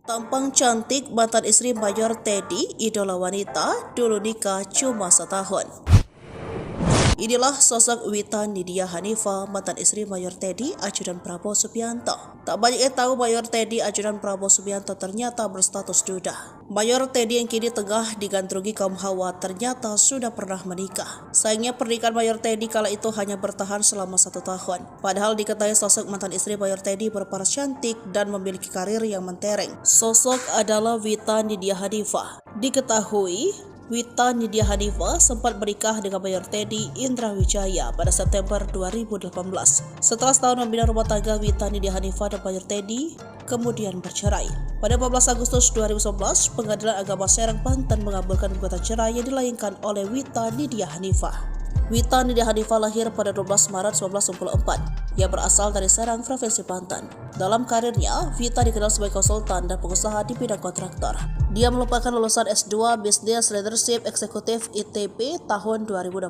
Tampang cantik mantan istri Mayor Teddy, idola wanita, dulu nikah cuma setahun. Inilah sosok Wita Nidia Hanifa, mantan istri Mayor Teddy, ajudan Prabowo Subianto. Tak banyak yang tahu Mayor Teddy, ajudan Prabowo Subianto ternyata berstatus duda. Mayor Teddy yang kini tengah digandrungi kaum hawa ternyata sudah pernah menikah. Sayangnya pernikahan Mayor Teddy kala itu hanya bertahan selama 1 tahun. Padahal diketahui sosok mantan istri Mayor Teddy berparas cantik dan memiliki karir yang mentereng. Sosok adalah Wita Nidia Hanifa. Diketahui Wita Nidia Hanifa sempat menikah dengan Mayor Teddy Indra Wijaya pada September 2018. Setelah setahun membina rumah tangga, Wita Nidia Hanifa dan Mayor Teddy kemudian bercerai. Pada 14 Agustus 2011, Pengadilan Agama Serang, Banten mengabulkan gugatan cerai yang dilayangkan oleh Wita Nidia Hanifa. Wita Nidia Hanifa lahir pada 12 Maret 1994. Ia berasal dari Serang, Provinsi Banten. Dalam karirnya, Wita dikenal sebagai konsultan dan pengusaha di bidang kontraktor. Dia merupakan lulusan S2 Business Leadership Eksekutif ITB tahun 2022.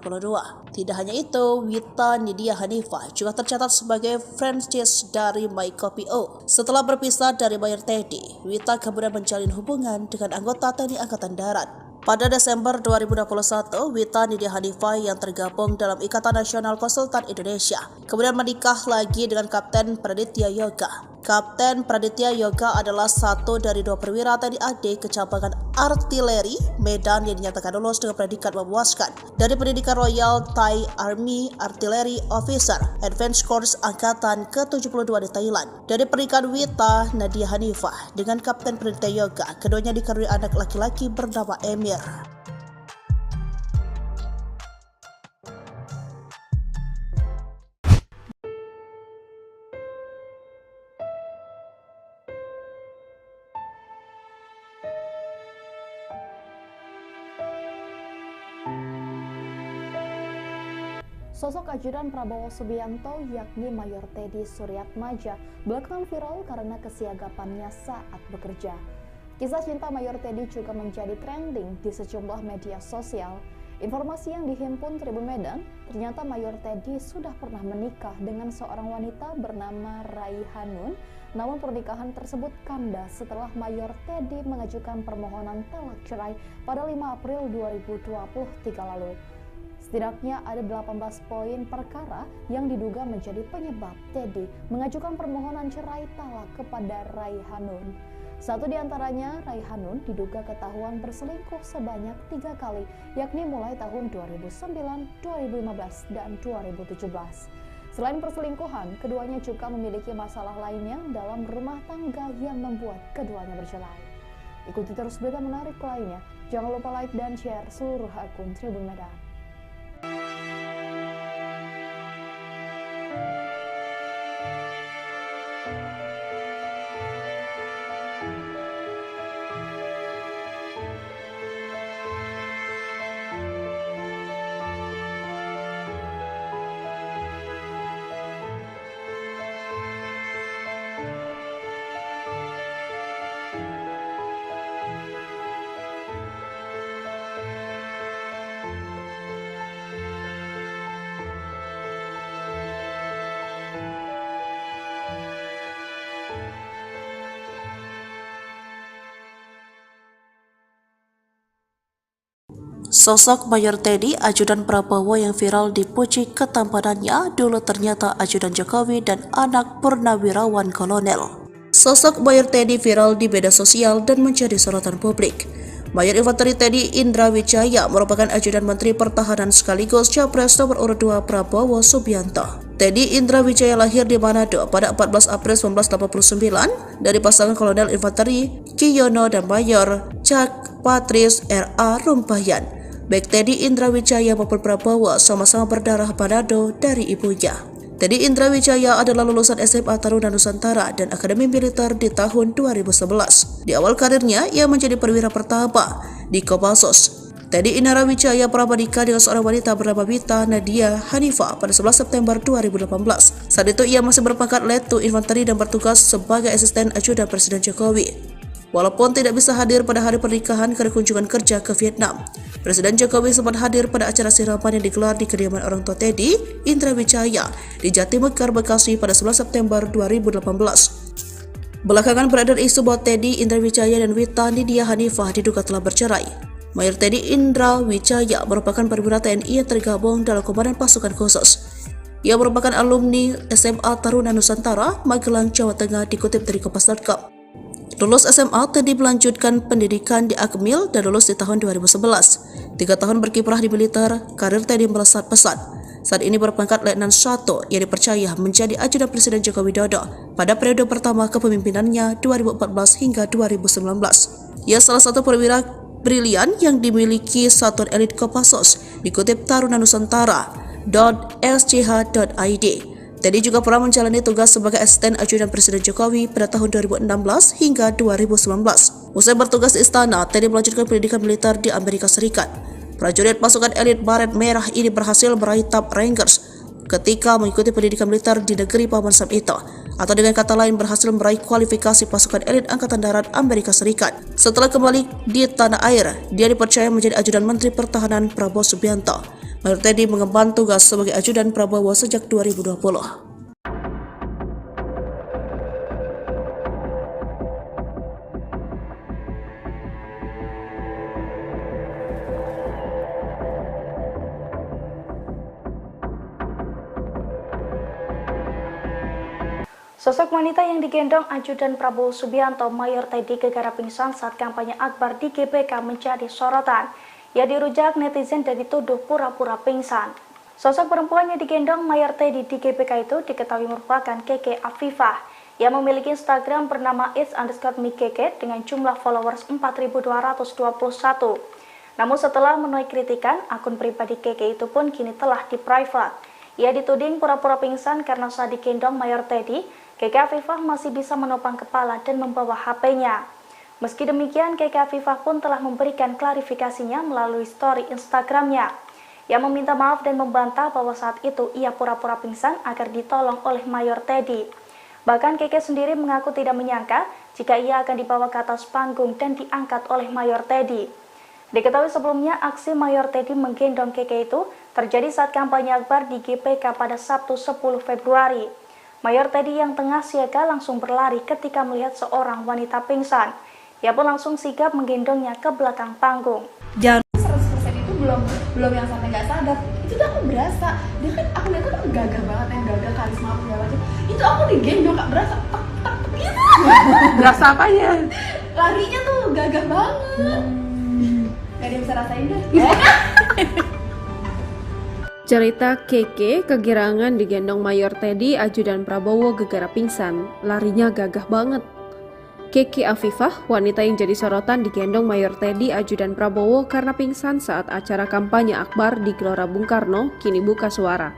Tidak hanya itu, Wita Nidia Hanifa juga tercatat sebagai franchise dari MyCopio. Setelah berpisah dari Mayor Teddy, Wita kemudian menjalin hubungan dengan anggota TNI Angkatan Darat. Pada Desember 2021, Wita Nidia Hanifa yang tergabung dalam Ikatan Nasional Konsultan Indonesia kemudian menikah lagi dengan Kapten Praditya Yoga. Kapten Praditya Yoga adalah satu dari 2 perwira TNI AD Kecabangan Artileri Medan yang dinyatakan lulus dengan predikat memuaskan dari pendidikan Royal Thai Army Artillery Officer Advanced Course Angkatan ke-72 di Thailand. Dari pernikahan Wita Nidia Hanifa dengan Kapten Praditya Yoga, keduanya dikaruniai anak laki-laki bernama Emir. Sosok ajudan Prabowo Subianto yakni Mayor Teddy Suryatmaja belakangan viral karena kesiagapannya saat bekerja. Kisah cinta Mayor Teddy juga menjadi trending di sejumlah media sosial. Informasi yang dihimpun Tribun Medan, ternyata Mayor Teddy sudah pernah menikah dengan seorang wanita bernama Raihanun. Namun pernikahan tersebut kandas setelah Mayor Teddy mengajukan permohonan talak cerai pada 5 April 2023 lalu. Setidaknya ada 18 poin perkara yang diduga menjadi penyebab Teddy mengajukan permohonan cerai talak kepada Raihanun. Satu di antaranya, Raihanun diduga ketahuan berselingkuh sebanyak 3 kali, yakni mulai tahun 2009, 2015, dan 2017. Selain perselingkuhan, keduanya juga memiliki masalah lainnya dalam rumah tangga yang membuat keduanya bercerai. Ikuti terus berita menarik lainnya. Jangan lupa like dan share seluruh akun Tribun Medan. Sosok Mayor Teddy, ajudan Prabowo yang viral dipuji ketampanannya, dulu ternyata ajudan Jokowi dan anak purnawirawan kolonel. Sosok Mayor Teddy viral di media sosial dan menjadi sorotan publik. Mayor Infanteri Teddy Indra Wijaya merupakan ajudan Menteri Pertahanan sekaligus Capres nomor urut 2 Prabowo Subianto. Teddy Indra Wijaya lahir di Manado pada 14 April 1989 dari pasangan Kolonel Infanteri Kiyono dan Mayor Cak Patris R.A. Rumpayan. Baik Teddy Indra Wijaya maupun Prabowo sama-sama berdarah Manado dari ibunya. Teddy Indra Wijaya adalah lulusan SMA Taruna Nusantara dan Akademi Militer di tahun 2011. Di awal karirnya, ia menjadi perwira pertama di Kopassus. Teddy Indra Wijaya pernah menikah dengan seorang wanita bernama Wita Nidia Hanifa pada 11 September 2018. Saat itu ia masih berpangkat Letu Infanteri dan bertugas sebagai asisten ajudan Presiden Jokowi. Walaupun tidak bisa hadir pada hari pernikahan karena kunjungan kerja ke Vietnam, Presiden Jokowi sempat hadir pada acara siraman yang digelar di kediaman orang tua Teddy Indra Wijaya di Jatimekar, Bekasi pada 11 September 2018. Belakangan beredar isu bahwa Teddy Indrawijaya dan Wita Nidia Hanifah diduga telah bercerai. Mayor Teddy Indrawijaya merupakan perwira TNI yang tergabung dalam Komandan Pasukan Khusus. Ia merupakan alumni SMA Taruna Nusantara, Magelang, Jawa Tengah, dikutip dari Kompas.com. Lulus SMA, Teddy melanjutkan pendidikan di Akmil dan lulus di tahun 2011. 3 tahun berkiprah di militer, karir Teddy melesat pesat. Saat ini berpangkat Letnan 1 yang dipercaya menjadi ajudan Presiden Joko Widodo pada periode pertama kepemimpinannya 2014 hingga 2019. Ia salah satu perwira brilian yang dimiliki satuan elit Kopassus, dikutip Taruna Nusantara.sch.id. Teddy juga pernah menjalani tugas sebagai asisten ajudan Presiden Jokowi pada tahun 2016 hingga 2019. Usai bertugas di istana, Teddy melanjutkan pendidikan militer di Amerika Serikat. Prajurit pasukan elit Baret Merah ini berhasil meraih Top Rangers ketika mengikuti pendidikan militer di negeri Paman Sam itu, atau dengan kata lain berhasil meraih kualifikasi pasukan elit Angkatan Darat Amerika Serikat. Setelah kembali di tanah air, dia dipercaya menjadi ajudan Menteri Pertahanan Prabowo Subianto. Mayor Teddy mengemban tugas sebagai ajudan Prabowo sejak 2020. Sosok wanita yang digendong ajudan Prabowo Subianto, Mayor Teddy, gegara pingsan saat kampanye akbar di GBK menjadi sorotan. Ia dirujak netizen dan dituduh pura-pura pingsan. Sosok perempuan yang digendong Mayor Teddy di GBK itu diketahui merupakan Keke Afifah. Ia memiliki Instagram bernama its_mikeke dengan jumlah followers 4.221. Namun setelah menuai kritikan, akun pribadi Keke itu pun kini telah di-private. Ia dituding pura-pura pingsan karena saat digendong Mayor Teddy, Keke Afifah masih bisa menopang kepala dan membawa HP-nya. Meski demikian, Keke Afifah pun telah memberikan klarifikasinya melalui story Instagram-nya. Ia meminta maaf dan membantah bahwa saat itu ia pura-pura pingsan agar ditolong oleh Mayor Teddy. Bahkan Keke sendiri mengaku tidak menyangka jika ia akan dibawa ke atas panggung dan diangkat oleh Mayor Teddy. Diketahui sebelumnya aksi Mayor Teddy menggendong Keke itu terjadi saat kampanye akbar di GBK pada Sabtu 10 Februari. Mayor Teddy yang tengah siaga langsung berlari ketika melihat seorang wanita pingsan. Ia pun langsung sigap menggendongnya ke belakang panggung. 100% itu belum yang sampai nggak sadar. Itu tuh aku berasa. Dia kan aku lihat kan gagah banget, yang gagah karisma apa segala macam. Itu aku digendong Kak, berasa tek gitu. Berasa apanya? Larinya tuh gagah banget. Gak ada yang bisa rasain deh. Cerita Keke kegirangan digendong Mayor Teddy ajudan Prabowo gegara pingsan, larinya gagah banget. Keke Afifah, wanita yang jadi sorotan digendong Mayor Teddy ajudan Prabowo karena pingsan saat acara kampanye akbar di Gelora Bung Karno, kini buka suara.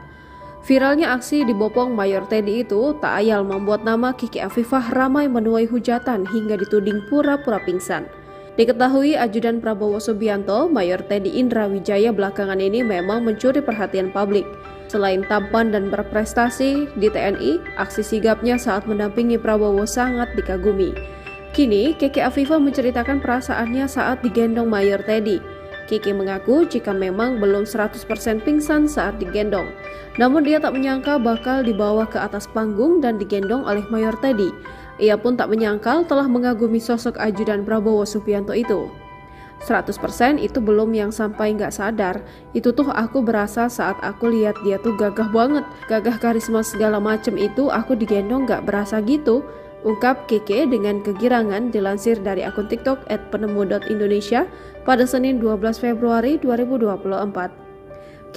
Viralnya aksi dibopong Mayor Teddy itu tak ayal membuat nama Keke Afifah ramai menuai hujatan hingga dituding pura-pura pingsan. Diketahui ajudan Prabowo Subianto, Mayor Teddy Indrawijaya belakangan ini memang mencuri perhatian publik. Selain tampan dan berprestasi di TNI, aksi sigapnya saat mendampingi Prabowo sangat dikagumi. Kini, Keke Afifah menceritakan perasaannya saat digendong Mayor Teddy. Keke mengaku jika memang belum 100% pingsan saat digendong. Namun dia tak menyangka bakal dibawa ke atas panggung dan digendong oleh Mayor Teddy. Ia pun tak menyangkal telah mengagumi sosok ajudan Prabowo Subianto itu. 100% itu belum yang sampai nggak sadar. Itu tuh aku berasa saat aku lihat dia tuh gagah banget. Gagah karisma segala macem itu aku digendong nggak berasa gitu. Ungkap Keke dengan kegirangan dilansir dari akun TikTok @penemu.indonesia pada Senin 12 Februari 2024.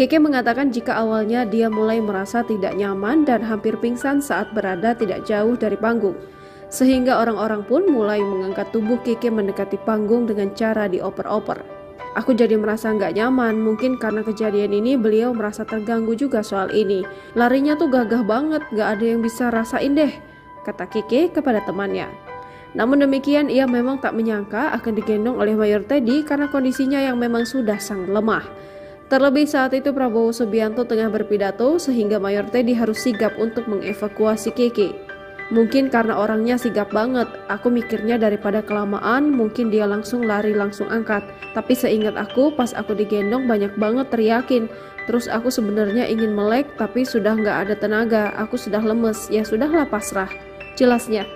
Keke mengatakan jika awalnya dia mulai merasa tidak nyaman dan hampir pingsan saat berada tidak jauh dari panggung. Sehingga orang-orang pun mulai mengangkat tubuh Keke mendekati panggung dengan cara dioper-oper. Aku jadi merasa nggak nyaman, mungkin karena kejadian ini beliau merasa terganggu juga soal ini. Larinya tuh gagah banget, nggak ada yang bisa rasain deh, kata Keke kepada temannya. Namun demikian ia memang tak menyangka akan digendong oleh Mayor Teddy karena kondisinya yang memang sudah sangat lemah. Terlebih saat itu Prabowo Subianto tengah berpidato sehingga Mayor Teddy harus sigap untuk mengevakuasi Keke. Mungkin karena orangnya sigap banget, aku mikirnya daripada kelamaan mungkin dia langsung lari langsung angkat. Tapi seingat aku pas aku digendong banyak banget teriakin. Terus aku sebenarnya ingin melek tapi sudah nggak ada tenaga, aku sudah lemes, ya sudahlah pasrah. Jelasnya.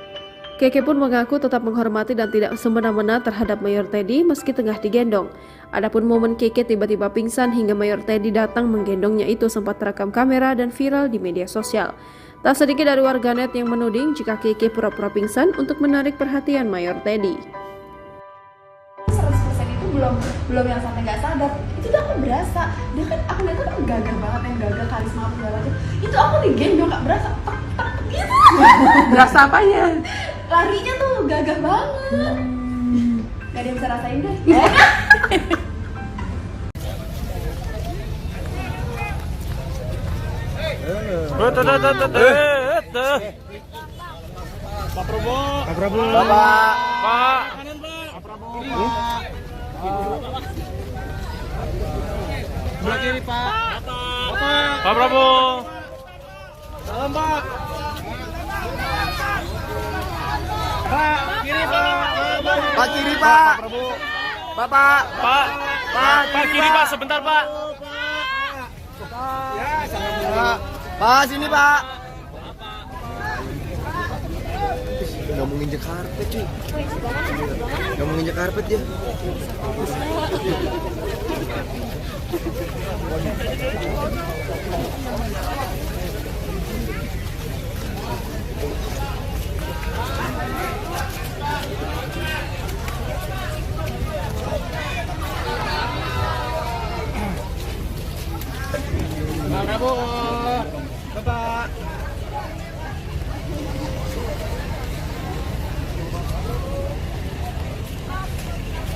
Keke pun mengaku tetap menghormati dan tidak semena-mena terhadap Mayor Teddy meski tengah digendong. Adapun momen Keke tiba-tiba pingsan hingga Mayor Teddy datang menggendongnya itu sempat terekam kamera dan viral di media sosial. Tak sedikit dari warganet yang menuding jika Keke pura-pura pingsan untuk menarik perhatian Mayor Teddy. 100% itu belum yang sampai nggak sadar. Itu tuh aku berasa. Dia kan aku lihat kan gagah banget, yang gagah karisma apa segala macam. Itu aku digendong nggak berasa tak gitu. Berasa apanya? Larinya tuh gagah banget. Gak ada yang bisa rasain deh. Pak Prabowo. Pak Prabowo. Bapak. Pak. Pak Prabowo. Sebelah kiri Pak. Bapak. Pak Prabowo. Salam Pak. Pak kiri Pak. Pak kiri Pak. Pak Prabowo. Bapak. Pak. Pak kiri Pak, sebentar Pak. Ya, sama Pak sini Pak. Nggak mau nginjek karpet cuy. Nggak mau nginjek karpet ya. Pak Prabowo. Bapak.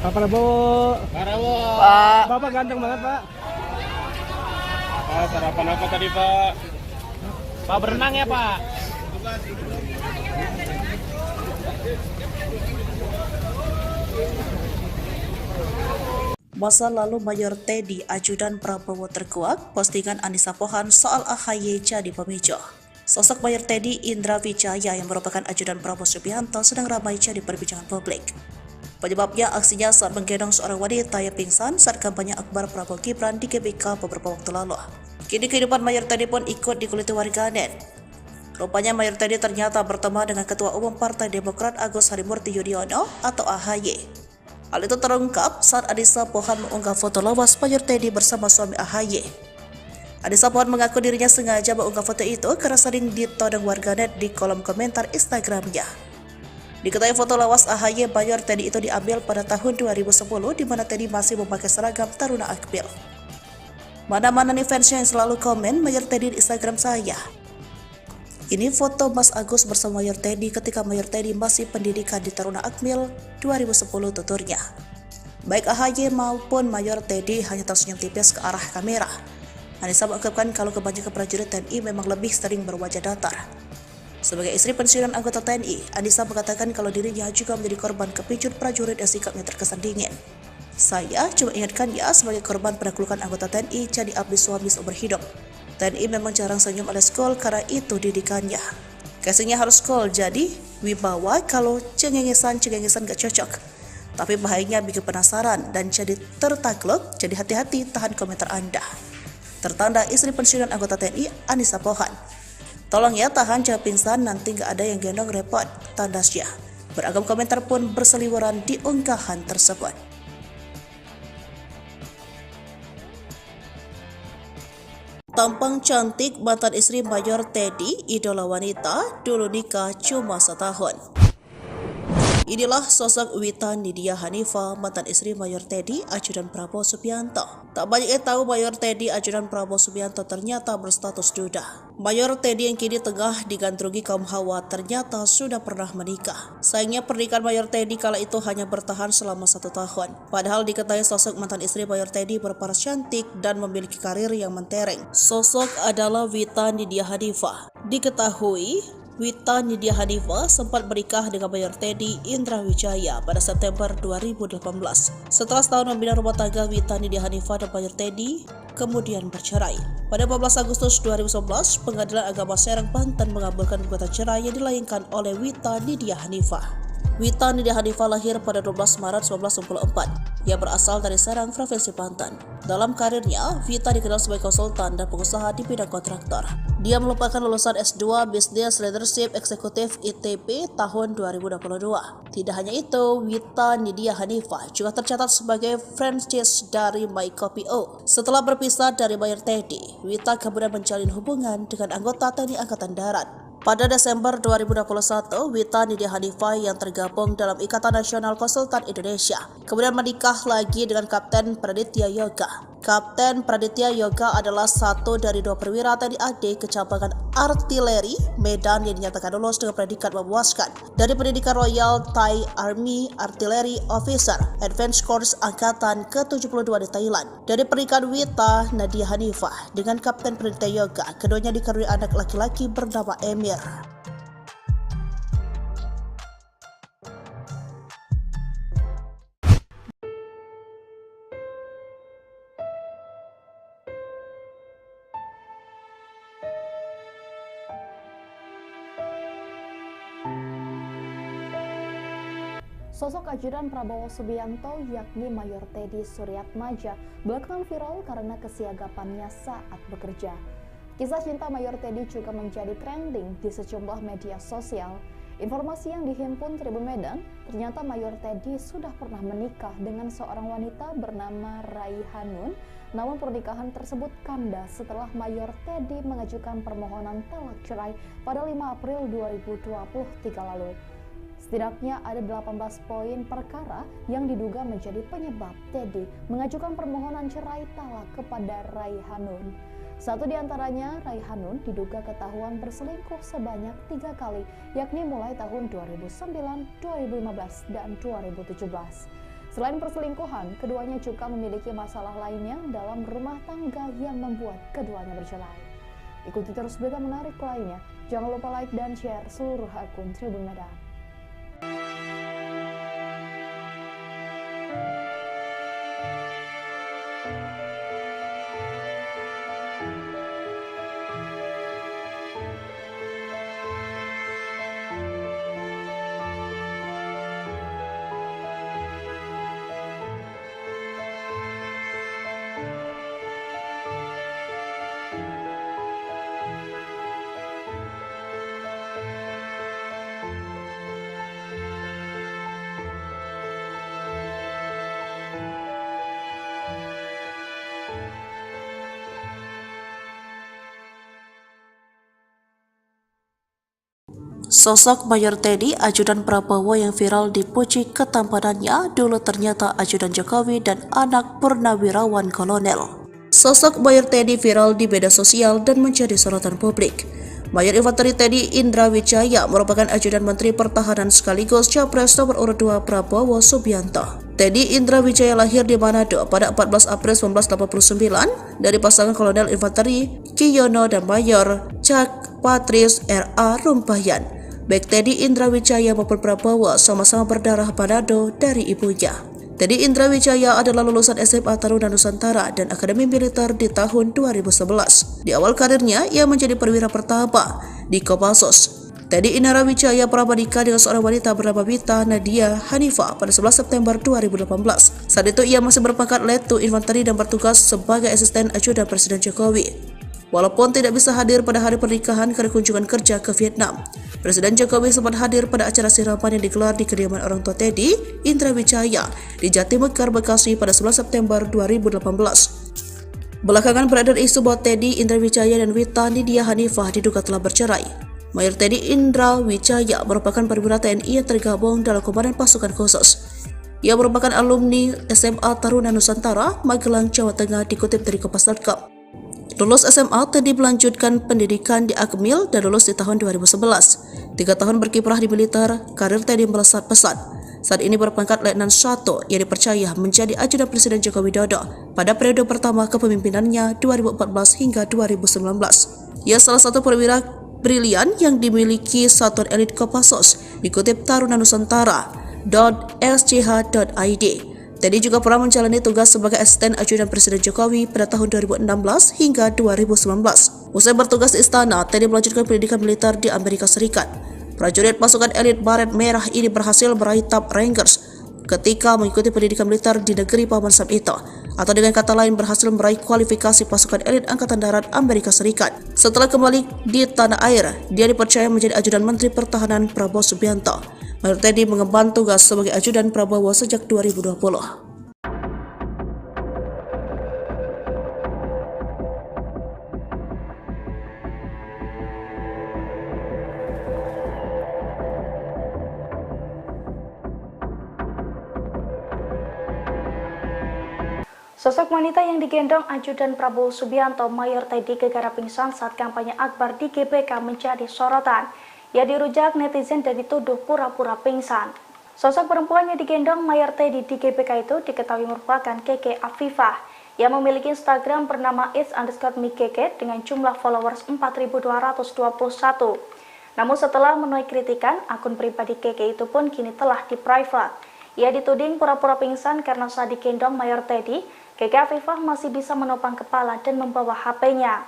Pak Prabowo. Pak Prabowo. Pak. Bapak ganteng banget Pak. Pak sarapan apa tadi Pak? Pak berenang ya Pak? Masa lalu Mayor Teddy ajudan Prabowo terkuak, postingan Anissa Pohan soal AHY jadi pemicu. Sosok Mayor Teddy Indra Wijaya yang merupakan ajudan Prabowo Subianto sedang ramai jadi perbincangan publik. Penyebabnya aksinya saat menggendong seorang wanita yang pingsan saat kampanye akbar Prabowo Gibran di GBK beberapa waktu lalu. Kini kehidupan Mayor Teddy pun ikut dikuliti warganet. Rupanya Mayor Teddy ternyata bertemu dengan Ketua Umum Partai Demokrat Agus Harimurti Yudhoyono atau AHY. Hal itu terungkap saat Anissa Pohan mengunggah foto lawas Mayor Teddy bersama suami AHY. Anissa Pohan mengaku dirinya sengaja mengunggah foto itu karena sering ditodong warganet di kolom komentar Instagramnya. Diketahui foto lawas AHY Mayor Teddy itu diambil pada tahun 2010 di mana Teddy masih memakai seragam Taruna Akmil. Mana-mana nih fansnya yang selalu komen Mayor Teddy di Instagram saya. Ini foto Mas Agus bersama Mayor Teddy ketika Mayor Teddy masih pendidikan di Taruna Akmil 2010 tuturnya. Baik AHY maupun Mayor Teddy hanya tersenyum tipis ke arah kamera. Anissa mengungkapkan kalau kebanyakan prajurit TNI memang lebih sering berwajah datar. Sebagai istri pensiunan anggota TNI, Anissa mengatakan kalau dirinya juga menjadi korban kepincut prajurit yang sikapnya terkesan dingin. Saya cuma ingatkan ya sebagai korban penaklukan anggota TNI jadi abdi suami seumur hidup. TNI memang jarang senyum alias cool karena itu didikannya. Casingnya harus cool, jadi wibawa kalau cengengesan gak cocok. Tapi bahayanya bikin penasaran dan jadi tertakluk, jadi hati-hati tahan komentar Anda. Tertanda istri pensiunan anggota TNI Anissa Pohan. Tolong ya tahan jangan pingsan nanti gak ada yang gendong repot, tandasnya. Beragam komentar pun berseliweran di unggahan tersebut. Tampang cantik mantan istri Mayor Teddy, idola wanita, dulu nikah cuma setahun. Inilah sosok Wita Nidia Hanifa, mantan istri Mayor Teddy, ajudan Prabowo Subianto. Tak banyak yang tahu Mayor Teddy, ajudan Prabowo Subianto ternyata berstatus duda. Mayor Teddy yang kini tengah digandrungi kaum hawa ternyata sudah pernah menikah. Sayangnya pernikahan Mayor Teddy kala itu hanya bertahan selama 1 tahun. Padahal diketahui sosok mantan istri Mayor Teddy berparas cantik dan memiliki karir yang mentereng. Sosok adalah Wita Nidia Hanifa. Diketahui Wita Nidia Hanifa sempat menikah dengan Mayor Teddy Indra Wijaya pada September 2018. Setelah setahun membina rumah tangga, Wita Nidia Hanifa dan Mayor Teddy kemudian bercerai. Pada 14 Agustus 2011, Pengadilan Agama Serang, Banten mengabulkan gugatan cerai yang dilayangkan oleh Wita Nidia Hanifa. Wita Nidia Hanifah lahir pada 12 Maret 1994. Ia berasal dari Serang, Provinsi Banten. Dalam karirnya, Wita dikenal sebagai konsultan dan pengusaha di bidang kontraktor. Dia merupakan lulusan S2 Business Leadership Eksekutif ITB tahun 2022. Tidak hanya itu, Wita Nidia Hanifah juga tercatat sebagai franchise dari MyCopio. Setelah berpisah dari Mayor Teddy, Wita kemudian menjalin hubungan dengan anggota TNI Angkatan Darat. Pada Desember 2021, Wita Nidia Hanifah yang tergabung dalam Ikatan Nasional Konsultan Indonesia kemudian menikah lagi dengan Kapten Praditya Yoga. Kapten Praditya Yoga adalah satu dari 2 perwira TNI AD Kecampangan Artileri Medan yang dinyatakan lulus dengan predikat memuaskan dari pendidikan Royal Thai Army Artillery Officer Advanced Course Angkatan ke-72 di Thailand. Dari pernikahan Wita Nidia Hanifah dengan Kapten Praditya Yoga, keduanya dikaruniai anak laki-laki bernama Emir. Sosok ajudan Prabowo Subianto yakni Mayor Teddy Suryatmaja belakangan viral karena kesiagapannya saat bekerja. Kisah cinta Mayor Teddy juga menjadi trending di sejumlah media sosial. Informasi yang dihimpun Tribun Medan, ternyata Mayor Teddy sudah pernah menikah dengan seorang wanita bernama Raihanun. Namun pernikahan tersebut kandas setelah Mayor Teddy mengajukan permohonan talak cerai pada 5 April 2023 lalu. Setidaknya ada 18 poin perkara yang diduga menjadi penyebab Teddy mengajukan permohonan cerai talak kepada Raihanun. Satu di antaranya, Raihanun diduga ketahuan berselingkuh sebanyak 3 kali, yakni mulai tahun 2009, 2015, dan 2017. Selain perselingkuhan, keduanya juga memiliki masalah lainnya dalam rumah tangga yang membuat keduanya bercerai. Ikuti terus berita menarik lainnya. Jangan lupa like dan share seluruh akun Tribun Medan. Sosok Mayor Teddy, ajudan Prabowo yang viral dipuji ketampanannya, dulu ternyata ajudan Jokowi dan anak purnawirawan kolonel. Sosok Mayor Teddy viral di media sosial dan menjadi sorotan publik. Mayor Infanteri Teddy Indra Wijaya merupakan ajudan Menteri Pertahanan sekaligus Capres nomor urut 2 Prabowo Subianto. Teddy Indra Wijaya lahir di Manado pada 14 April 1989 dari pasangan Kolonel Infanteri Kiyono dan Mayor Cak Patris R.A. Rumpayan. Baik Teddy Indra Wijaya maupun Prabowo sama-sama berdarah Manado dari ibunya. Teddy Indra Wijaya adalah lulusan SMA Taruna Nusantara dan Akademi Militer di tahun 2011. Di awal karirnya, ia menjadi perwira pertama di Kopassus. Teddy Indra Wijaya pernah menikah dengan seorang wanita bernama Wita Nidia Hanifah pada 11 September 2018. Saat itu ia masih berpangkat Letu Infanteri dan bertugas sebagai asisten ajudan Presiden Jokowi. Walaupun tidak bisa hadir pada hari pernikahan karena kunjungan kerja ke Vietnam, Presiden Jokowi sempat hadir pada acara siraman yang digelar di kediaman orang tua Teddy Indra Wijaya di Jatimekar, Bekasi pada 11 September 2018. Belakangan beredar isu bahwa Teddy Indra Wijaya dan Wita Nidia Hanifah diduga telah bercerai. Mayor Teddy Indra Wijaya merupakan perwira TNI yang tergabung dalam Komandan Pasukan Khusus. Ia merupakan alumni SMA Taruna Nusantara, Magelang, Jawa Tengah, dikutip dari Kompas.com. Lulus SMA, Teddy melanjutkan pendidikan di Akmil dan lulus di tahun 2011. 3 tahun berkiprah di militer, karir Teddy melesat pesat. Saat ini berpangkat Letnan 1 yang dipercaya menjadi ajudan Presiden Joko Widodo pada periode pertama kepemimpinannya 2014 hingga 2019. Ia salah satu perwira brilian yang dimiliki Satuan Elit Kopassus, dikutip Taruna Nusantara.sch.id. Teddy juga pernah menjalani tugas sebagai asisten ajudan Presiden Jokowi pada tahun 2016 hingga 2019. Usai bertugas di istana, Teddy melanjutkan pendidikan militer di Amerika Serikat. Prajurit pasukan elit Baret Merah ini berhasil meraih Top Rangers ketika mengikuti pendidikan militer di negeri Paman Sam itu, atau dengan kata lain berhasil meraih kualifikasi pasukan elit Angkatan Darat Amerika Serikat. Setelah kembali di tanah air, dia dipercaya menjadi ajudan Menteri Pertahanan Prabowo Subianto. Mayor Teddy mengemban tugas sebagai ajudan Prabowo sejak 2020. Sosok wanita yang digendong ajudan Prabowo Subianto, Mayor Teddy, gegara pingsan saat kampanye akbar di GBK menjadi sorotan. Ia dirujak netizen dan dituduh pura-pura pingsan. Sosok perempuan yang digendong Mayor Teddy di GBK itu diketahui merupakan Keke Afifah. Ia memiliki Instagram bernama its_mikeke dengan jumlah followers 4.221. Namun setelah menuai kritikan, akun pribadi Keke itu pun kini telah di-private. Ia dituding pura-pura pingsan karena saat digendong Mayor Teddy, Keke Afifah masih bisa menopang kepala dan membawa HP-nya.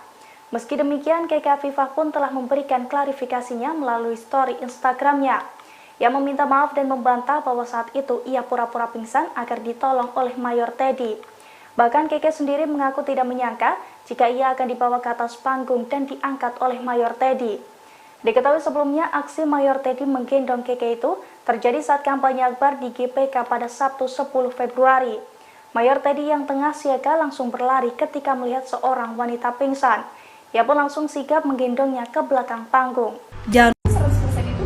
Meski demikian, Keke Afifah pun telah memberikan klarifikasinya melalui story Instagram-nya. Ia meminta maaf dan membantah bahwa saat itu ia pura-pura pingsan agar ditolong oleh Mayor Teddy. Bahkan Keke sendiri mengaku tidak menyangka jika ia akan dibawa ke atas panggung dan diangkat oleh Mayor Teddy. Diketahui sebelumnya aksi Mayor Teddy menggendong Keke itu terjadi saat kampanye akbar di GBK pada Sabtu 10 Februari. Mayor Teddy yang tengah siaga langsung berlari ketika melihat seorang wanita pingsan. Ia pun langsung sigap menggendongnya ke belakang panggung. 100% itu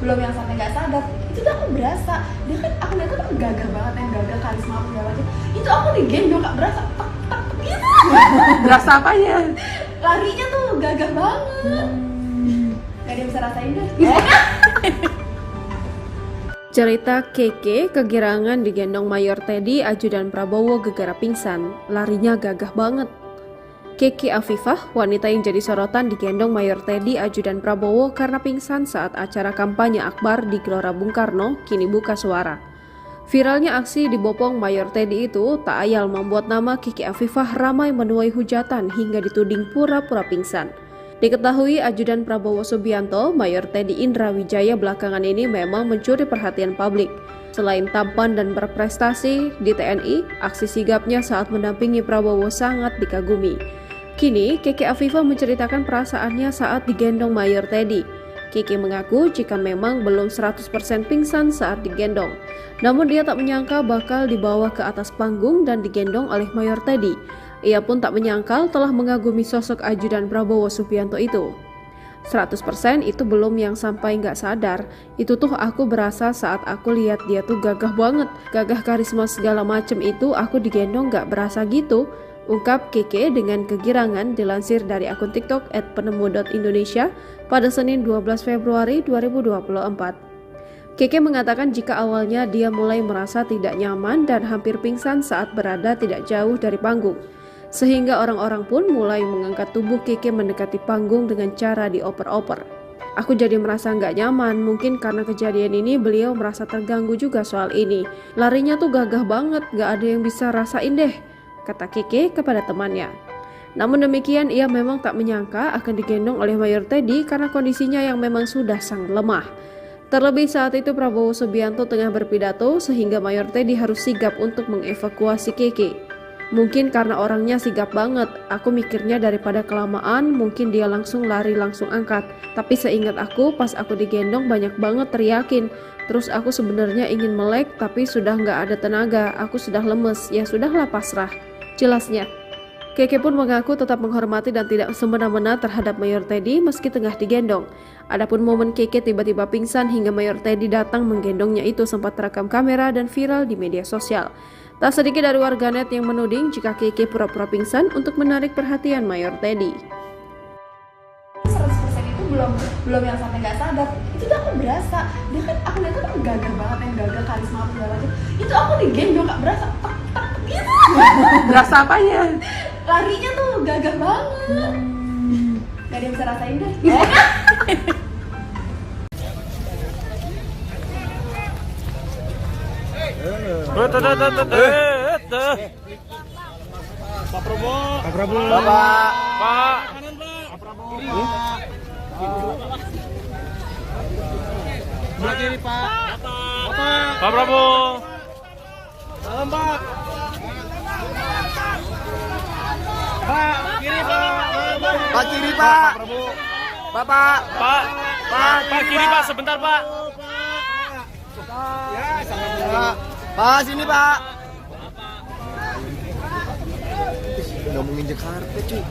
belum yang sampai nggak sadar. Itu tuh aku berasa. Dia kan aku lihat kan gagah banget, yang gagah karisma aku segala macam. Itu aku digendong Kak, berasa tak gitu. Berasa apanya? Larinya tuh gagah banget. Gak ada yang bisa rasain deh. Cerita Keke kegirangan digendong Mayor Teddy, ajudan Prabowo gegara pingsan, larinya gagah banget. Keke Afifah, wanita yang jadi sorotan digendong Mayor Teddy, ajudan Prabowo karena pingsan saat acara kampanye akbar di Gelora Bung Karno, kini buka suara. Viralnya aksi dibopong Mayor Teddy itu tak ayal membuat nama Keke Afifah ramai menuai hujatan hingga dituding pura-pura pingsan. Diketahui ajudan Prabowo Subianto, Mayor Teddy Indra Wijaya belakangan ini memang mencuri perhatian publik. Selain tampan dan berprestasi di TNI, aksi sigapnya saat mendampingi Prabowo sangat dikagumi. Kini, Keke Afifah menceritakan perasaannya saat digendong Mayor Teddy. Keke mengaku jika memang belum 100% pingsan saat digendong. Namun dia tak menyangka bakal dibawa ke atas panggung dan digendong oleh Mayor Teddy. Ia pun tak menyangkal telah mengagumi sosok ajudan Prabowo Subianto itu. 100% itu belum yang sampai nggak sadar. Itu tuh aku berasa saat aku lihat dia tuh gagah banget. Gagah karisma segala macem itu aku digendong nggak berasa gitu. Ungkap Keke dengan kegirangan dilansir dari akun TikTok @penemu.indonesia pada Senin 12 Februari 2024. Keke mengatakan jika awalnya dia mulai merasa tidak nyaman dan hampir pingsan saat berada tidak jauh dari panggung. Sehingga orang-orang pun mulai mengangkat tubuh Keke mendekati panggung dengan cara dioper-oper. Aku jadi merasa nggak nyaman, mungkin karena kejadian ini beliau merasa terganggu juga soal ini. Larinya tuh gagah banget, nggak ada yang bisa rasain deh, kata Keke kepada temannya. Namun demikian, ia memang tak menyangka akan digendong oleh Mayor Teddy karena kondisinya yang memang sudah sangat lemah. Terlebih saat itu Prabowo Subianto tengah berpidato sehingga Mayor Teddy harus sigap untuk mengevakuasi Keke. Mungkin karena orangnya sigap banget, aku mikirnya daripada kelamaan mungkin dia langsung lari langsung angkat. Tapi seingat aku pas aku digendong banyak banget teriakin. Terus aku sebenarnya ingin melek tapi sudah nggak ada tenaga, aku sudah lemes, ya sudahlah pasrah. Jelasnya. Keke pun mengaku tetap menghormati dan tidak semena-mena terhadap Mayor Teddy meski tengah digendong. Adapun momen Keke tiba-tiba pingsan hingga Mayor Teddy datang menggendongnya itu sempat terekam kamera dan viral di media sosial. Tak sedikit dari warganet yang menuding jika Keke pura-pura pingsan untuk menarik perhatian Mayor Teddy. 100% itu belum yang sampai nggak sadar. Itu tuh aku berasa. Dia kan aku lihat kan gagah banget, yang gagah karisma aku segala macam. Itu aku digendong Kak, berasa tak gitu. Berasa apanya? Larinya tuh gagah banget. Gak ada yang bisa rasain deh. Pak Prabowo. Pak Prabowo. Bapak. Pak. Pak Prabowo. Sebelah kiri, Pak. Pak Prabowo. Salam, Pak. Pak, kiri, Pak. Pak kiri, Pak. Bapak. Pak kiri Pak, sebentar Pak. Pak, sini, Pak. Nggak mau nginjek karpet, cuy.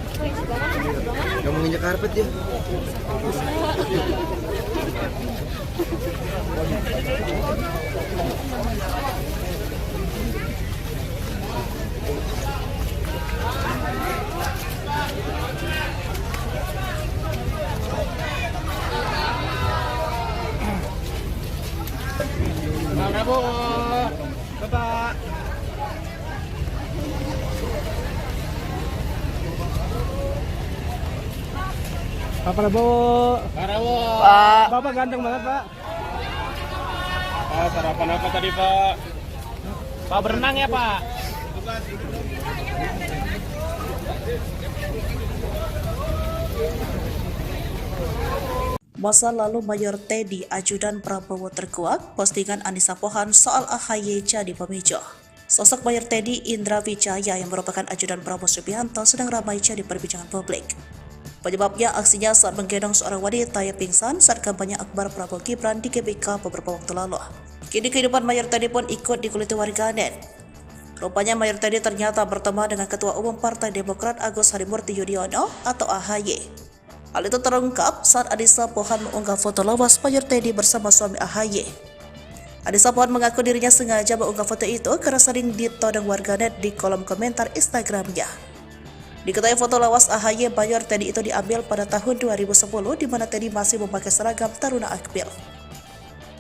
Nggak mau nginjek karpet ya. Pak Prabowo. Bapak. Pak Prabowo. Pak Prabowo. Pak. Bapak ganteng banget, Pak. Pak, sarapan apa tadi Pak? Pak berenang ya Pak? Masa lalu Mayor Teddy ajudan Prabowo terkuak, postingan Anissa Pohan soal AHY jadi pemicu. Sosok Mayor Teddy Indra Wijaya yang merupakan ajudan Prabowo Subianto sedang ramai jadi perbincangan publik. Penyebabnya aksinya saat menggendong seorang wanita yang pingsan saat kampanye akbar Prabowo Gibran di GBK beberapa waktu lalu. Kini kehidupan Mayor Teddy pun ikut dikuliti warganet. Rupanya Mayor Teddy ternyata bertemu dengan Ketua Umum Partai Demokrat Agus Harimurti Yudhoyono atau AHY. Hal itu terungkap saat Anissa Pohan mengunggah foto lawas Mayor Teddy bersama suami AHY. Anissa Pohan mengaku dirinya sengaja mengunggah foto itu karena sering ditodong warganet di kolom komentar Instagramnya. Diketahui foto lawas AHY Mayor Teddy itu diambil pada tahun 2010 di mana Teddy masih memakai seragam Taruna Akmil.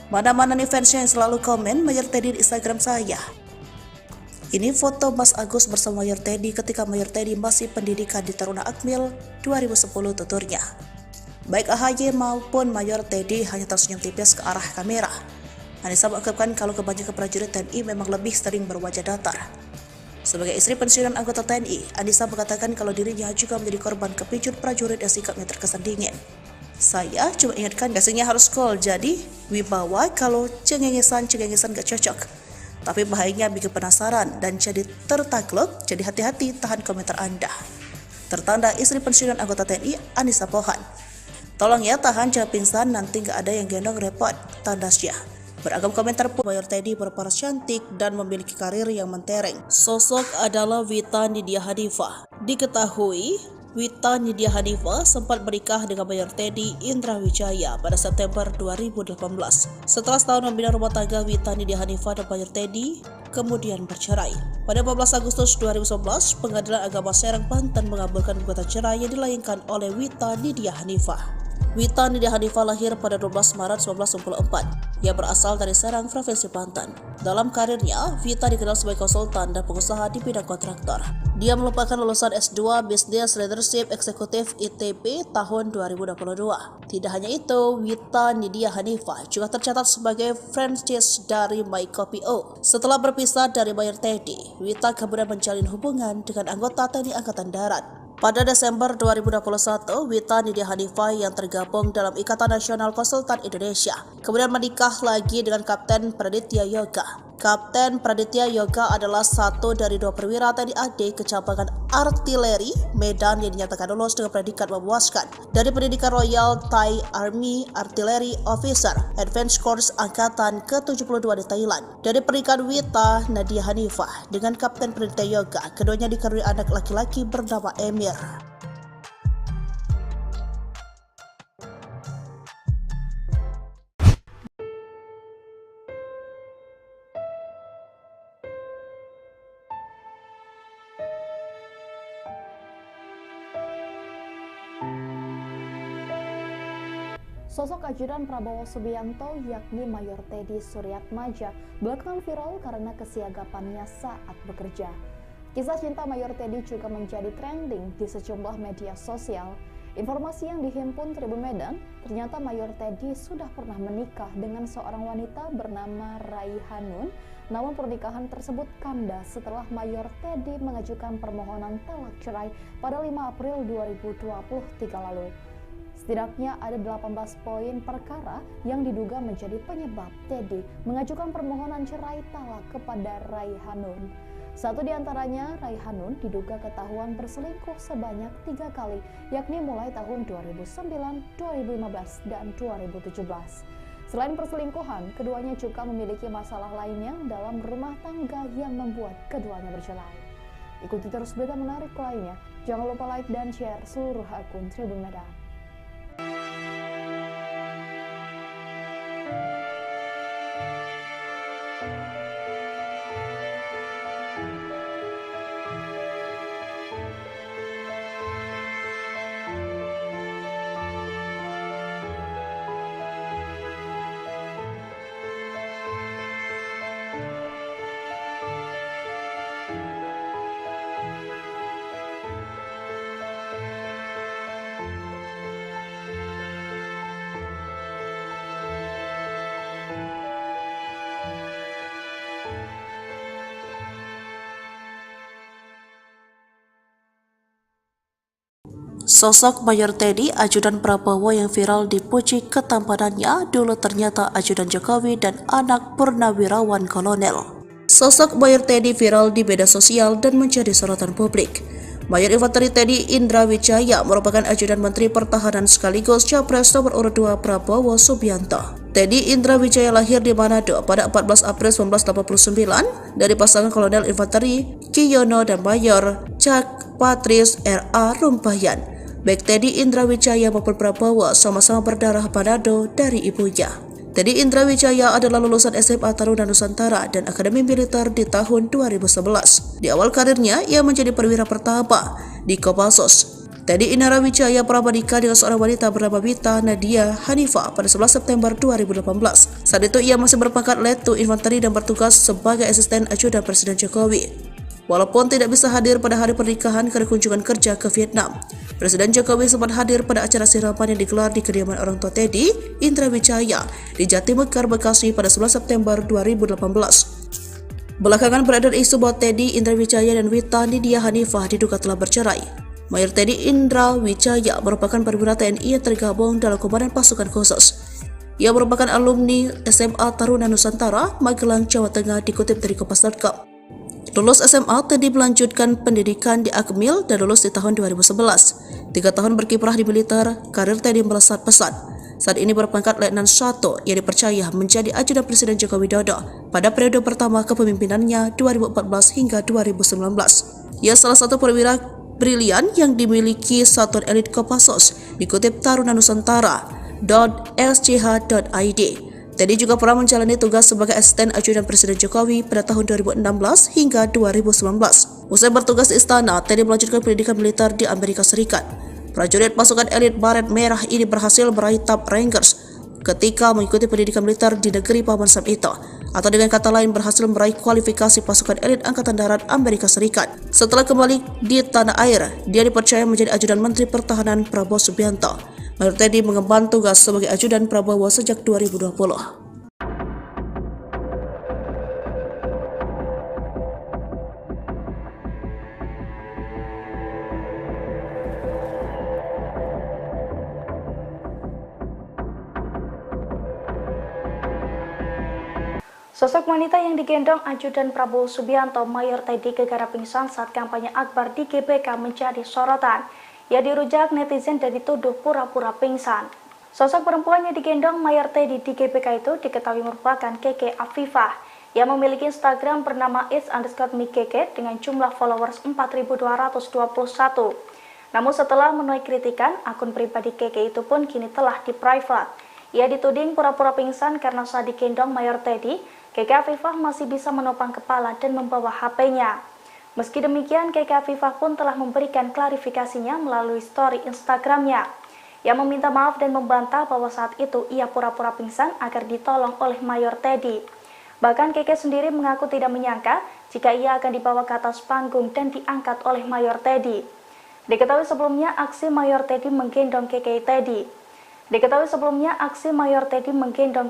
Mana-mana nih fansnya yang selalu komen Mayor Teddy di Instagram saya. Ini foto Mas Agus bersama Mayor Teddy ketika Mayor Teddy masih pendidikan di Taruna Akmil 2010 tuturnya. Baik AHY maupun Mayor Teddy hanya tersenyum tipis ke arah kamera. Anissa mengungkapkan kalau kebanyakan prajurit TNI memang lebih sering berwajah datar. Sebagai istri pensiunan anggota TNI, Anissa mengatakan kalau dirinya juga menjadi korban kepincut prajurit yang sikapnya terkesan dingin. Saya cuma ingatkan gasingnya harus cool, jadi wibawa kalau cengengesan gak cocok. Tapi bahayanya bikin penasaran dan jadi tertakluk, jadi hati-hati tahan komentar Anda. Tertanda istri pensiunan anggota TNI Anissa Pohan. Tolong ya tahan jangan pingsan nanti gak ada yang gendong repot, tandasnya. Beragam komentar pun Mayor Teddy berparas cantik dan memiliki karir yang mentereng. Sosok adalah Wita Nidia Hanifah. Diketahui Wita Nidia Hanifah sempat menikah dengan Mayor Teddy Indra Wijaya pada September 2018. Setelah setahun membina rumah tangga, Wita Nidia Hanifah dan Mayor Teddy kemudian bercerai. Pada 14 Agustus 2011, Pengadilan Agama Serang, Banten mengabulkan gugatan cerai yang dilayangkan oleh Wita Nidia Hanifah. Wita Nidia Hanifah lahir pada 12 Maret 1994. Ia berasal dari Serang, Provinsi Banten. Dalam karirnya, Wita dikenal sebagai konsultan dan pengusaha di bidang kontraktor. Dia merupakan lulusan S2 Business Leadership Eksekutif ITB tahun 2022. Tidak hanya itu, Wita Nidia Hanifah juga tercatat sebagai franchise dari MyCopio. Setelah berpisah dari Mayor Teddy, Wita kemudian menjalin hubungan dengan anggota TNI Angkatan Darat. Pada Desember 2021, Wita Nidia Hanifah yang tergabung dalam Ikatan Nasional Konsultan Indonesia kemudian menikah lagi dengan Kapten Praditya Yoga. Kapten Praditya Yoga adalah satu dari 2 perwira TNI AD Kecampangan Artileri Medan yang dinyatakan lulus dengan predikat memuaskan dari pendidikan Royal Thai Army Artillery Officer Advanced Course Angkatan ke-72 di Thailand. Dari pernikahan Wita Nidia Hanifah dengan Kapten Praditya Yoga, keduanya dikaruniai anak laki-laki bernama Emir. Sosok ajudan Prabowo Subianto yakni Mayor Teddy Suryatmaja belakangan viral karena kesiagapannya saat bekerja. Kisah cinta Mayor Teddy juga menjadi trending di sejumlah media sosial. Informasi yang dihimpun Tribun Medan, ternyata Mayor Teddy sudah pernah menikah dengan seorang wanita bernama Raihanun. Namun pernikahan tersebut kandas setelah Mayor Teddy mengajukan permohonan talak cerai pada 5 April 2023 lalu. Setidaknya ada 18 poin perkara yang diduga menjadi penyebab Teddy mengajukan permohonan cerai talak kepada Raihanun. Satu di antaranya, Raihanun diduga ketahuan berselingkuh sebanyak 3 kali, yakni mulai tahun 2009, 2015, dan 2017. Selain perselingkuhan, keduanya juga memiliki masalah lainnya dalam rumah tangga yang membuat keduanya bercerai. Ikuti terus berita menarik lainnya. Jangan lupa like dan share seluruh akun Tribun Medan. Sosok Mayor Teddy, ajudan Prabowo yang viral dipuji ketampanannya, dulu ternyata ajudan Jokowi dan anak purnawirawan kolonel. Sosok Mayor Teddy viral di media sosial dan menjadi sorotan publik. Mayor Infanteri Teddy Indra Wijaya merupakan ajudan Menteri Pertahanan sekaligus Capres nomor urut 2 Prabowo Subianto. Teddy Indra Wijaya lahir di Manado pada 14 April 1989 dari pasangan Kolonel Infanteri Kiyono dan Mayor Cak Patris R.A. Rumpayan. Baik Teddy Indra Wijaya maupun Prabowo sama-sama berdarah Manado dari ibunya. Teddy Indra Wijaya adalah lulusan SMA Taruna Nusantara dan Akademi Militer di tahun 2011. Di awal karirnya, ia menjadi perwira pertama di Kopassus. Teddy Indra Wijaya pernah menikah dengan seorang wanita bernama Wita Nadia Hanifah pada 11 September 2018. Saat itu ia masih berpangkat Letu Infanteri dan bertugas sebagai asisten ajudan Presiden Jokowi. Walaupun tidak bisa hadir pada hari pernikahan karena kunjungan kerja ke Vietnam, Presiden Jokowi sempat hadir pada acara siraman yang digelar di kediaman orang tua Teddy Indra Wijaya di Jatimekar, Bekasi pada 11 September 2018. Belakangan beredar isu bahwa Teddy Indra Wijaya dan Wita Nidia Hanifah diduga telah bercerai. Mayor Teddy Indra Wijaya merupakan perwira TNI yang tergabung dalam Komandan Pasukan Khusus. Ia merupakan alumni SMA Taruna Nusantara, Magelang, Jawa Tengah, dikutip dari Kompas.com. Lulus SMA, Teddy melanjutkan pendidikan di Akmil dan lulus di tahun 2011. 3 tahun berkiprah di militer, karir Teddy melesat pesat. Saat ini berpangkat Letnan 1 yang dipercaya menjadi ajudan Presiden Joko Widodo pada periode pertama kepemimpinannya 2014 hingga 2019. Ia salah satu perwira brilian yang dimiliki satuan elit Kopassus, dikutip Taruna Nusantara.sch.id. Teddy juga pernah menjalani tugas sebagai asisten ajudan Presiden Jokowi pada tahun 2016 hingga 2019. Usai bertugas di istana, Teddy melanjutkan pendidikan militer di Amerika Serikat. Prajurit pasukan elit Baret Merah ini berhasil meraih Top Rangers ketika mengikuti pendidikan militer di negeri Paman Sam itu, atau dengan kata lain berhasil meraih kualifikasi pasukan elit Angkatan Darat Amerika Serikat. Setelah kembali di tanah air, dia dipercaya menjadi ajudan Menteri Pertahanan Prabowo Subianto. Mayor Teddy mengemban tugas sebagai ajudan Prabowo sejak 2020. Sosok wanita yang digendong ajudan Prabowo Subianto, Mayor Teddy, gegara pingsan saat kampanye akbar di GBK menjadi sorotan. Ia dirujak netizen dan dituduh pura-pura pingsan. Sosok perempuan yang digendong Mayor Teddy di GBK itu diketahui merupakan Keke Afifah yang memiliki Instagram bernama its_mikeke dengan jumlah followers 4.221. Namun setelah menuai kritikan, akun pribadi Keke itu pun kini telah di-private. Ia dituding pura-pura pingsan karena saat digendong Mayor Teddy, Keke Afifah masih bisa menopang kepala dan membawa HP-nya. Meski demikian, Keke Afifah pun telah memberikan klarifikasinya melalui story Instagramnya. Ia meminta maaf dan membantah bahwa saat itu ia pura-pura pingsan agar ditolong oleh Mayor Teddy. Bahkan Keke sendiri mengaku tidak menyangka jika ia akan dibawa ke atas panggung dan diangkat oleh Mayor Teddy. Diketahui sebelumnya aksi Mayor Teddy menggendong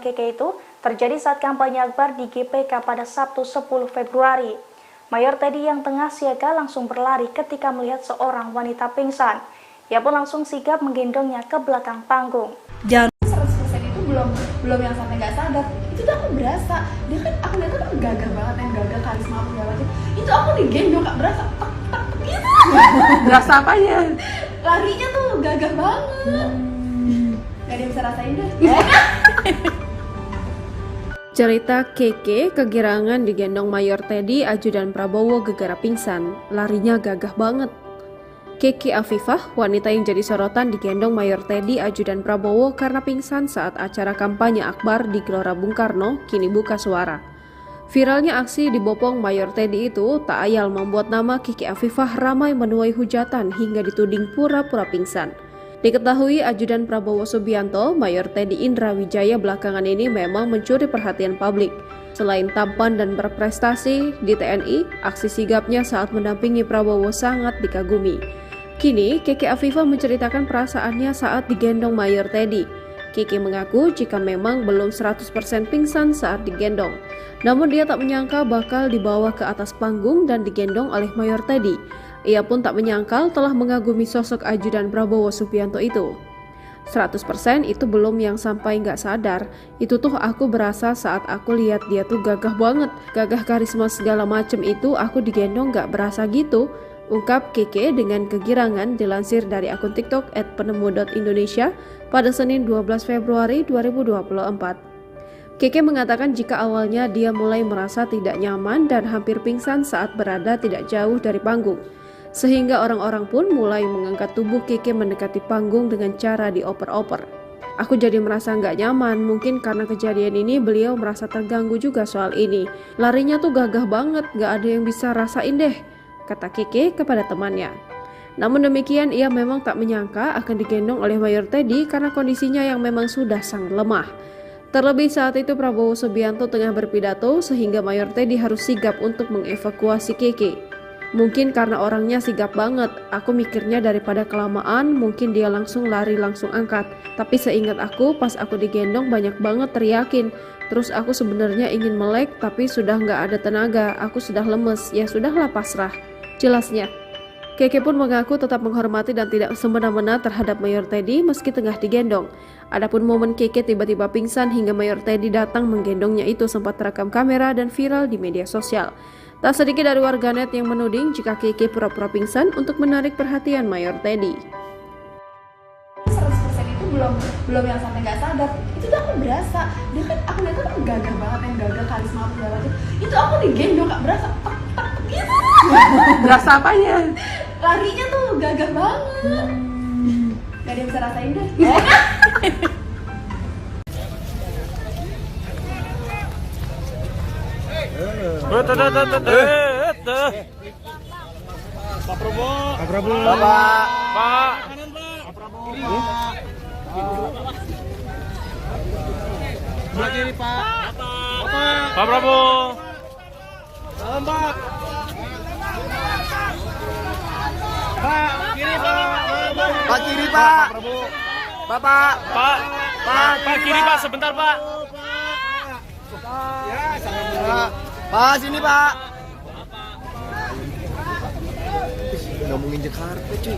Keke itu terjadi saat kampanye akbar di GBK pada Sabtu 10 Februari. Mayor Teddy yang tengah siaga langsung berlari ketika melihat seorang wanita pingsan. Ia pun langsung sigap menggendongnya ke belakang panggung. 100% itu belum yang sampai nggak sadar. Itu tuh aku berasa. Dia kan aku lihat kan gagah banget, yang gagah karisma apa segala macam. Itu aku digendong Kak, berasa tek tek gitu. Berasa apanya? Larinya tuh gagah banget. Gak ada yang bisa rasain deh. Cerita Keke kegirangan digendong Mayor Teddy, ajudan Prabowo gegara pingsan. Larinya gagah banget. Keke Afifah, wanita yang jadi sorotan digendong Mayor Teddy, ajudan Prabowo karena pingsan saat acara kampanye Akbar di Gelora Bung Karno, kini buka suara. Viralnya aksi dibopong Mayor Teddy itu tak ayal membuat nama Keke Afifah ramai menuai hujatan hingga dituding pura-pura pingsan. Diketahui ajudan Prabowo Subianto, Mayor Teddy Indra Wijaya belakangan ini memang mencuri perhatian publik. Selain tampan dan berprestasi di TNI, aksi sigapnya saat mendampingi Prabowo sangat dikagumi. Kini, Keke Afifah menceritakan perasaannya saat digendong Mayor Teddy. Keke mengaku jika memang belum 100% pingsan saat digendong. Namun dia tak menyangka bakal dibawa ke atas panggung dan digendong oleh Mayor Teddy. Ia pun tak menyangkal telah mengagumi sosok ajudan Prabowo Subianto itu. 100% itu belum yang sampai nggak sadar. Itu tuh aku berasa saat aku lihat dia tuh gagah banget. Gagah karisma segala macem itu aku digendong nggak berasa gitu. Ungkap Keke dengan kegirangan dilansir dari akun TikTok @penemu.indonesia pada Senin 12 Februari 2024. Keke mengatakan jika awalnya dia mulai merasa tidak nyaman dan hampir pingsan saat berada tidak jauh dari panggung. Sehingga orang-orang pun mulai mengangkat tubuh Keke mendekati panggung dengan cara dioper-oper. Aku jadi merasa nggak nyaman, mungkin karena kejadian ini beliau merasa terganggu juga soal ini. Larinya tuh gagah banget, nggak ada yang bisa rasain deh, kata Keke kepada temannya. Namun demikian ia memang tak menyangka akan digendong oleh Mayor Teddy karena kondisinya yang memang sudah sangat lemah. Terlebih saat itu Prabowo Subianto tengah berpidato sehingga Mayor Teddy harus sigap untuk mengevakuasi Keke. Mungkin karena orangnya sigap banget, aku mikirnya daripada kelamaan mungkin dia langsung lari langsung angkat. Tapi seingat aku pas aku digendong banyak banget teriakin. Terus aku sebenarnya ingin melek tapi sudah nggak ada tenaga, aku sudah lemes, ya sudahlah pasrah. Jelasnya. Keke pun mengaku tetap menghormati dan tidak semena-mena terhadap Mayor Teddy meski tengah digendong. Adapun momen Keke tiba-tiba pingsan hingga Mayor Teddy datang menggendongnya itu sempat terekam kamera dan viral di media sosial. Tak sedikit dari warganet yang menuding jika Keke pura-pura pingsan untuk menarik perhatian Mayor Teddy. 100% itu belum yang sampai nggak sadar. Itu tuh aku berasa. Dia kan aku lihat kan gagah banget, yang gagah karisma apa segala macam. Itu aku digendong Kak, berasa tek tek gitu. Berasa apanya? Larinya tuh gagah banget. Gak ada yang bisa rasain deh. Pak Prabowo. Pak Prabowo. Bapak. Pak. Sebelah kiri, Pak. Pak Prabowo. Salam, Pak. Pak, kiri, Pak. Pak kiri, Pak. Bapak. Pak kiri Pak, sebentar Pak. Pak, sini, Pak. Nggak mau nginjek karpet, cuy.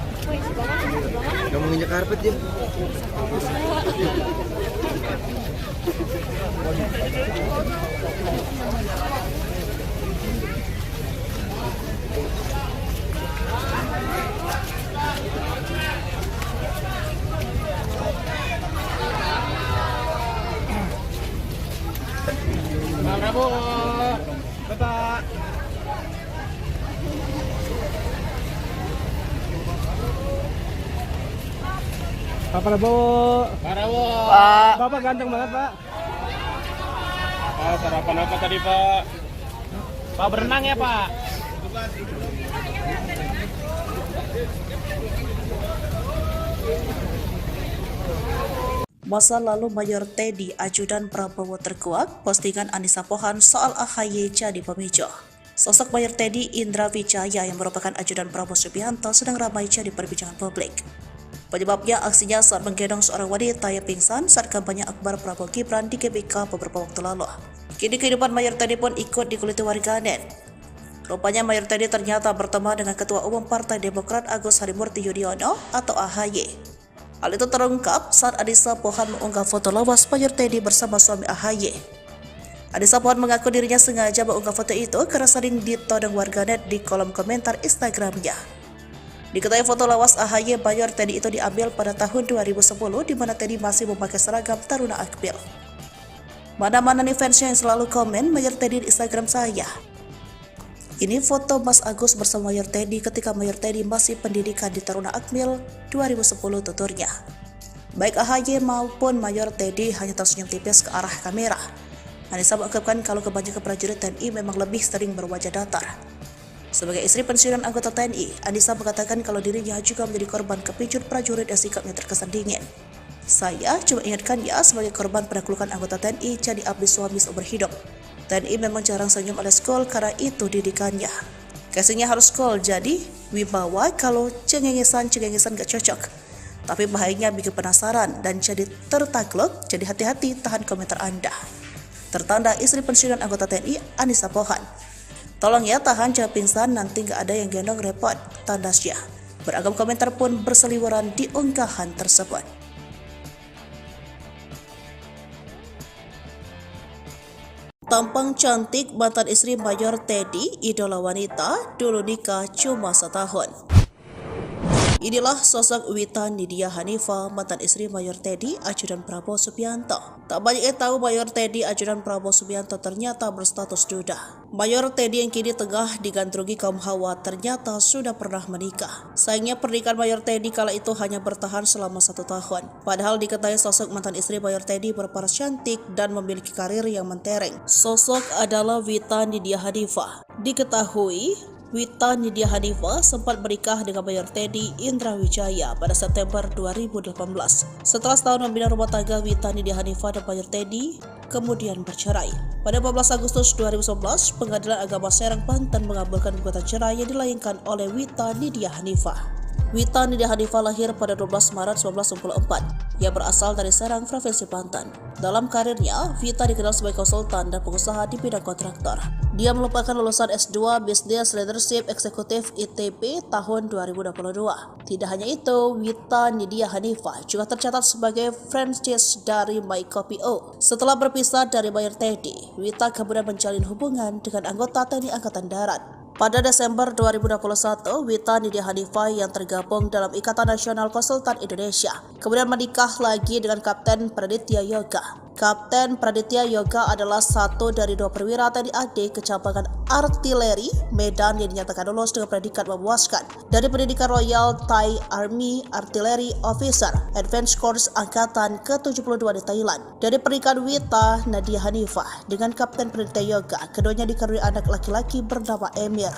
Nggak mau nginjek karpet dia. Pak Prabowo. Bapak. Pak Prabowo. Pak Prabowo. Pak. Bapak ganteng banget, Pak. Pak, sarapan apa tadi Pak? Pak berenang ya Pak? Masa lalu Mayor Teddy, ajudan Prabowo terkuak, postingan Anissa Pohan soal AHY jadi pemicu. Sosok Mayor Teddy Indra Wijaya yang merupakan ajudan Prabowo Subianto sedang ramai jadi perbincangan publik. Penyebabnya aksinya saat menggendong seorang wanita yang pingsan saat kampanye Akbar Prabowo Gibran di GBK beberapa waktu lalu. Kini kehidupan Mayor Teddy pun ikut dikuliti warganet. Rupanya Mayor Teddy ternyata berteman dengan Ketua Umum Partai Demokrat Agus Harimurti Yudhoyono atau AHY. Hal itu terungkap saat Anissa Pohan mengunggah foto lawas Mayor Teddy bersama suami AHY. Anissa Pohan mengaku dirinya sengaja mengunggah foto itu karena sering ditodong warganet di kolom komentar Instagramnya. Diketahui foto lawas AHY Mayor Teddy itu diambil pada tahun 2010 di mana Teddy masih memakai seragam Taruna Akmil. Mana-mana nih fansnya yang selalu komen Mayor Teddy di Instagram saya. Ini foto Mas Agus bersama Mayor Teddy ketika Mayor Teddy masih pendidikan di Taruna Akmil 2010 tuturnya. Baik AHY maupun Mayor Teddy hanya tersenyum tipis ke arah kamera. Anissa mengungkapkan kalau kebanyakan prajurit TNI memang lebih sering berwajah datar. Sebagai istri pensiunan anggota TNI, Anissa mengatakan kalau dirinya juga menjadi korban kepincut prajurit yang sikapnya terkesan dingin. Saya cuma ingatkan ya sebagai korban penaklukan anggota TNI jadi abdi suami seumur hidup. TNI memang jarang senyum alias cool karena itu didikannya. Casingnya harus cool jadi wibawa kalau cengengesan gak cocok. Tapi bahayanya bikin penasaran dan jadi tertakluk, jadi hati-hati tahan komentar Anda. Tertanda istri pensiunan anggota TNI Anissa Pohan. Tolong ya tahan jangan pingsan nanti gak ada yang gendong repot, tandasnya. Beragam komentar pun berseliweran di unggahan tersebut. Tampang cantik mantan istri Mayor Teddy, idola wanita, dulu nikah cuma setahun. Inilah sosok Wita Nidia Hanifah, mantan istri Mayor Teddy, ajudan Prabowo Subianto. Tak banyak yang tahu Mayor Teddy, ajudan Prabowo Subianto ternyata berstatus duda. Mayor Teddy yang kini tengah digandrungi kaum hawa ternyata sudah pernah menikah. Sayangnya pernikahan Mayor Teddy kala itu hanya bertahan selama 1 tahun. Padahal diketahui sosok mantan istri Mayor Teddy berparas cantik dan memiliki karir yang mentereng. Sosok adalah Wita Nidia Hanifah. Diketahui Wita Nidia Hanifah sempat menikah dengan Mayor Teddy Indra Wijaya pada September 2018. Setelah setahun membina rumah tangga, Wita Nidia Hanifah dan Mayor Teddy kemudian bercerai. Pada 14 Agustus 2011, Pengadilan Agama Serang, Banten mengabulkan gugatan cerai yang dilayangkan oleh Wita Nidia Hanifah. Wita Nidia Hanifah lahir pada 12 Maret 1994. Ia berasal dari Serang, Provinsi Banten. Dalam karirnya, Wita dikenal sebagai konsultan dan pengusaha di bidang kontraktor. Dia merupakan lulusan S2 Business Leadership Eksekutif ITB tahun 2022. Tidak hanya itu, Wita Nidia Hanifah juga tercatat sebagai franchise dari MyCopio. Setelah berpisah dari Mayor Teddy, Wita kemudian menjalin hubungan dengan anggota TNI Angkatan Darat. Pada Desember 2021, Wita Nidia Hanifah yang tergabung dalam Ikatan Nasional Konsultan Indonesia kemudian menikah lagi dengan Kapten Praditya Yoga. Kapten Praditya Yoga adalah satu dari 2 perwira TNI AD Kecabangan Artileri Medan yang dinyatakan lulus dengan predikat memuaskan dari pendidikan Royal Thai Army Artillery Officer Advanced Course Angkatan ke-72 di Thailand. Dari pernikahan Wita Nidia Hanifah dengan Kapten Praditya Yoga, keduanya dikaruniai anak laki-laki bernama Emir.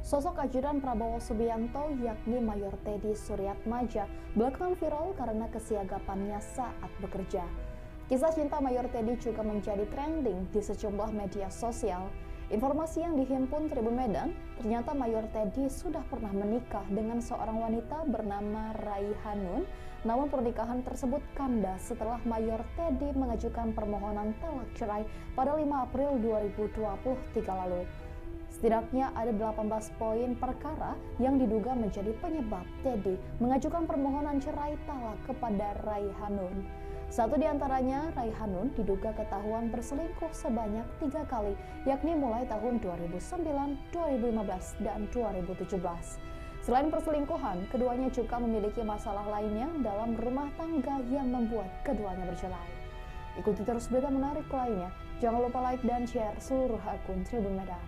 Sosok ajudan Prabowo Subianto yakni Mayor Teddy Suryatmaja belakangan viral karena kesiagapannya saat bekerja. Kisah cinta Mayor Teddy juga menjadi trending di sejumlah media sosial. Informasi yang dihimpun Tribun Medan, ternyata Mayor Teddy sudah pernah menikah dengan seorang wanita bernama Raihanun. Namun pernikahan tersebut kandas setelah Mayor Teddy mengajukan permohonan talak cerai pada 5 April 2023 lalu. Setidaknya ada 18 poin perkara yang diduga menjadi penyebab Teddy mengajukan permohonan cerai talak kepada Raihanun. Satu di antaranya, Raihanun diduga ketahuan berselingkuh sebanyak 3 kali, yakni mulai tahun 2009, 2015, dan 2017. Selain perselingkuhan, keduanya juga memiliki masalah lainnya dalam rumah tangga yang membuat keduanya bercerai. Ikuti terus berita menarik lainnya. Jangan lupa like dan share seluruh akun Tribun Medan.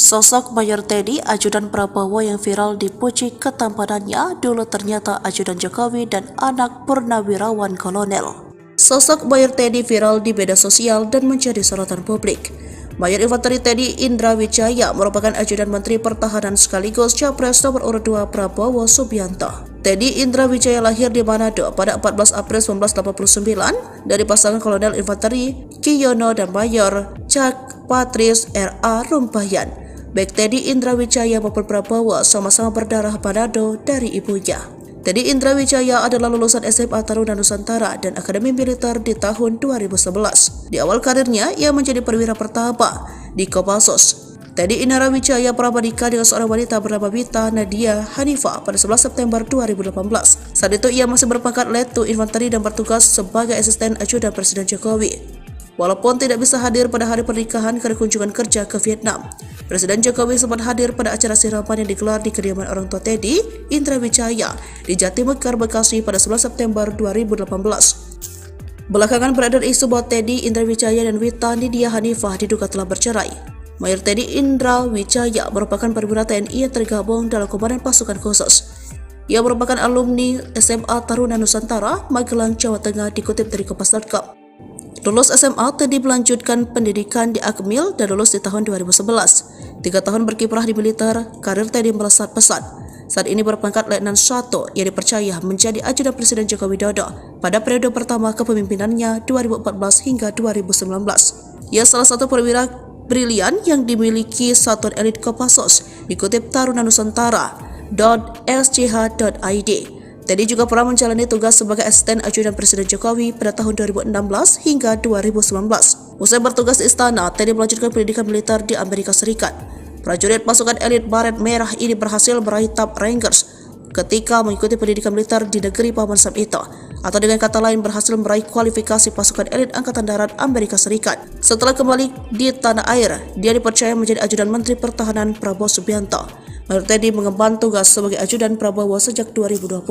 Sosok Mayor Teddy, ajudan Prabowo yang viral dipuji ketampanannya, dulu ternyata ajudan Jokowi dan anak purnawirawan kolonel. Sosok Mayor Teddy viral di media sosial dan menjadi sorotan publik. Mayor Infanteri Teddy Indra Wijaya merupakan ajudan Menteri Pertahanan sekaligus Capres nomor urut 2 Prabowo Subianto. Teddy Indra Wijaya lahir di Manado pada 14 April 1989 dari pasangan Kolonel Infanteri Kiyono dan Mayor Cak Patris R.A. Rumpayan. Baik Teddy Indra Wijaya maupun Prabowo sama-sama berdarah Manado dari ibunya. Teddy Indra Wijaya adalah lulusan SMA Taruna Nusantara dan Akademi Militer di tahun 2011. Di awal karirnya, ia menjadi perwira pertama di Kopassus. Teddy Indra Wijaya pernah menikah dengan seorang wanita bernama Wita Nadia Hanifah pada 11 September 2018. Saat itu ia masih berpangkat Letu Infanteri dan bertugas sebagai asisten ajudan Presiden Jokowi. Walaupun tidak bisa hadir pada hari pernikahan karena kunjungan kerja ke Vietnam, Presiden Jokowi sempat hadir pada acara siraman yang digelar di kediaman orang tua Teddy Indra Wijaya di Jatimekar, Bekasi pada 11 September 2018. Belakangan beredar isu bahwa Teddy Indra Wijaya dan Wita Nidia Hanifah diduga telah bercerai. Mayor Teddy Indra Wijaya merupakan perwira TNI yang tergabung dalam Komandan Pasukan Khusus. Ia merupakan alumni SMA Taruna Nusantara, Magelang, Jawa Tengah, dikutip dari Kompas.com. Lulus SMA, Teddy melanjutkan pendidikan di Akmil dan lulus di tahun 2011. 3 tahun berkiprah di militer, karir Teddy melesat pesat. Saat ini berpangkat Letnan 1 yang dipercaya menjadi ajudan Presiden Joko Widodo pada periode pertama kepemimpinannya 2014 hingga 2019. Ia salah satu perwira brilian yang dimiliki Satuan Elit Kopassus, dikutip Taruna Nusantara.sch.id. Teddy juga pernah menjalani tugas sebagai asisten ajudan Presiden Jokowi pada tahun 2016 hingga 2019. Usai bertugas di istana, Teddy melanjutkan pendidikan militer di Amerika Serikat. Prajurit pasukan elit Baret Merah ini berhasil meraih Top Rangers ketika mengikuti pendidikan militer di negeri Paman Sam itu, atau dengan kata lain berhasil meraih kualifikasi pasukan elit Angkatan Darat Amerika Serikat. Setelah kembali di tanah air, dia dipercaya menjadi ajudan Menteri Pertahanan Prabowo Subianto. Mayor Teddy mengemban tugas sebagai ajudan Prabowo sejak 2020.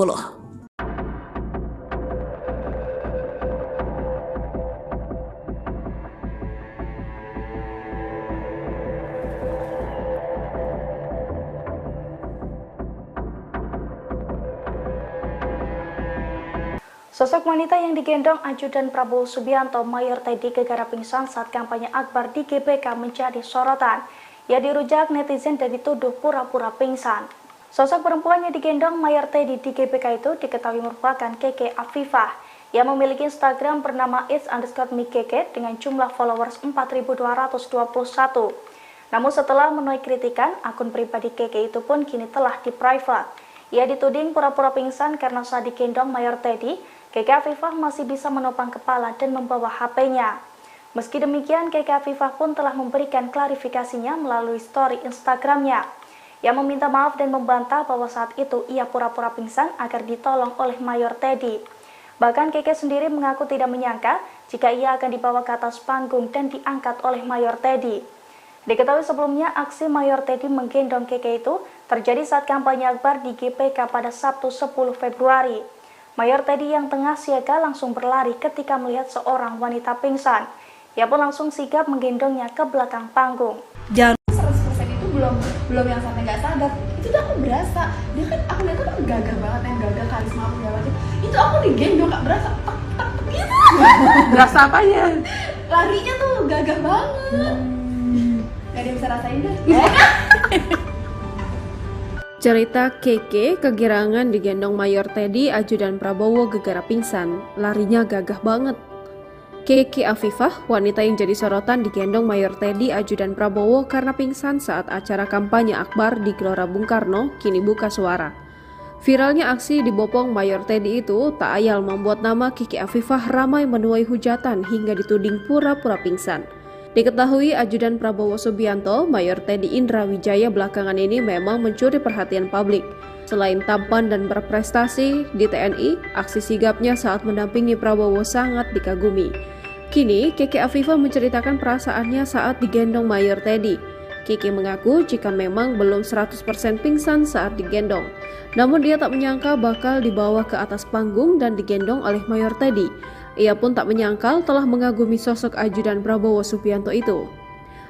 Sosok wanita yang digendong ajudan Prabowo Subianto, Mayor Teddy, gegara pingsan saat kampanye akbar di GBK menjadi sorotan. Ia dirujak netizen dan dituduh pura-pura pingsan. Sosok perempuan yang digendong Mayor Teddy di GBK itu diketahui merupakan Keke Afifah. Ia memiliki Instagram bernama its_mikeke dengan jumlah followers 4.221. Namun setelah menuai kritikan, akun pribadi Keke itu pun kini telah di-private. Ia dituding pura-pura pingsan karena saat digendong Mayor Teddy, Keke Afifah masih bisa menopang kepala dan membawa HP-nya. Meski demikian, Keke Afifah pun telah memberikan klarifikasinya melalui story Instagramnya. Ia meminta maaf dan membantah bahwa saat itu ia pura-pura pingsan agar ditolong oleh Mayor Teddy. Bahkan Keke sendiri mengaku tidak menyangka jika ia akan dibawa ke atas panggung dan diangkat oleh Mayor Teddy. Diketahui sebelumnya aksi Mayor Teddy menggendong Keke itu terjadi saat kampanye akbar di GBK pada Sabtu 10 Februari. Mayor Teddy yang tengah siaga langsung berlari ketika melihat seorang wanita pingsan. Ia pun langsung sigap menggendongnya ke belakang panggung. 100% itu belum yang sampai nggak sadar. Itu tuh aku berasa, dia kan aku lihat kan gagah banget, yang gagah karisma apa segala macam. Itu aku digendong nggak berasa, tek gitu. Berasa apanya? Larinya tuh gagah banget. Gak ada yang bisa rasain deh. Cerita Keke kegirangan digendong Mayor Teddy, ajudan Prabowo gegara pingsan, larinya gagah banget. Keke Afifah, wanita yang jadi sorotan digendong Mayor Teddy, ajudan Prabowo karena pingsan saat acara kampanye akbar di Gelora Bung Karno, kini buka suara. Viralnya aksi dibopong Mayor Teddy itu tak ayal membuat nama Keke Afifah ramai menuai hujatan hingga dituding pura-pura pingsan. Diketahui ajudan Prabowo Subianto, Mayor Teddy Indra Wijaya belakangan ini memang mencuri perhatian publik. Selain tampan dan berprestasi di TNI, aksi sigapnya saat mendampingi Prabowo sangat dikagumi. Kini, Keke Afifah menceritakan perasaannya saat digendong Mayor Teddy. Keke mengaku jika memang belum 100% pingsan saat digendong. Namun dia tak menyangka bakal dibawa ke atas panggung dan digendong oleh Mayor Teddy. Ia pun tak menyangkal telah mengagumi sosok ajudan Prabowo Subianto itu.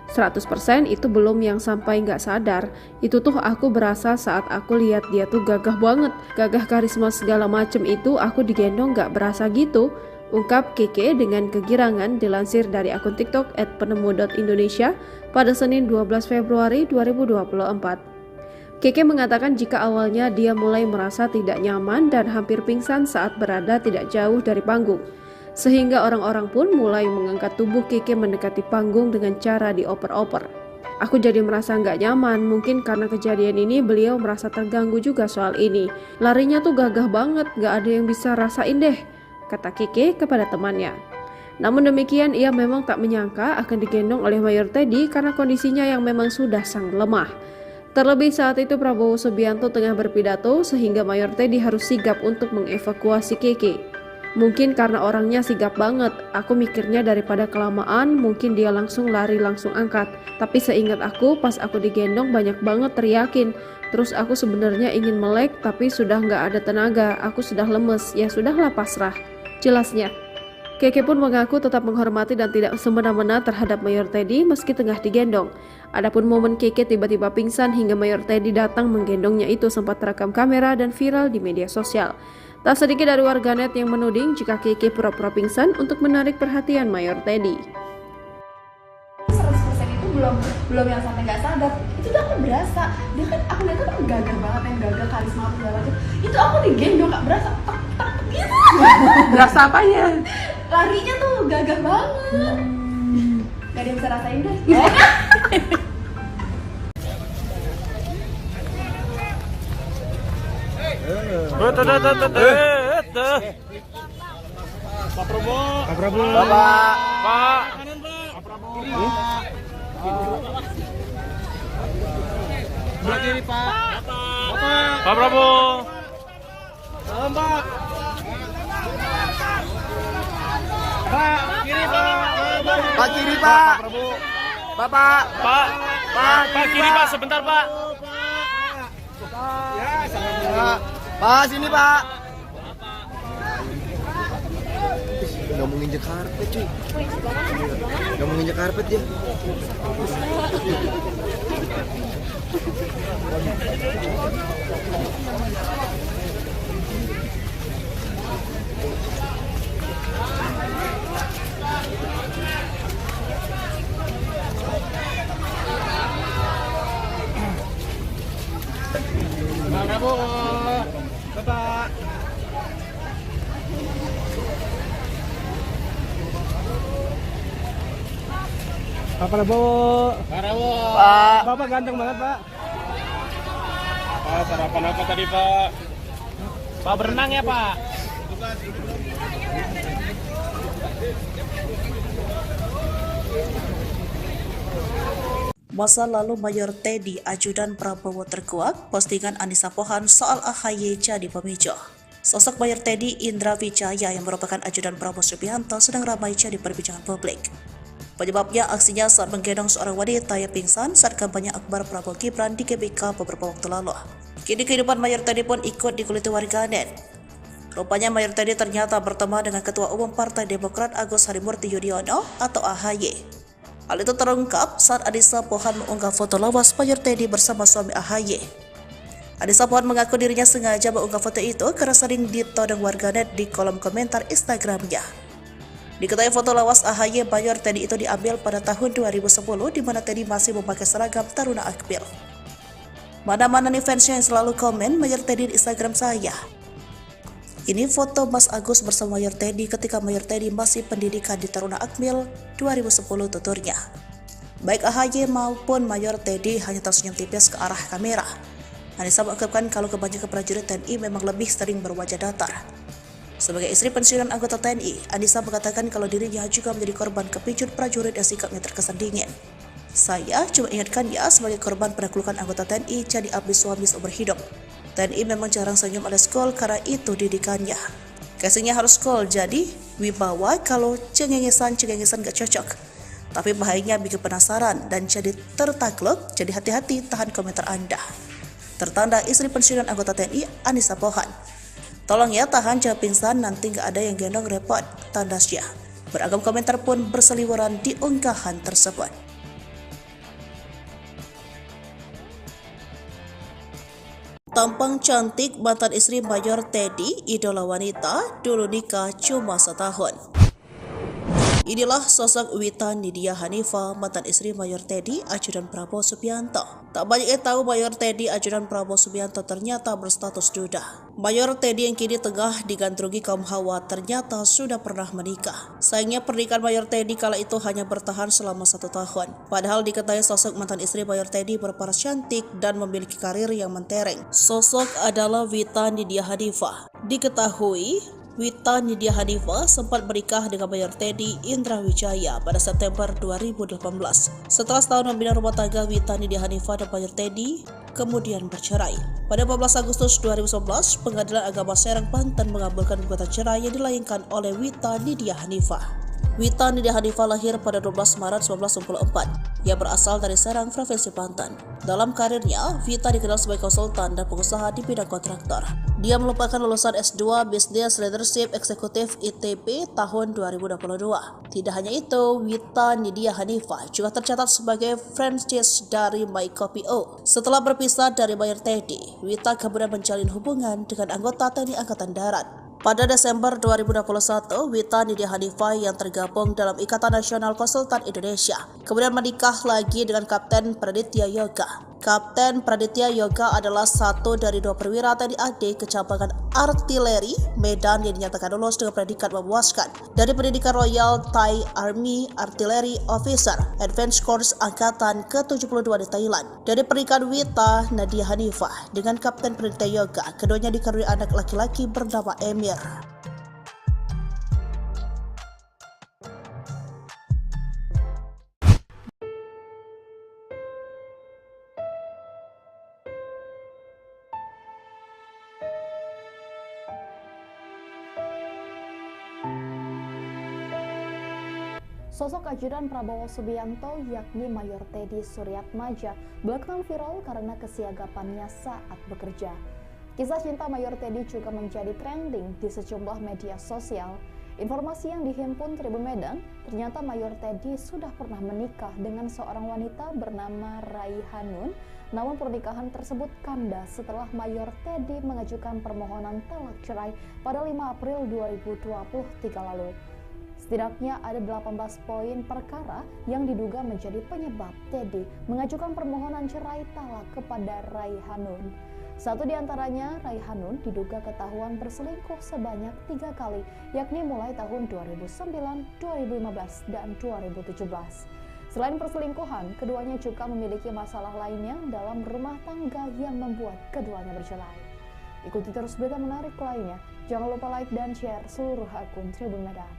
100% itu belum yang sampai nggak sadar. Itu tuh aku berasa saat aku lihat dia tuh gagah banget. Gagah, karisma segala macem itu aku digendong nggak berasa gitu. Ungkap Keke dengan kegirangan dilansir dari akun TikTok @penemu.indonesia pada Senin 12 Februari 2024. Keke mengatakan jika awalnya dia mulai merasa tidak nyaman dan hampir pingsan saat berada tidak jauh dari panggung. Sehingga orang-orang pun mulai mengangkat tubuh Keke mendekati panggung dengan cara dioper-oper. Aku jadi merasa nggak nyaman, mungkin karena kejadian ini beliau merasa terganggu juga soal ini. Larinya tuh gagah banget, nggak ada yang bisa rasain deh, kata Keke kepada temannya. Namun demikian ia memang tak menyangka akan digendong oleh Mayor Teddy karena kondisinya yang memang sudah sangat lemah. Terlebih saat itu Prabowo Subianto tengah berpidato sehingga Mayor Teddy harus sigap untuk mengevakuasi Keke. Mungkin karena orangnya sigap banget, aku mikirnya daripada kelamaan mungkin dia langsung lari langsung angkat. Tapi seingat aku pas aku digendong banyak banget teriakin. Terus aku sebenarnya ingin melek tapi sudah nggak ada tenaga, aku sudah lemes, ya sudahlah pasrah, jelasnya. Keke pun mengaku tetap menghormati dan tidak semena-mena terhadap Mayor Teddy meski tengah digendong. Adapun momen Keke tiba-tiba pingsan hingga Mayor Teddy datang menggendongnya itu sempat terekam kamera dan viral di media sosial. Tak sedikit dari warganet yang menuding jika Keke pura-pura pingsan untuk menarik perhatian Mayor Teddy. 100% itu belum yang sampai nggak sadar. Itu tuh aku berasa. Dia kan aku lihat kan gagah banget, yang gagah karisma segala macam. Itu aku digendong nggak berasa tak gitu. Berasa apanya? Larinya tuh gagah banget. Gak ada yang bisa rasain deh. Pak Prabowo. Pak Prabowo. Bapak. Pak. Sebelah kiri Pak. Pak Prabowo. Salam Pak. Pak kiri Pak. Pak kiri Pak. Bapak. Pak. Pak kiri Pak, sebentar Pak. Pak sini Pak. Nggak mau nginjek karpet cuy. Nggak mau nginjek karpet dia. Pak Prabowo. Bapak. Pak Prabowo. Pak Prabowo. Pak. Bapak ganteng banget Pak. Pak, sarapan apa tadi Pak? Pak berenang ya Pak? Masa lalu Mayor Teddy, ajudan Prabowo terkuak, postingan Anissa Pohan soal AHY jadi pemicu. Sosok Mayor Teddy Indra Wijaya yang merupakan ajudan Prabowo Subianto sedang ramai jadi perbincangan publik. Penyebabnya aksinya saat menggendong seorang wanita yang pingsan saat kampanye akbar Prabowo Gibran di GBK beberapa waktu lalu. Kini kehidupan Mayor Teddy pun ikut dikuliti warganet. Rupanya Mayor Teddy ternyata bertemu dengan Ketua Umum Partai Demokrat Agus Harimurti Yudhoyono atau AHY. Hal itu terungkap saat Anissa Pohan mengunggah foto lawas Mayor Teddy bersama suami AHY. Anissa Pohan mengaku dirinya sengaja mengunggah foto itu karena sering ditodong warganet di kolom komentar Instagramnya. Diketahui foto lawas AHY Mayor Teddy itu diambil pada tahun 2010 di mana Teddy masih memakai seragam Taruna Akmil. Mana-mana nih fansnya yang selalu komen Mayor Teddy di Instagram saya. Ini foto Mas Agus bersama Mayor Teddy ketika Mayor Teddy masih pendidikan di Taruna Akmil 2010 tuturnya. Baik AHY maupun Mayor Teddy hanya tersenyum tipis ke arah kamera. Anissa mengungkapkan kalau kebanyakan prajurit TNI memang lebih sering berwajah datar. Sebagai istri pensiunan anggota TNI, Anissa mengatakan kalau dirinya juga menjadi korban kepincut prajurit yang sikapnya terkesan dingin. Saya cuma ingatkan ya sebagai korban penaklukan anggota TNI jadi abdi suami seumur hidup. TNI memang jarang senyum alias cool karena itu didikannya. Casingnya harus cool, jadi wibawa kalau cengengesan gak cocok. Tapi bahayanya bikin penasaran dan jadi tertakluk, jadi hati-hati tahan komentar Anda. Tertanda istri pensiunan anggota TNI Anissa Pohan. Tolong ya tahan jangan pingsan nanti gak ada yang gendong repot, tandasnya. Beragam komentar pun berseliweran di unggahan tersebut. Tampang cantik mantan istri Mayor Teddy, idola wanita, dulu nikah cuma setahun. Inilah sosok Wita Nidia Hanifah, mantan istri Mayor Teddy, ajudan Prabowo Subianto. Tak banyak yang tahu Mayor Teddy, ajudan Prabowo Subianto ternyata berstatus duda. Mayor Teddy yang kini tengah digandrungi kaum hawa ternyata sudah pernah menikah. Sayangnya pernikahan Mayor Teddy kala itu hanya bertahan selama 1 tahun. Padahal diketahui sosok mantan istri Mayor Teddy berparas cantik dan memiliki karir yang mentereng. Sosok adalah Wita Nidia Hanifah. Diketahui Wita Nidia Hanifah sempat menikah dengan Mayor Teddy Indra Wijaya pada September 2018. Setelah setahun membina rumah tangga, Wita Nidia Hanifah dan Mayor Teddy kemudian bercerai. Pada 14 Agustus 2011, Pengadilan Agama Serang, Banten mengabulkan gugatan cerai yang dilayangkan oleh Wita Nidia Hanifah. Wita Nidia Hanifah lahir pada 12 Maret 1994. Ia berasal dari Serang, Provinsi Banten. Dalam karirnya, Wita dikenal sebagai konsultan dan pengusaha di bidang kontraktor. Dia merupakan lulusan S2 Business Leadership Eksekutif ITB tahun 2022. Tidak hanya itu, Wita Nidia Hanifah juga tercatat sebagai franchise dari MyCopio. Setelah berpisah dari Mayor Teddy, Wita kemudian menjalin hubungan dengan anggota TNI Angkatan Darat. Pada Desember 2021, Wita Nidia Hanifah yang tergabung dalam Ikatan Nasional Konsultan Indonesia kemudian menikah lagi dengan Kapten Praditya Yoga. Kapten Praditya Yoga adalah satu dari 2 perwira TNI AD Kecamatan Artileri Medan yang dinyatakan lulus dengan predikat memuaskan dari pendidikan Royal Thai Army Artillery Officer Advanced Course Angkatan ke-72 di Thailand. Dari pernikahan Wita Nidia Hanifah dengan Kapten Praditya Yoga, keduanya dikaruniai anak laki-laki bernama Emir. Sosok ajudan Prabowo Subianto yakni Mayor Teddy Suryatmaja belakangan viral karena kesiagapannya saat bekerja. Kisah cinta Mayor Teddy juga menjadi trending di sejumlah media sosial. Informasi yang dihimpun Tribun Medan, ternyata Mayor Teddy sudah pernah menikah dengan seorang wanita bernama Raihanun. Namun pernikahan tersebut kandas setelah Mayor Teddy mengajukan permohonan talak cerai pada 5 April 2023 lalu. Setidaknya ada 18 poin perkara yang diduga menjadi penyebab Teddy mengajukan permohonan cerai talak kepada Raihanun. Satu di antaranya, Raihanun diduga ketahuan berselingkuh sebanyak 3 kali, yakni mulai tahun 2009, 2015, dan 2017. Selain perselingkuhan, keduanya juga memiliki masalah lainnya dalam rumah tangga yang membuat keduanya bercerai. Ikuti terus berita menarik lainnya. Jangan lupa like dan share seluruh akun Tribun Medan.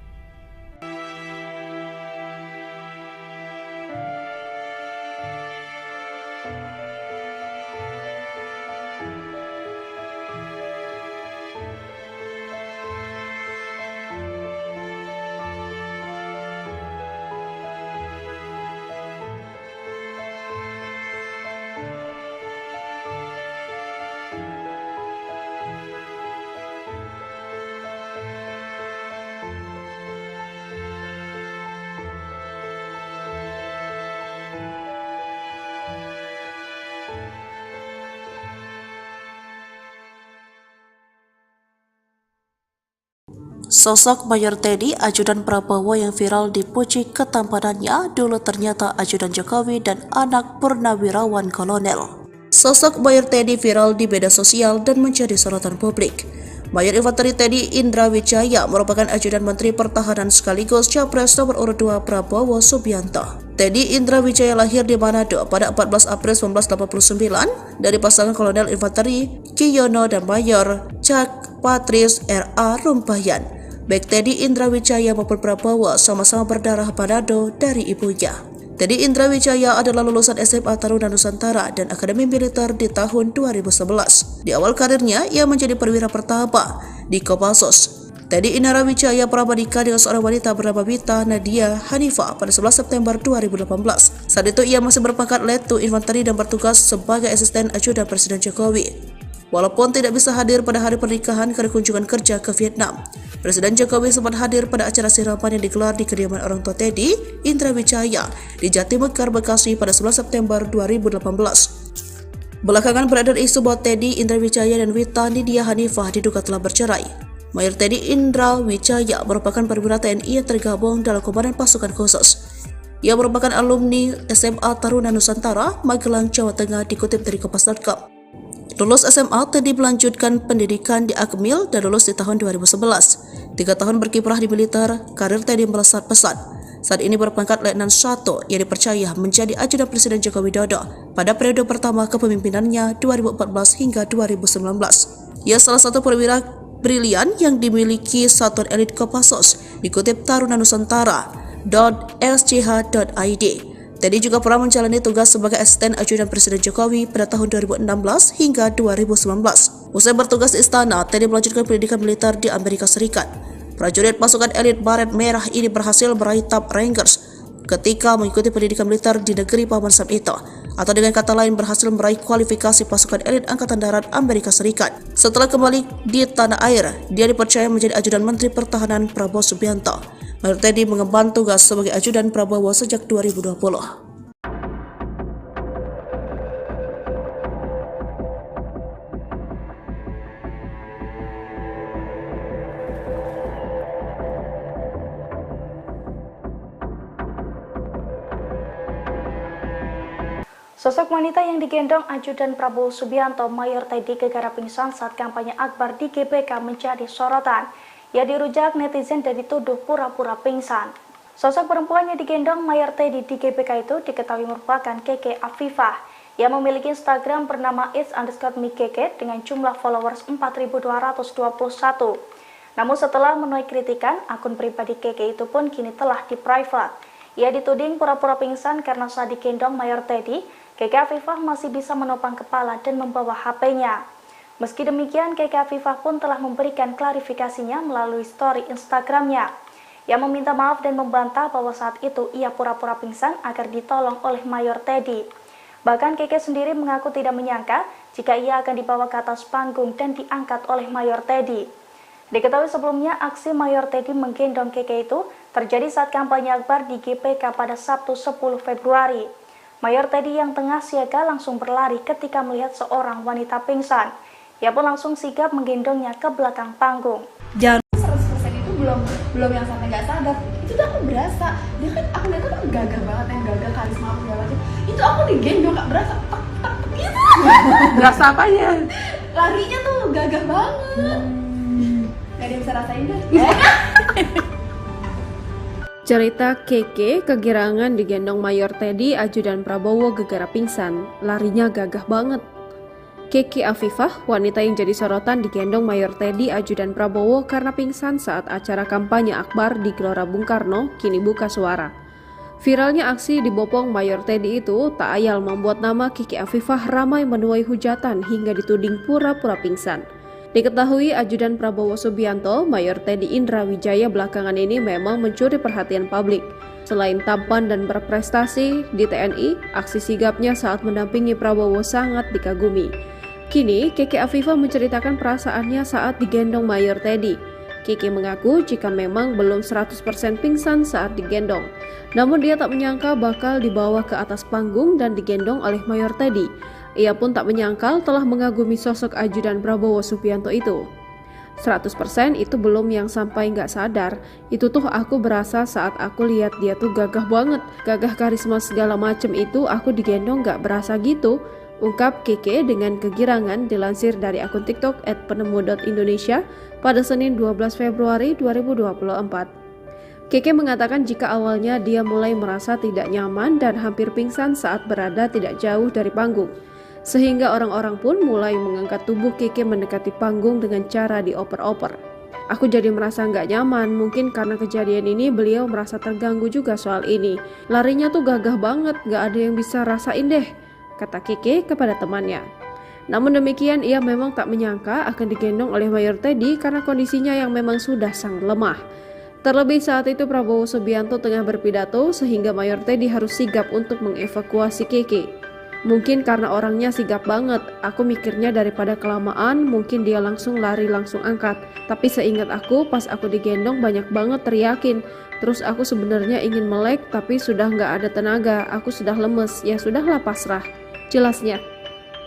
Sosok Mayor Teddy, ajudan Prabowo yang viral dipuji ketampanannya, dulu ternyata ajudan Jokowi dan anak purnawirawan kolonel. Sosok Mayor Teddy viral di media sosial dan menjadi sorotan publik. Mayor Infanteri Teddy Indra Wijaya merupakan ajudan Menteri Pertahanan sekaligus Capres nomor urut 2 Prabowo Subianto. Teddy Indra Wijaya lahir di Manado pada 14 April 1989 dari pasangan Kolonel Infanteri Kiyono dan Mayor Cak Patris R.A. Rumpayan. Baik Teddy Indra Wijaya maupun Prabowo sama-sama berdarah Manado dari ibunya. Teddy Indra Wijaya adalah lulusan SMA Taruna Nusantara dan Akademi Militer di tahun 2011. Di awal karirnya, ia menjadi perwira pertama di Kopassus. Teddy Indra Wijaya pernah menikah dengan seorang wanita bernama Wita Nidia Hanifah pada 11 September 2018. Saat itu ia masih berpangkat Letu Infanteri dan bertugas sebagai asisten ajudan Presiden Jokowi. Walaupun tidak bisa hadir pada hari pernikahan karena kunjungan kerja ke Vietnam, Presiden Jokowi sempat hadir pada acara siraman yang digelar di kediaman orang tua Teddy Indra Wijaya di Jatimekar, Bekasi pada 11 September 2018. Belakangan beredar isu bahwa Teddy Indra Wijaya dan Wita Nidia Hanifah diduga telah bercerai. Mayor Teddy Indra Wijaya merupakan perwira TNI yang tergabung dalam Komandan Pasukan Khusus. Ia merupakan alumni SMA Taruna Nusantara, Magelang, Jawa Tengah, dikutip dari Kompas.com. Lulus SMA, Teddy melanjutkan pendidikan di Akmil dan lulus di tahun 2011. 3 tahun berkiprah di militer, karir Teddy melesat pesat. Saat ini berpangkat Letnan 1 yang dipercaya menjadi ajudan Presiden Joko Widodo pada periode pertama kepemimpinannya 2014 hingga 2019. Ia salah satu perwira brilian yang dimiliki Satuan Elit Kopassus, dikutip Taruna Nusantara.schh.id. Teddy juga pernah menjalani tugas sebagai asisten ajudan Presiden Jokowi pada tahun 2016 hingga 2019. Usai bertugas di istana, Teddy melanjutkan pendidikan militer di Amerika Serikat. Prajurit pasukan elit Baret Merah ini berhasil meraih Top Rangers ketika mengikuti pendidikan militer di negeri Paman Sam itu, atau dengan kata lain berhasil meraih kualifikasi pasukan elit Angkatan Darat Amerika Serikat. Setelah kembali di tanah air, dia dipercaya menjadi ajudan Menteri Pertahanan Prabowo Subianto. Mayor Teddy mengemban tugas sebagai ajudan Prabowo sejak 2020. Sosok wanita yang digendong ajudan Prabowo Subianto, Mayor Teddy, gegara pingsan saat kampanye akbar di GBK menjadi sorotan. Ia dirujak netizen dan dituduh pura-pura pingsan. Sosok perempuan yang digendong Mayor Teddy di GBK itu diketahui merupakan Keke Afifah. Ia memiliki Instagram bernama its_mikeke dengan jumlah followers 4.221. Namun setelah menuai kritikan, akun pribadi Keke itu pun kini telah di-private. Ia dituding pura-pura pingsan karena saat digendong Mayor Teddy, Keke Afifah masih bisa menopang kepala dan membawa HP-nya. Meski demikian, Keke Afifah pun telah memberikan klarifikasinya melalui story Instagram-nya. Ia meminta maaf dan membantah bahwa saat itu ia pura-pura pingsan agar ditolong oleh Mayor Teddy. Bahkan Keke sendiri mengaku tidak menyangka jika ia akan dibawa ke atas panggung dan diangkat oleh Mayor Teddy. Diketahui sebelumnya, aksi Mayor Teddy menggendong Keke itu terjadi saat kampanye akbar di GBK pada Sabtu 10 Februari. Mayor Teddy yang tengah siaga langsung berlari ketika melihat seorang wanita pingsan. Ia pun langsung sigap menggendongnya ke belakang panggung. 100% itu belum yang sampai nggak sadar. Itu tuh aku berasa, dia kan aku lihat kan gagah banget, yang gagah karisma apa segala macam. Itu aku digendong gak berasa, tak gitu. Berasa apanya? Larinya tuh gagah banget. Gak ada yang bisa rasain deh. Cerita Keke kegirangan digendong Mayor Teddy ajudan Prabowo gegara pingsan, larinya gagah banget. Keke Afifah, wanita yang jadi sorotan digendong Mayor Teddy ajudan Prabowo karena pingsan saat acara kampanye akbar di Gelora Bung Karno, kini buka suara. Viralnya aksi dibopong Mayor Teddy itu tak ayal membuat nama Keke Afifah ramai menuai hujatan hingga dituding pura-pura pingsan. Diketahui ajudan Prabowo Subianto, Mayor Teddy Indra Wijaya belakangan ini memang mencuri perhatian publik. Selain tampan dan berprestasi di TNI, aksi sigapnya saat mendampingi Prabowo sangat dikagumi. Kini, Keke Afifah menceritakan perasaannya saat digendong Mayor Teddy. Keke mengaku jika memang belum 100% pingsan saat digendong. Namun dia tak menyangka bakal dibawa ke atas panggung dan digendong oleh Mayor Teddy. Ia pun tak menyangkal telah mengagumi sosok ajudan Prabowo Subianto itu. 100% itu belum yang sampai nggak sadar. Itu tuh aku berasa saat aku lihat dia tuh gagah banget. Gagah karisma segala macem itu aku digendong nggak berasa gitu. Ungkap Keke dengan kegirangan dilansir dari akun TikTok @penemu.indonesia pada Senin 12 Februari 2024. Keke mengatakan jika awalnya dia mulai merasa tidak nyaman dan hampir pingsan saat berada tidak jauh dari panggung. Sehingga orang-orang pun mulai mengangkat tubuh Keke mendekati panggung dengan cara dioper-oper. Aku jadi merasa nggak nyaman, mungkin karena kejadian ini beliau merasa terganggu juga soal ini. Larinya tuh gagah banget, nggak ada yang bisa rasain deh, kata Keke kepada temannya. Namun demikian, ia memang tak menyangka akan digendong oleh Mayor Teddy karena kondisinya yang memang sudah sangat lemah. Terlebih saat itu Prabowo Subianto tengah berpidato sehingga Mayor Teddy harus sigap untuk mengevakuasi Keke. Mungkin karena orangnya sigap banget, aku mikirnya daripada kelamaan mungkin dia langsung lari langsung angkat. Tapi seingat aku pas aku digendong banyak banget teriakin. Terus aku sebenarnya ingin melek tapi sudah nggak ada tenaga, aku sudah lemes, ya sudahlah pasrah. Jelasnya.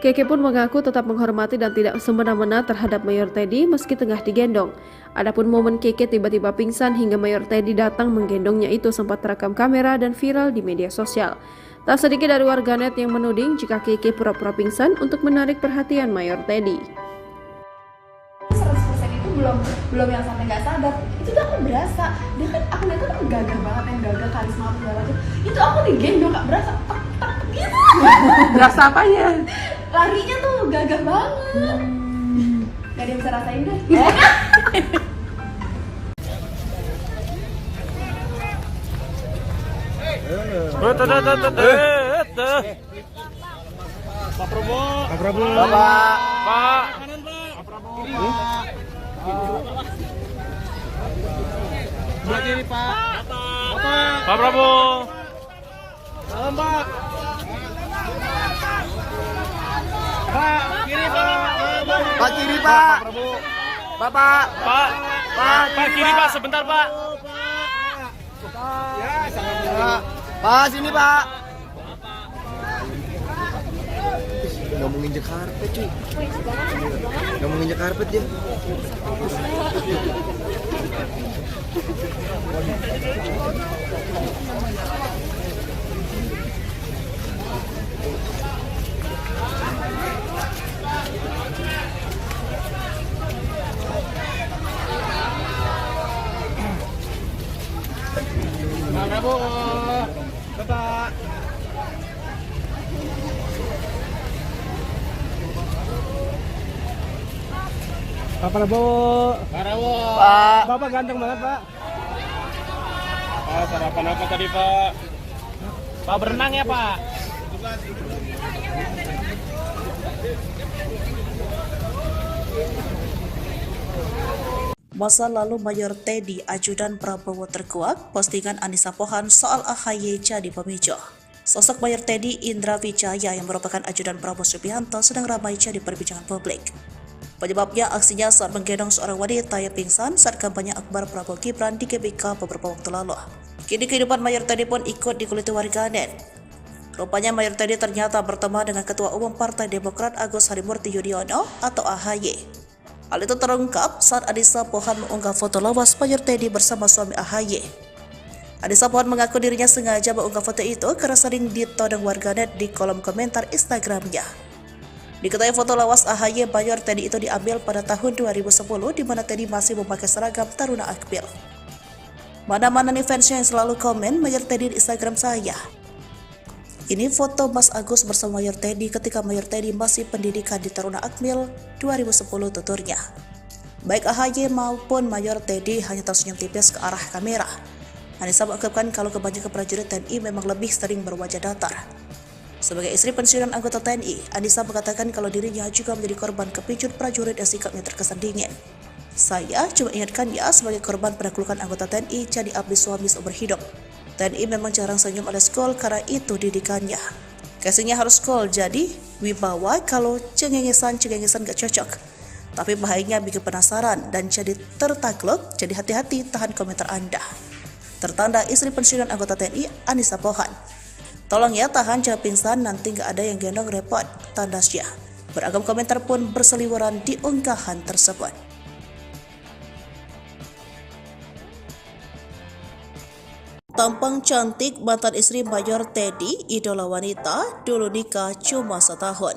Keke pun mengaku tetap menghormati dan tidak semena-mena terhadap Mayor Teddy meski tengah digendong. Adapun momen Keke tiba-tiba pingsan hingga Mayor Teddy datang menggendongnya itu sempat terekam kamera dan viral di media sosial. Tak sedikit dari warganet yang menuding jika Keke pura-pura pingsan untuk menarik perhatian Mayor Teddy. 100% itu belum yang sampai nggak sadar. Itu tuh aku berasa. Dia kan aku lihat kan gagah banget, yang gagah karisma segala macam. Itu aku digendong nggak berasa tak tak gitu. Berasa apanya? Larinya tuh gagah banget. Gak ada yang bisa rasain deh. Pak Prabowo. Pak Prabowo. Pak. Sebelah kiri, Pak. Pak Prabowo. Salam, Pak. Pak, kiri, Pak. Pak kiri, Pak. Bapak. Pak. Pak kiri Pak, sebentar Pak. Pak, sini, Pak. Nggak mau nginjek karpet, cuy. Nggak mau nginjek karpet dia. Pak Prabowo. Bapak. Pak Prabowo. Pak. Bapak ganteng banget, Pak. Pak, sarapan apa tadi Pak? Pak berenang ya Pak? Masa lalu Mayor Teddy ajudan Prabowo terkuak, postingan Anissa Pohan soal AHY jadi pemicu. Sosok Mayor Teddy Indra Wijaya yang merupakan ajudan Prabowo Subianto sedang ramai jadi perbincangan publik. Penyebabnya aksinya saat menggendong seorang wanita yang pingsan saat kampanye akbar Prabowo Gibran di GBK beberapa waktu lalu. Kini kehidupan Mayor Teddy pun ikut dikuliti warganet. Rupanya Mayor Teddy ternyata bertemu dengan Ketua Umum Partai Demokrat Agus Harimurti Yudhoyono atau AHY. Hal itu terungkap saat Anissa Pohan mengunggah foto lawas Mayor Teddy bersama suami AHY. Anissa Pohan mengaku dirinya sengaja mengunggah foto itu karena sering ditodong warganet di kolom komentar Instagramnya. Diketahui foto lawas AHY Mayor Teddy itu diambil pada tahun 2010 di mana Teddy masih memakai seragam Taruna Akmil. Mana-mana nih fansnya yang selalu komen Mayor Teddy di Instagram saya. Ini foto Mas Agus bersama Mayor Teddy ketika Mayor Teddy masih pendidikan di Taruna Akmil 2010 tuturnya. Baik AHY maupun Mayor Teddy hanya tersenyum tipis ke arah kamera. Anissa mengungkapkan kalau kebanyakan prajurit TNI memang lebih sering berwajah datar. Sebagai istri pensiunan anggota TNI, Anissa mengatakan kalau dirinya juga menjadi korban kepincut prajurit yang sikapnya terkesan dingin. Saya cuma ingatkan ya sebagai korban penaklukan anggota TNI jadi abdi suami seumur hidup. TNI memang jarang senyum alias cool karena itu didikannya. Casingnya harus cool, jadi wibawa kalau cengengesan gak cocok. Tapi bahayanya bikin penasaran dan jadi tertakluk, jadi hati-hati tahan komentar Anda. Tertanda istri pensiunan anggota TNI Anissa Pohan. Tolong ya tahan jangan pingsan nanti gak ada yang gendong repot, tandasnya. Beragam komentar pun berseliweran di unggahan tersebut. Tampang cantik mantan istri Mayor Teddy, idola wanita, dulu nikah cuma setahun.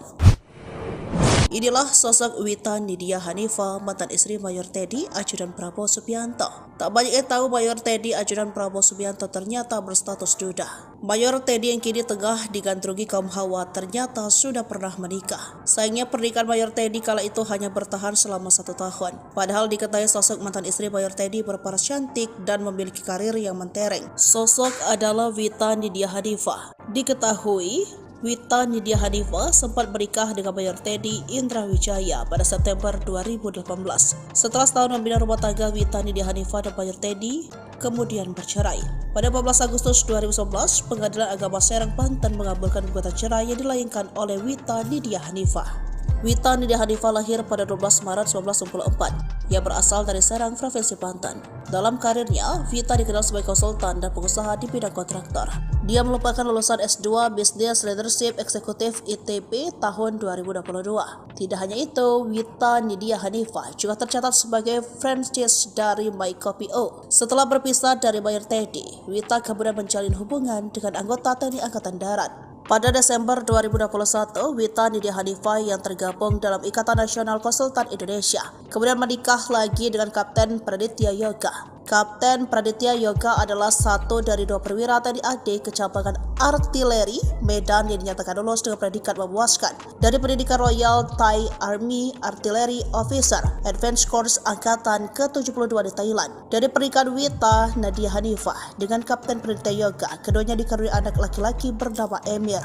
Inilah sosok Wita Nidia Hanifa, mantan istri Mayor Teddy, ajudan Prabowo Subianto. Tak banyak yang tahu Mayor Teddy, ajudan Prabowo Subianto ternyata berstatus duda. Mayor Teddy yang kini tengah digandrungi kaum hawa ternyata sudah pernah menikah. Sayangnya pernikahan Mayor Teddy kala itu hanya bertahan selama 1 tahun. Padahal diketahui sosok mantan istri Mayor Teddy berparas cantik dan memiliki karir yang mentereng. Sosok adalah Wita Nidia Hanifa. Diketahui Wita Nidia Hanifa sempat menikah dengan Mayor Teddy Indra Wijaya pada September 2018. Setelah setahun membina rumah tangga, Wita Nidia Hanifa dan Mayor Teddy kemudian bercerai. Pada 14 Agustus 2011, Pengadilan Agama Serang, Banten mengabulkan gugatan cerai yang dilayangkan oleh Wita Nidia Hanifa. Wita Nidia Hanifah lahir pada 12 Maret 1994. Ia berasal dari Serang, Provinsi Banten. Dalam karirnya, Wita dikenal sebagai konsultan dan pengusaha di bidang kontraktor. Dia merupakan lulusan S2 Business Leadership Eksekutif ITB tahun 2022. Tidak hanya itu, Wita Nidia Hanifah juga tercatat sebagai franchise dari MyCopio. Setelah berpisah dari Mayor Teddy, Wita kemudian menjalin hubungan dengan anggota TNI Angkatan Darat. Pada Desember 2021, Wita Nidia Hanifah yang tergabung dalam Ikatan Nasional Konsultan Indonesia kemudian menikah lagi dengan Kapten Praditya Yoga. Kapten Praditya Yoga adalah satu dari 2 perwira TNI AD Kecabangan Artileri Medan yang dinyatakan lulus dengan predikat memuaskan dari pendidikan Royal Thai Army Artillery Officer Advanced Course Angkatan ke-72 di Thailand. Dari pernikahan Wita Nidia Hanifah dengan Kapten Praditya Yoga, keduanya dikaruniai anak laki-laki bernama Emir.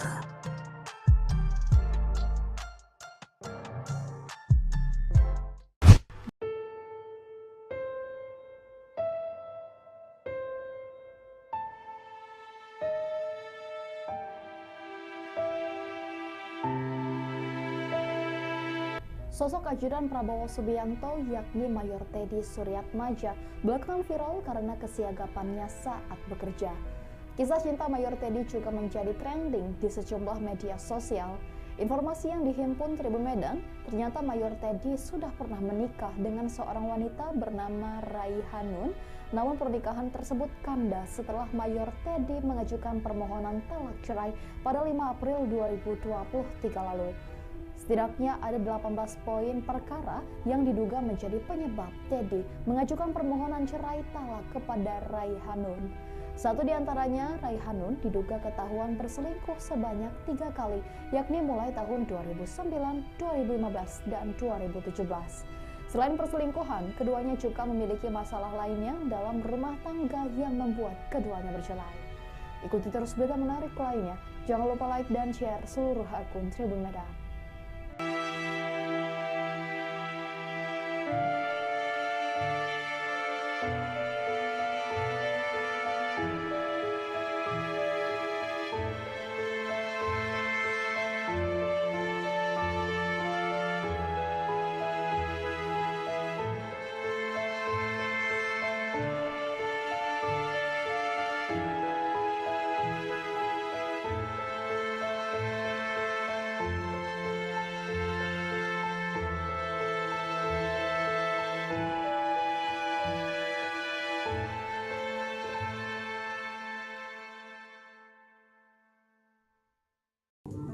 Sosok ajudan Prabowo Subianto yakni Mayor Teddy Suryatmaja belakangan viral karena kesiagapannya saat bekerja. Kisah cinta Mayor Teddy juga menjadi trending di sejumlah media sosial. Informasi yang dihimpun Tribun Medan, ternyata Mayor Teddy sudah pernah menikah dengan seorang wanita bernama Raihanun. Namun pernikahan tersebut kandas setelah Mayor Teddy mengajukan permohonan talak cerai pada 5 April 2023 lalu. Setidaknya ada 18 poin perkara yang diduga menjadi penyebab Teddy mengajukan permohonan cerai talak kepada Raihanun. Satu di antaranya, Raihanun diduga ketahuan berselingkuh sebanyak 3 kali, yakni mulai tahun 2009, 2015, dan 2017. Selain perselingkuhan, keduanya juga memiliki masalah lainnya dalam rumah tangga yang membuat keduanya bercerai. Ikuti terus berita menarik lainnya. Jangan lupa like dan share seluruh akun Tribun Medan.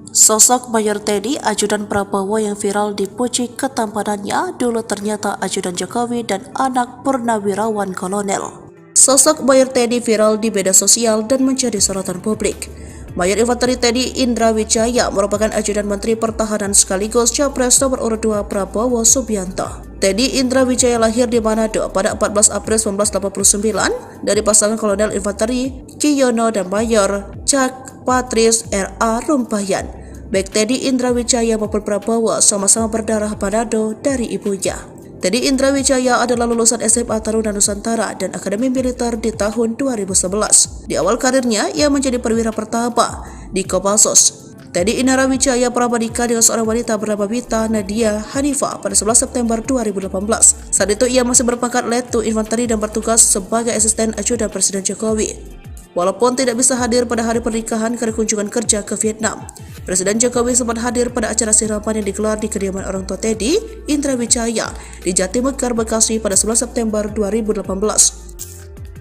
Sosok Mayor Teddy, ajudan Prabowo yang viral dipuji ketampanannya, dulu ternyata ajudan Jokowi dan anak purnawirawan kolonel. Sosok Mayor Teddy viral di media sosial dan menjadi sorotan publik. Mayor Infanteri Teddy Indra Wijaya merupakan ajudan Menteri Pertahanan sekaligus Capres nomor urut 2 Prabowo Subianto. Teddy Indra Wijaya lahir di Manado pada 14 April 1989 dari pasangan Kolonel Infanteri Kiyono dan Mayor Cak Patris R.A. Rumpayan. Baik Teddy Indra Wijaya maupun Prabowo sama-sama berdarah Manado dari ibunya. Teddy Indra Wijaya adalah lulusan SMA Taruna Nusantara dan Akademi Militer di tahun 2011. Di awal karirnya, ia menjadi perwira pertama di Kopassus. Teddy Indra Wijaya pernah menikah dengan seorang wanita bernama Wita Nidia Hanifah pada 11 September 2018. Saat itu ia masih berpangkat Letu Infanteri dan bertugas sebagai asisten ajudan Presiden Jokowi. Walaupun tidak bisa hadir pada hari pernikahan karena kunjungan kerja ke Vietnam, Presiden Jokowi sempat hadir pada acara siraman yang digelar di kediaman orang tua Teddy Indra Wijaya di Jatimekar, Bekasi pada 11 September 2018.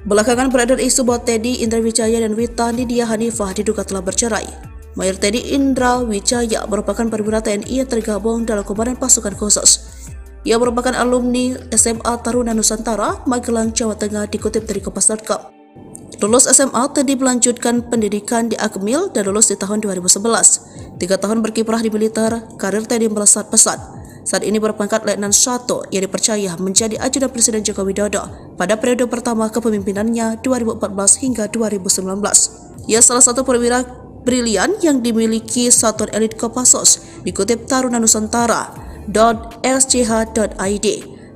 Belakangan beredar isu bahwa Teddy Indra Wijaya dan Wita Nidia Hanifah diduga telah bercerai. Mayor Teddy Indra Wijaya merupakan perwira TNI yang tergabung dalam Komandan Pasukan Khusus. Ia merupakan alumni SMA Taruna Nusantara, Magelang, Jawa Tengah, dikutip dari Kompas.com. Lulus SMA, Teddy melanjutkan pendidikan di Akmil dan lulus di tahun 2011. 3 tahun berkiprah di militer, karir Teddy melesat pesat. Saat ini berpangkat Letnan 1 yang dipercaya menjadi ajudan Presiden Joko Widodo pada periode pertama kepemimpinannya 2014 hingga 2019. Ia salah satu perwira brilian yang dimiliki Satuan Elit Kopassus, dikutip Taruna Nusantara.sch.id.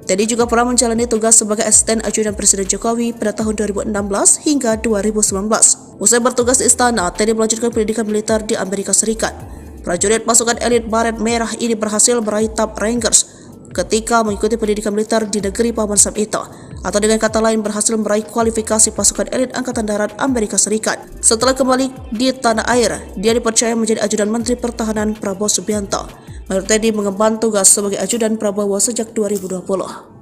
Teddy juga pernah menjalani tugas sebagai asisten ajudan Presiden Jokowi pada tahun 2016 hingga 2019. Usai bertugas di istana, Teddy melanjutkan pendidikan militer di Amerika Serikat. Prajurit pasukan elit Baret Merah ini berhasil meraih Top Rankers ketika mengikuti pendidikan militer di negeri Paman Sam itu, atau dengan kata lain berhasil meraih kualifikasi pasukan elit Angkatan Darat Amerika Serikat. Setelah kembali di tanah air, dia dipercaya menjadi ajudan Menteri Pertahanan Prabowo Subianto. Mayor Teddy mengemban tugas sebagai ajudan Prabowo sejak 2020.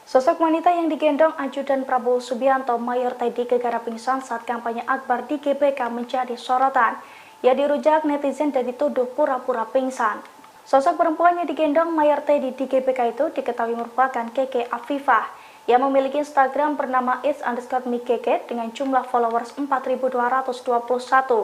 Sosok wanita yang digendong ajudan Prabowo Subianto, Mayor Teddy, gegara pingsan saat kampanye akbar di GBK menjadi sorotan. Ia dirujak netizen dan dituduh pura-pura pingsan. Sosok perempuan yang digendong Mayor Teddy di GBK itu diketahui merupakan Keke Afifah yang memiliki Instagram bernama its_mikeke dengan jumlah followers 4.221.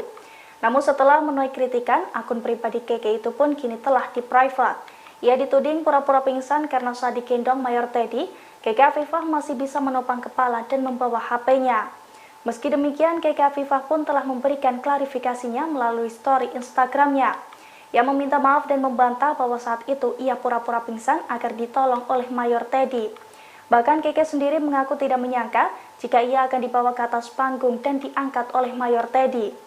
Namun setelah menuai kritikan, akun pribadi Keke itu pun kini telah di-private. Ia dituding pura-pura pingsan karena saat digendong Mayor Teddy, Keke Afifah masih bisa menopang kepala dan membawa HP-nya. Meski demikian, Keke Afifah pun telah memberikan klarifikasinya melalui story Instagram-nya. Ia meminta maaf dan membantah bahwa saat itu ia pura-pura pingsan agar ditolong oleh Mayor Teddy. Bahkan Keke sendiri mengaku tidak menyangka jika ia akan dibawa ke atas panggung dan diangkat oleh Mayor Teddy.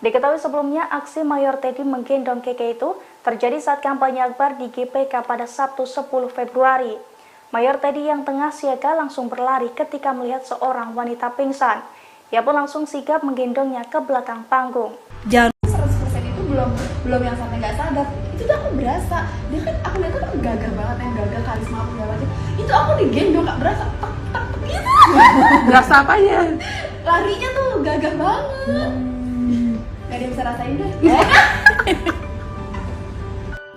Diketahui sebelumnya aksi Mayor Teddy menggendong Keke itu terjadi saat kampanye akbar di GBK pada Sabtu 10 Februari. Mayor Teddy yang tengah siaga langsung berlari ketika melihat seorang wanita pingsan. Ia pun langsung sigap menggendongnya ke belakang panggung. 100% itu belum yang sampai nggak sadar. Itu tuh aku berasa. Dia kan aku lihat kan gagah banget, yang gagah karisma apa segala macam. Itu aku digendong nggak berasa tak gitu. Berasa apanya? Larinya tuh gagah banget. Gak ada yang bisa rasain deh.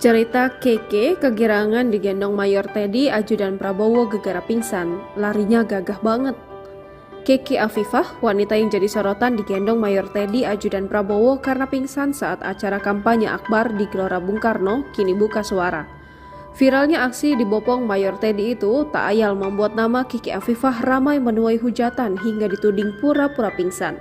Cerita Keke kegirangan digendong Mayor Teddy ajudan Prabowo gegara pingsan, larinya gagah banget. Keke Afifah, wanita yang jadi sorotan digendong Mayor Teddy ajudan Prabowo karena pingsan saat acara kampanye akbar di Gelora Bung Karno kini buka suara. Viralnya aksi dibopong Mayor Teddy itu tak ayal membuat nama Keke Afifah ramai menuai hujatan hingga dituding pura-pura pingsan.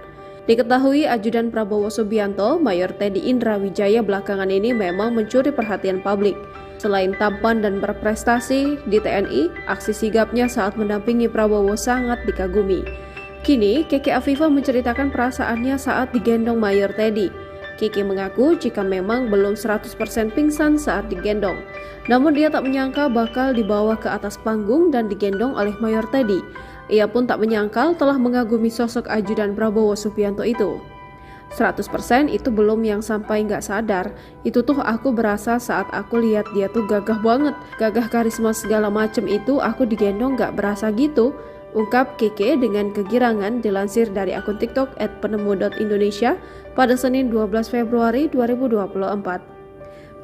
Diketahui ajudan Prabowo Subianto, Mayor Teddy Indra Wijaya belakangan ini memang mencuri perhatian publik. Selain tampan dan berprestasi di TNI, aksi sigapnya saat mendampingi Prabowo sangat dikagumi. Kini, Keke Afifah menceritakan perasaannya saat digendong Mayor Teddy. Keke mengaku jika memang belum 100% pingsan saat digendong. Namun dia tak menyangka bakal dibawa ke atas panggung dan digendong oleh Mayor Teddy. Ia pun tak menyangkal telah mengagumi sosok ajudan Prabowo Subianto itu. 100% itu belum yang sampai nggak sadar. Itu tuh aku berasa saat aku lihat dia tuh gagah banget. Gagah karisma segala macem itu aku digendong nggak berasa gitu. Ungkap Keke dengan kegirangan dilansir dari akun TikTok @penemu.indonesia pada Senin 12 Februari 2024.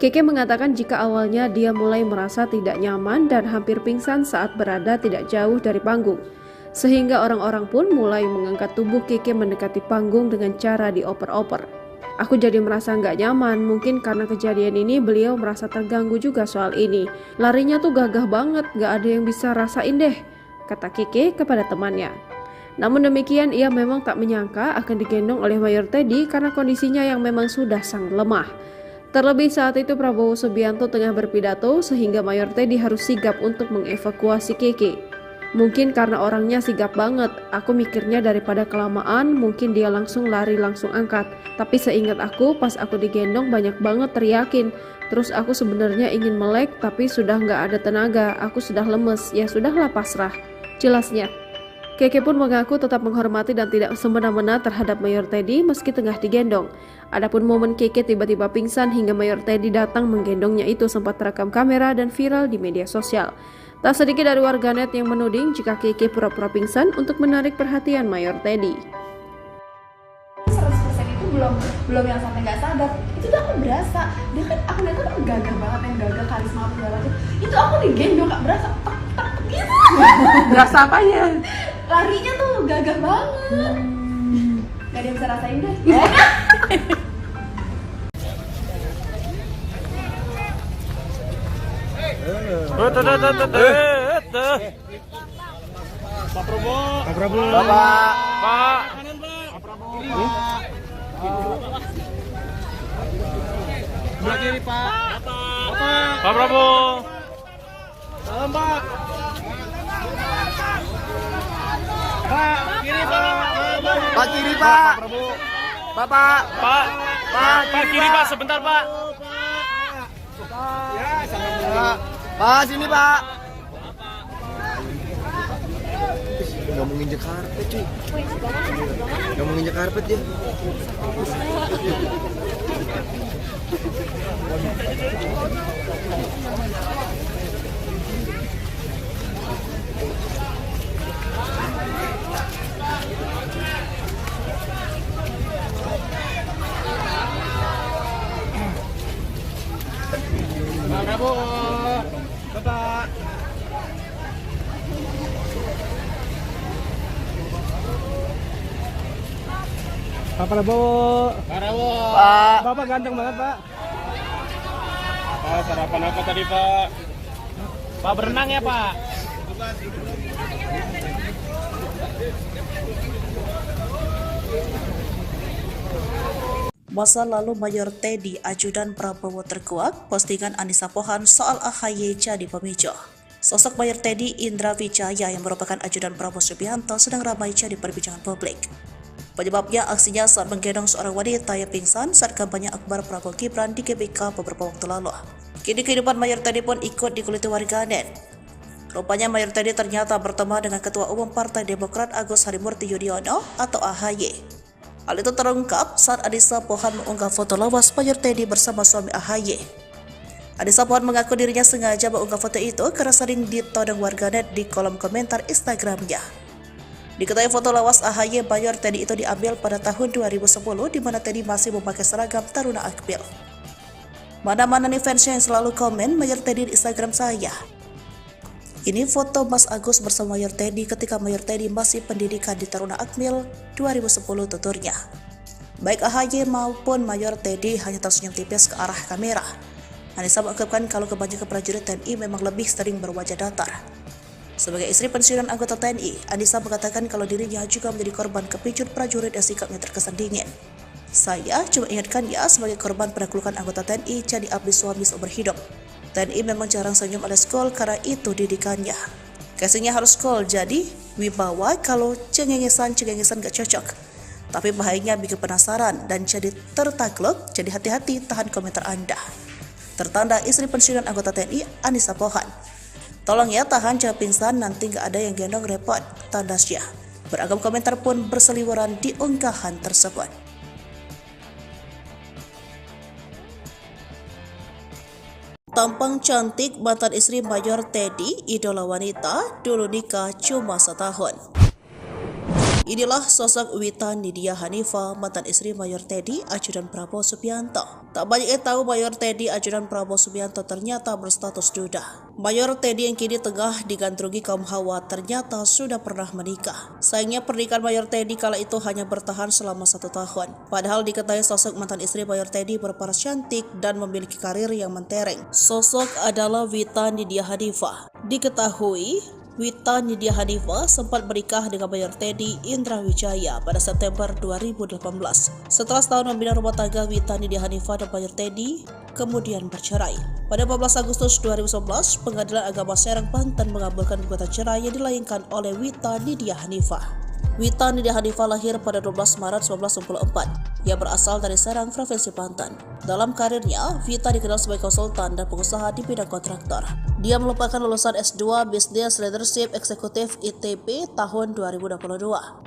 Keke mengatakan jika awalnya dia mulai merasa tidak nyaman dan hampir pingsan saat berada tidak jauh dari panggung. Sehingga orang-orang pun mulai mengangkat tubuh Keke mendekati panggung dengan cara dioper-oper. Aku jadi merasa nggak nyaman, mungkin karena kejadian ini beliau merasa terganggu juga soal ini. Larinya tuh gagah banget, nggak ada yang bisa rasain deh, kata Keke kepada temannya. Namun demikian ia memang tak menyangka akan digendong oleh Mayor Teddy karena kondisinya yang memang sudah sangat lemah. Terlebih saat itu Prabowo Subianto tengah berpidato sehingga Mayor Teddy harus sigap untuk mengevakuasi Keke. Mungkin karena orangnya sigap banget, aku mikirnya daripada kelamaan mungkin dia langsung lari langsung angkat. Tapi seingat aku pas aku digendong banyak banget teriakin. Terus aku sebenarnya ingin melek tapi sudah nggak ada tenaga, aku sudah lemes, ya sudahlah pasrah. Jelasnya. Keke pun mengaku tetap menghormati dan tidak semena-mena terhadap Mayor Teddy meski tengah digendong. Adapun momen Keke tiba-tiba pingsan hingga Mayor Teddy datang menggendongnya itu sempat terekam kamera dan viral di media sosial. Tak sedikit dari warganet yang menuding jika Keke pura-pura pingsan untuk menarik perhatian Mayor Teddy. 100% itu belum yang sampai nggak sadar. Itu tuh aku berasa. Dia kan aku lihat kan gagah banget, yang gagah karisma apa segala macam. Itu aku digendong nggak berasa tak gitu. Berasa apanya? Larinya tuh gagah banget. Gak ada yang bisa rasain deh. Pak Prabowo. Pak Prabowo. Pak. Pak. Sebelah kiri, Pak. Pak Prabowo. Salam, Pak. Pak, kiri, Pak. Pak kiri Pak. Prabowo. Bapak. Pak kiri, Pak. Sebentar, Pak. Pak sini Pak. Nggak mau nginjek karpet cuy. Nggak mau nginjek karpet ya. Pak Prabowo. Bapak. Pak Prabowo. Pak. Bapak ganteng banget, Pak. Pak, sarapan apa tadi, Pak? Pak berenang ya, Pak? Masa lalu Mayor Teddy ajudan Prabowo terkuak, postingan Anissa Pohan soal AHY jadi pemicu. Sosok Mayor Teddy Indra Wijaya yang merupakan ajudan Prabowo Subianto sedang ramai jadi perbincangan publik. Penyebabnya aksinya saat menggendong seorang wanita yang pingsan saat kampanye akbar Prabowo Gibran di GBK beberapa waktu lalu. Kini kehidupan Mayor Teddy pun ikut dikuliti warganet. Rupanya Mayor Teddy ternyata bertemu dengan Ketua Umum Partai Demokrat Agus Harimurti Yudhoyono atau AHY. Hal itu terungkap saat Anissa Pohan mengunggah foto lawas Mayor Teddy bersama suami AHY. Anissa Pohan mengaku dirinya sengaja mengunggah foto itu karena sering ditodong warganet di kolom komentar Instagramnya. Diketahui foto lawas AHY Mayor Teddy itu diambil pada tahun 2010 di mana Teddy masih memakai seragam Taruna Akmil. Mana-mana nih fansnya yang selalu komen Mayor Teddy di Instagram saya. Ini foto Mas Agus bersama Mayor Teddy ketika Mayor Teddy masih pendidikan di Taruna Akmil 2010 tuturnya. Baik AHY maupun Mayor Teddy hanya tersenyum tipis ke arah kamera. Anissa mengungkapkan kalau kebanyakan prajurit TNI memang lebih sering berwajah datar. Sebagai istri pensiunan anggota TNI, Anissa mengatakan kalau dirinya juga menjadi korban kepincut prajurit yang sikapnya terkesan dingin. Saya cuma ingatkan ya sebagai korban penaklukan anggota TNI jadi abdi suami seumur hidup. TNI memang jarang senyum alias cool karena itu didikannya. Casingnya harus cool, jadi wibawa kalau cengengesan gak cocok. Tapi bahayanya bikin penasaran dan jadi tertakluk, jadi hati-hati tahan komentar Anda. Tertanda istri pensiunan anggota TNI Anissa Pohan. Tolong ya tahan jangan pingsan nanti gak ada yang gendong repot, tandasnya. Beragam komentar pun berseliweran di unggahan tersebut. Tampang cantik mantan istri Mayor Teddy, idola wanita, dulu nikah cuma setahun. Inilah sosok Wita Nidia Hanifa, mantan istri Mayor Teddy, ajudan Prabowo Subianto. Tak banyak yang tahu Mayor Teddy, ajudan Prabowo Subianto ternyata berstatus duda. Mayor Teddy yang kini tengah digandrungi kaum hawa ternyata sudah pernah menikah. Sayangnya pernikahan Mayor Teddy kala itu hanya bertahan selama 1 tahun. Padahal diketahui sosok mantan istri Mayor Teddy berparas cantik dan memiliki karir yang mentereng. Sosok adalah Wita Nidia Hanifa. Diketahui Wita Nidia Hanifa sempat menikah dengan Mayor Teddy Indra Wijaya pada September 2018. Setelah setahun membina rumah tangga, Wita Nidia Hanifa dan Mayor Teddy kemudian bercerai. Pada 14 Agustus 2011, Pengadilan Agama Serang, Banten mengabulkan gugatan cerai yang dilayangkan oleh Wita Nidia Hanifa. Wita Nidia Hanifa lahir pada 12 Maret 1994. Ia berasal dari Serang, Provinsi Banten. Dalam karirnya, Wita dikenal sebagai konsultan dan pengusaha di bidang kontraktor. Dia merupakan lulusan S2 Business Leadership Eksekutif ITB tahun 2022.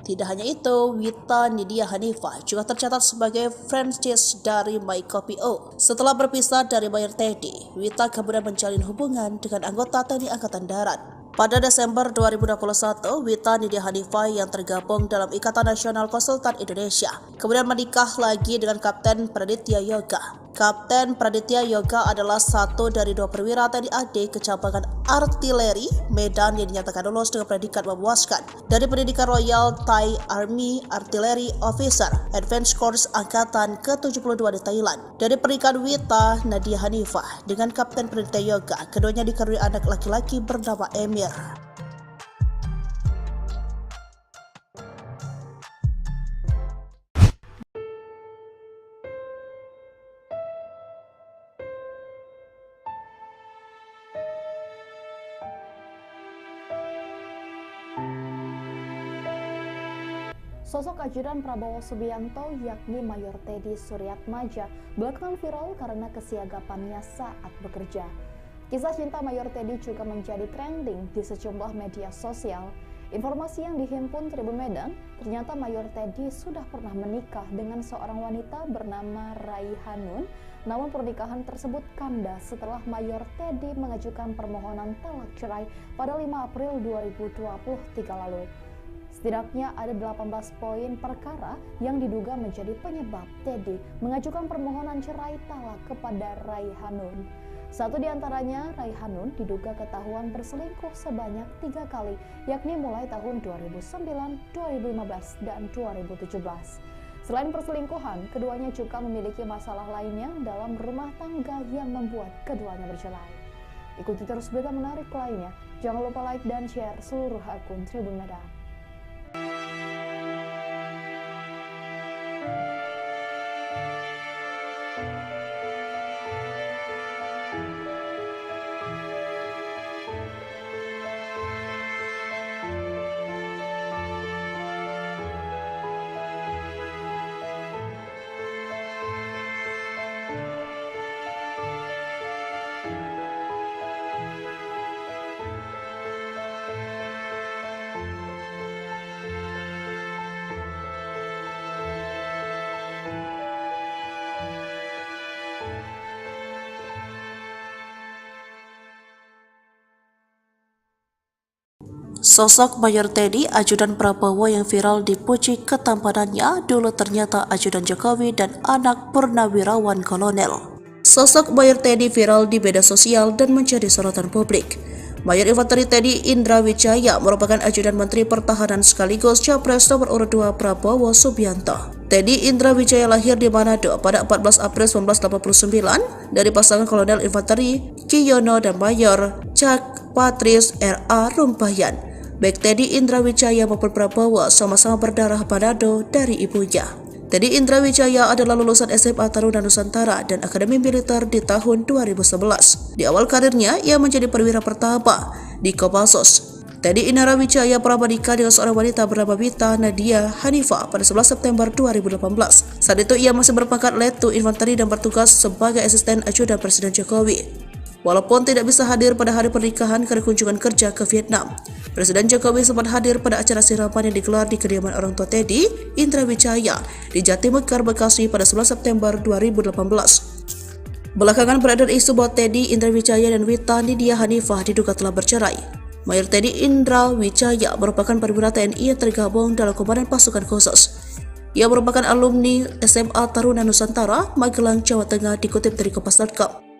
Tidak hanya itu, Wita Nidia Hanifa juga tercatat sebagai franchise dari MyCopio. Setelah berpisah dari Mayor Teddy, Wita kemudian menjalin hubungan dengan anggota TNI Angkatan Darat. Pada Desember 2021, Wita Nidia Hanifa yang tergabung dalam Ikatan Nasional Konsultan Indonesia kemudian menikah lagi dengan Kapten Praditya Yoga. Kapten Praditya Yoga adalah satu dari 2 perwira TNI AD Kecabangan Artileri Medan yang dinyatakan lulus dengan predikat memuaskan dari pendidikan Royal Thai Army Artillery Officer Advanced Course Angkatan ke-72 di Thailand. Dari pernikahan Wita Nidia Hanifa dengan Kapten Praditya Yoga, keduanya dikaruniai anak laki-laki bernama Emir. Sosok ajudan Prabowo Subianto yakni Mayor Teddy Suryatmaja belakangan viral karena kesiagapannya saat bekerja. Kisah cinta Mayor Teddy juga menjadi trending di sejumlah media sosial. Informasi yang dihimpun Tribun Medan, ternyata Mayor Teddy sudah pernah menikah dengan seorang wanita bernama Raihanun. Namun pernikahan tersebut kandas setelah Mayor Teddy mengajukan permohonan talak cerai pada 5 April 2023 lalu. Setidaknya ada 18 poin perkara yang diduga menjadi penyebab Teddy mengajukan permohonan cerai talak kepada Raihanun. Satu di antaranya, Raihanun diduga ketahuan berselingkuh sebanyak 3 kali, yakni mulai tahun 2009, 2015, dan 2017. Selain perselingkuhan, keduanya juga memiliki masalah lainnya dalam rumah tangga yang membuat keduanya bercerai. Ikuti terus berita menarik lainnya. Jangan lupa like dan share seluruh akun Tribun Medan. Sosok Mayor Teddy, ajudan Prabowo yang viral dipuji ketampanannya, dulu ternyata ajudan Jokowi dan anak purnawirawan kolonel. Sosok Mayor Teddy viral di media sosial dan menjadi sorotan publik. Mayor Infanteri Teddy Indra Wijaya merupakan ajudan Menteri Pertahanan sekaligus Capres nomor urut 2 Prabowo Subianto. Teddy Indra Wijaya lahir di Manado pada 14 April 1989 dari pasangan Kolonel Infanteri Kiyono dan Mayor Cak Patris R.A. Rumpayan. Baik Teddy Indra Wijaya maupun Prabowo sama-sama berdarah Manado dari ibunya. Teddy Indra Wijaya adalah lulusan SMA Taruna Nusantara dan Akademi Militer di tahun 2011. Di awal karirnya, ia menjadi perwira pertama di Kopassus. Teddy Indra Wijaya pernah menikah dengan seorang wanita bernama Wita Nadia Hanifah pada 11 September 2018. Saat itu ia masih berpangkat Letu Infanteri dan bertugas sebagai asisten ajudan Presiden Jokowi. Walaupun tidak bisa hadir pada hari pernikahan karena kunjungan kerja ke Vietnam, Presiden Jokowi sempat hadir pada acara siraman yang digelar di kediaman orang tua Teddy Indra Wijaya di Jatimekar, Bekasi pada 11 September 2018. Belakangan beredar isu bahwa Teddy Indra Wijaya dan Wita Nidia Hanifah diduga telah bercerai. Mayor Teddy Indra Wijaya merupakan perwira TNI yang tergabung dalam Komandan Pasukan Khusus. Ia merupakan alumni SMA Taruna Nusantara, Magelang, Jawa Tengah, dikutip dari Kompas.com.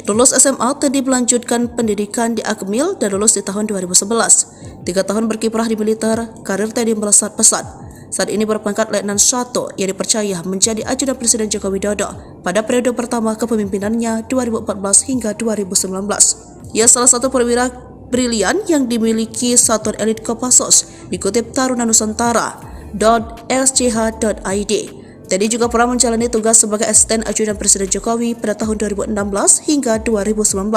Lulus SMA, Teddy melanjutkan pendidikan di Akmil dan lulus di tahun 2011. 3 tahun berkiprah di militer, karir Teddy melesat pesat. Saat ini berpangkat Letnan 1 yang dipercaya menjadi ajudan Presiden Joko Widodo pada periode pertama kepemimpinannya 2014 hingga 2019. Ia salah satu perwira brilian yang dimiliki Satuan Elit Kopassus, dikutip Taruna Nusantara.sch.id. Teddy juga pernah menjalani tugas sebagai asisten ajudan Presiden Jokowi pada tahun 2016 hingga 2019.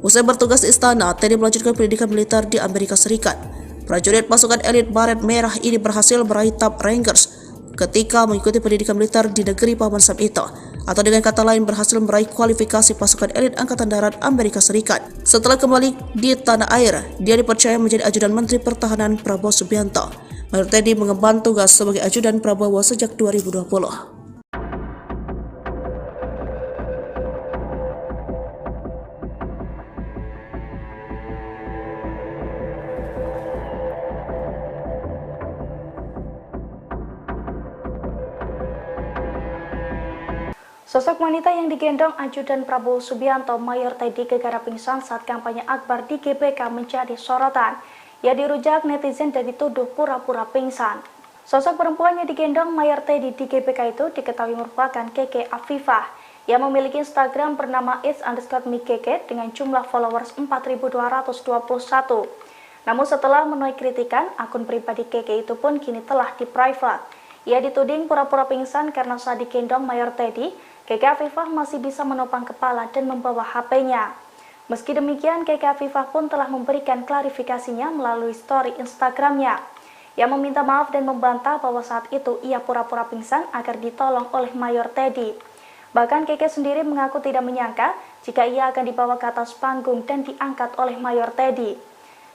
Usai bertugas di istana, Teddy melanjutkan pendidikan militer di Amerika Serikat. Prajurit pasukan elit Baret Merah ini berhasil meraih Top Rangers ketika mengikuti pendidikan militer di negeri Paman Sam itu, atau dengan kata lain berhasil meraih kualifikasi pasukan elit Angkatan Darat Amerika Serikat. Setelah kembali di tanah air, dia dipercaya menjadi ajudan Menteri Pertahanan Prabowo Subianto. Mayor Teddy mengemban tugas sebagai ajudan Prabowo sejak 2020. Sosok wanita yang digendong ajudan Prabowo Subianto, Mayor Teddy, gegara pingsan saat kampanye akbar di GBK menjadi sorotan. Ia dirujak netizen dan dituduh pura-pura pingsan. Sosok perempuan yang digendong Mayor Teddy di GBK itu diketahui merupakan Keke Afifah yang memiliki Instagram bernama its_mikeke dengan jumlah followers 4.221. Namun setelah menuai kritikan, akun pribadi Keke itu pun kini telah di-private. Ia dituding pura-pura pingsan karena saat digendong Mayor Teddy, Keke Afifah masih bisa menopang kepala dan membawa HP-nya. Meski demikian, Keke Afifah pun telah memberikan klarifikasinya melalui story Instagramnya. yang meminta maaf dan membantah bahwa saat itu ia pura-pura pingsan agar ditolong oleh Mayor Teddy. Bahkan Keke sendiri mengaku tidak menyangka jika ia akan dibawa ke atas panggung dan diangkat oleh Mayor Teddy.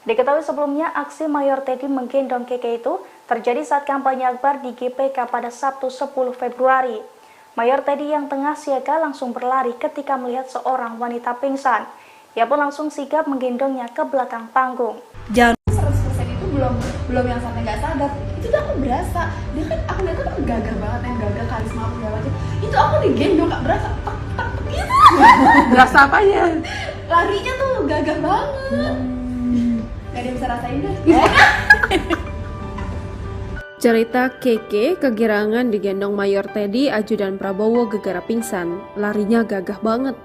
Diketahui sebelumnya aksi Mayor Teddy menggendong Keke itu terjadi saat kampanye akbar di GBK pada Sabtu 10 Februari. Mayor Teddy yang tengah siaga langsung berlari ketika melihat seorang wanita pingsan. Ia pun langsung sigap menggendongnya ke belakang panggung. 100% itu belum yang sampai nggak sadar. Itu tuh aku berasa. Dia kan aku lihat kan gagah banget, yang gagah karisma apa segala macam. Itu aku digendong nggak berasa. Tak gitu. Berasa apanya? Larinya tuh gagah banget. Gak ada yang bisa rasain deh. Cerita Keke kegirangan digendong Mayor Teddy ajudan Prabowo gegara pingsan, larinya gagah banget.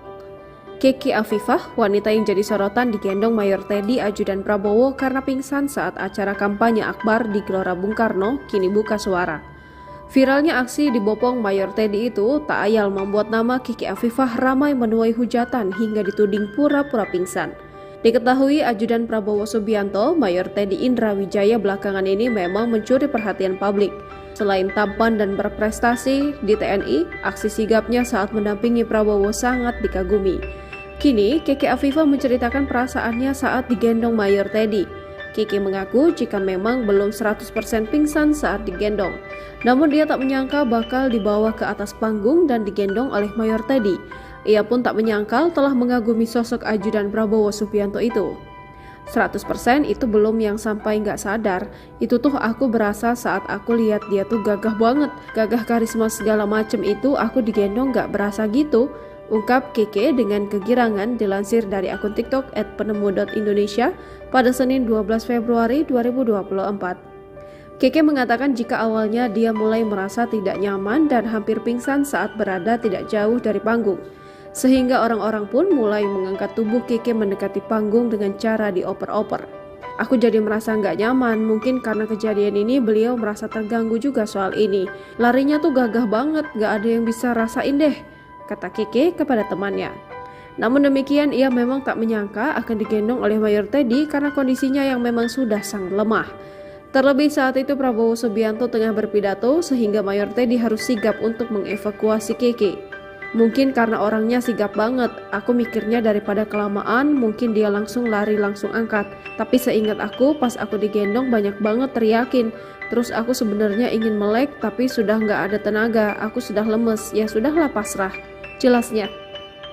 Keke Afifah, wanita yang jadi sorotan digendong Mayor Teddy ajudan Prabowo karena pingsan saat acara kampanye akbar di Gelora Bung Karno kini buka suara. Viralnya aksi dibopong Mayor Teddy itu tak ayal membuat nama Keke Afifah ramai menuai hujatan hingga dituding pura-pura pingsan. Diketahui ajudan Prabowo Subianto, Mayor Teddy Indra Wijaya belakangan ini memang mencuri perhatian publik. Selain tampan dan berprestasi di TNI, aksi sigapnya saat mendampingi Prabowo sangat dikagumi. Kini, Keke Afifah menceritakan perasaannya saat digendong Mayor Teddy. Keke mengaku jika memang belum 100% pingsan saat digendong. Namun dia tak menyangka bakal dibawa ke atas panggung dan digendong oleh Mayor Teddy. Ia pun tak menyangkal telah mengagumi sosok ajudan Prabowo Subianto itu. 100% itu belum yang sampai nggak sadar. Itu tuh aku berasa saat aku lihat dia tuh gagah banget. Gagah karisma segala macem itu aku digendong nggak berasa gitu. Ungkap Keke dengan kegirangan dilansir dari akun TikTok @penemu.indonesia pada Senin 12 Februari 2024. Keke mengatakan jika awalnya dia mulai merasa tidak nyaman dan hampir pingsan saat berada tidak jauh dari panggung. Sehingga orang-orang pun mulai mengangkat tubuh Keke mendekati panggung dengan cara dioper-oper. Aku jadi merasa nggak nyaman, mungkin karena kejadian ini beliau merasa terganggu juga soal ini. Larinya tuh gagah banget, nggak ada yang bisa rasain deh, kata Keke kepada temannya. Namun demikian ia memang tak menyangka akan digendong oleh Mayor Teddy karena kondisinya yang memang sudah sangat lemah. Terlebih saat itu Prabowo Subianto tengah berpidato sehingga Mayor Teddy harus sigap untuk mengevakuasi Keke. Mungkin karena orangnya sigap banget, aku mikirnya daripada kelamaan mungkin dia langsung lari langsung angkat. Tapi seingat aku pas aku digendong banyak banget teriakin. Terus aku sebenarnya ingin melek tapi sudah nggak ada tenaga, aku sudah lemes, ya sudahlah pasrah. Jelasnya.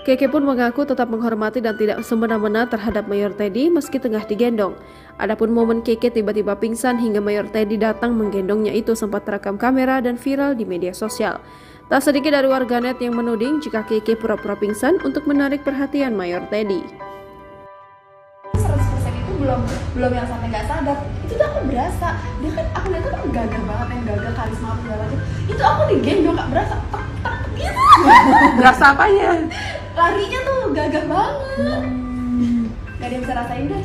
Keke pun mengaku tetap menghormati dan tidak semena-mena terhadap Mayor Teddy meski tengah digendong. Adapun momen Keke tiba-tiba pingsan hingga Mayor Teddy datang menggendongnya itu sempat terekam kamera dan viral di media sosial. Tak sedikit dari warganet yang menuding jika Keke pura-pura pingsan untuk menarik perhatian Mayor Teddy. 100% itu belum yang sampai nggak sadar. Itu tuh aku berasa. Dia kan aku lihat kan gagah banget, yang gagah karisma apa segala macam. Itu aku digendong nggak berasa. Tak gitu. Berasa apanya? Larinya tuh gagah banget. Gak ada yang bisa rasain deh.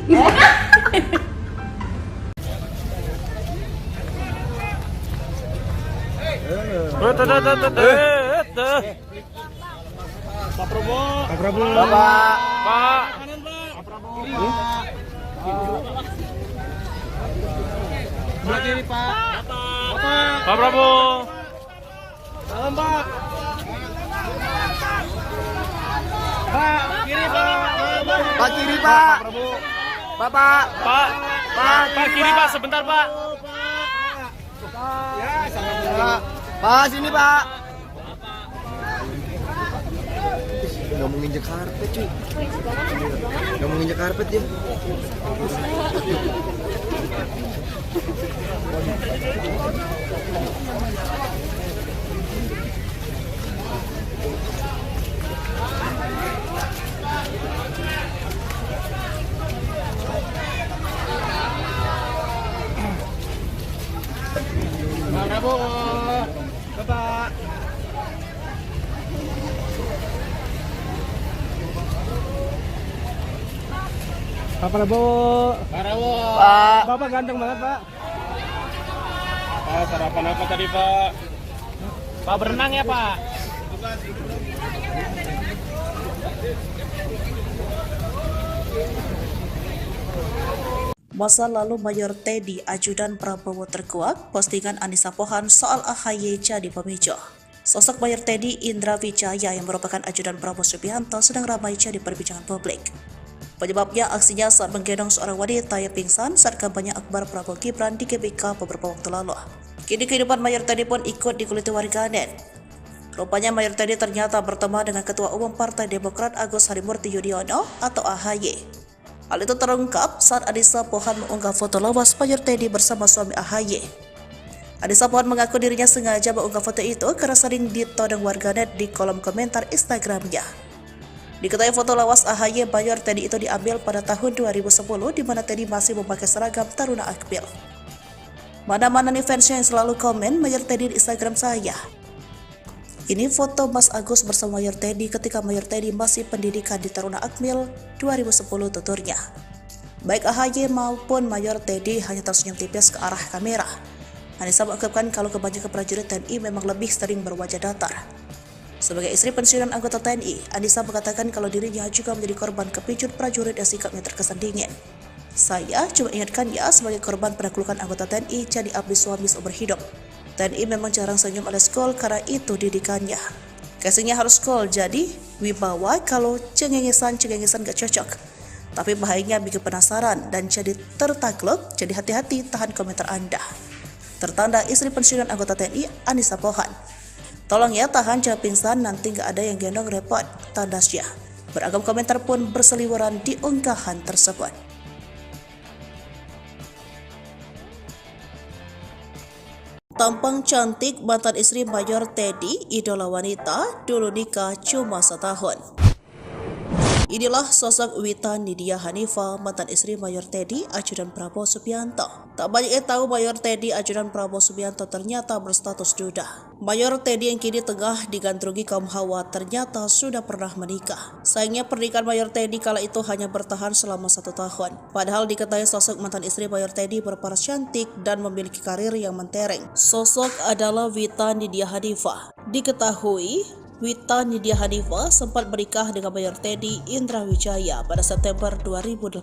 Pak Prabowo. Pak Prabowo. Pak. Sebelah kiri, Pak. Pak Prabowo. Salam, Pak. Pak, kiri, Pak. Pak kiri, Pak. Bapak. Pak kiri Pak, sebentar Pak. Ya, sama-sama. Pak, sini, Pak. Nggak mau nginjek karpet, cuy. Nggak mau nginjek karpet dia. Pak Prabowo. Bapak. Pak Prabowo. Pak. Bapak ganteng banget, Pak. Pak, sarapan apa tadi Pak? Pak berenang ya Pak? Masa lalu Mayor Teddy, ajudan Prabowo terkuak, postingan Anissa Pohan soal AHY jadi pemicu. Sosok Mayor Teddy Indra Wijaya yang merupakan ajudan Prabowo Subianto sedang ramai jadi perbincangan publik. Penyebabnya aksinya saat menggendong seorang wanita yang pingsan saat kampanye akbar Prabowo Gibran di GBK beberapa waktu lalu. Kini kehidupan Mayor Teddy pun ikut dikuliti warganet. Rupanya Mayor Teddy ternyata bertemu dengan Ketua Umum Partai Demokrat Agus Harimurti Yudhoyono atau AHY. Hal itu terungkap saat Anissa Pohan mengunggah foto lawas Mayor Teddy bersama suami AHY. Anissa Pohan mengaku dirinya sengaja mengunggah foto itu karena sering ditodong warganet di kolom komentar Instagramnya. Diketahui foto lawas AHY Mayor Teddy itu diambil pada tahun 2010 di mana Teddy masih memakai seragam Taruna Akmil. Mana-mana nih fansnya yang selalu komen Mayor Teddy di Instagram saya. Ini foto Mas Agus bersama Mayor Teddy ketika Mayor Teddy masih pendidikan di Taruna Akmil 2010 tuturnya. Baik AHY maupun Mayor Teddy hanya tersenyum tipis ke arah kamera. Anissa mengungkapkan kalau kebanyakan prajurit TNI memang lebih sering berwajah datar. Sebagai istri pensiunan anggota TNI, Anissa mengatakan kalau dirinya juga menjadi korban kepincut prajurit yang sikapnya terkesan dingin. Saya cuma ingatkan ya sebagai korban penaklukan anggota TNI jadi abdi suami seumur hidup. TNI memang jarang senyum alias cool karena itu didikannya. Casingnya harus cool, jadi wibawa kalau cengengesan gak cocok. Tapi bahayanya bikin penasaran dan jadi tertakluk, jadi hati-hati tahan komentar Anda. Tertanda istri pensiunan anggota TNI Anissa Pohan. Tolong ya tahan jangan pingsan nanti gak ada yang gendong repot, tandasnya. Beragam komentar pun berseliweran di unggahan tersebut. Tampang cantik mantan istri Mayor Teddy, idola wanita, dulu nikah cuma setahun. Inilah sosok Wita Nidia Hanifah, mantan istri Mayor Teddy, ajudan Prabowo Subianto. Tak banyak yang tahu Mayor Teddy, ajudan Prabowo Subianto ternyata berstatus duda. Mayor Teddy yang kini tengah digandrungi kaum hawa ternyata sudah pernah menikah. Sayangnya pernikahan Mayor Teddy kala itu hanya bertahan selama 1 tahun. Padahal diketahui sosok mantan istri Mayor Teddy berparas cantik dan memiliki karir yang mentereng. Sosok adalah Wita Nidia Hanifah. Diketahui Wita Nidia Hanifah sempat menikah dengan Mayor Teddy Indra Wijaya pada September 2018.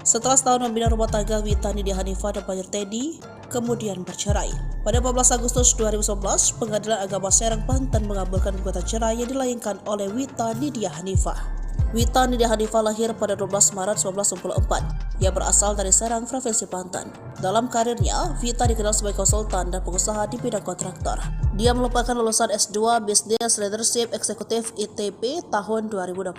Setelah setahun membina rumah tangga, Wita Nidia Hanifah dan Mayor Teddy kemudian bercerai. Pada 14 Agustus 2011, Pengadilan Agama Serang, Banten mengabulkan gugatan cerai yang dilayangkan oleh Wita Nidia Hanifah. Wita Nidia Hanifah lahir pada 12 Maret 1994. Ia berasal dari Serang, Provinsi Banten. Dalam karirnya, Wita dikenal sebagai konsultan dan pengusaha di bidang kontraktor. Dia merupakan lulusan S2 Business Leadership Eksekutif ITB tahun 2022.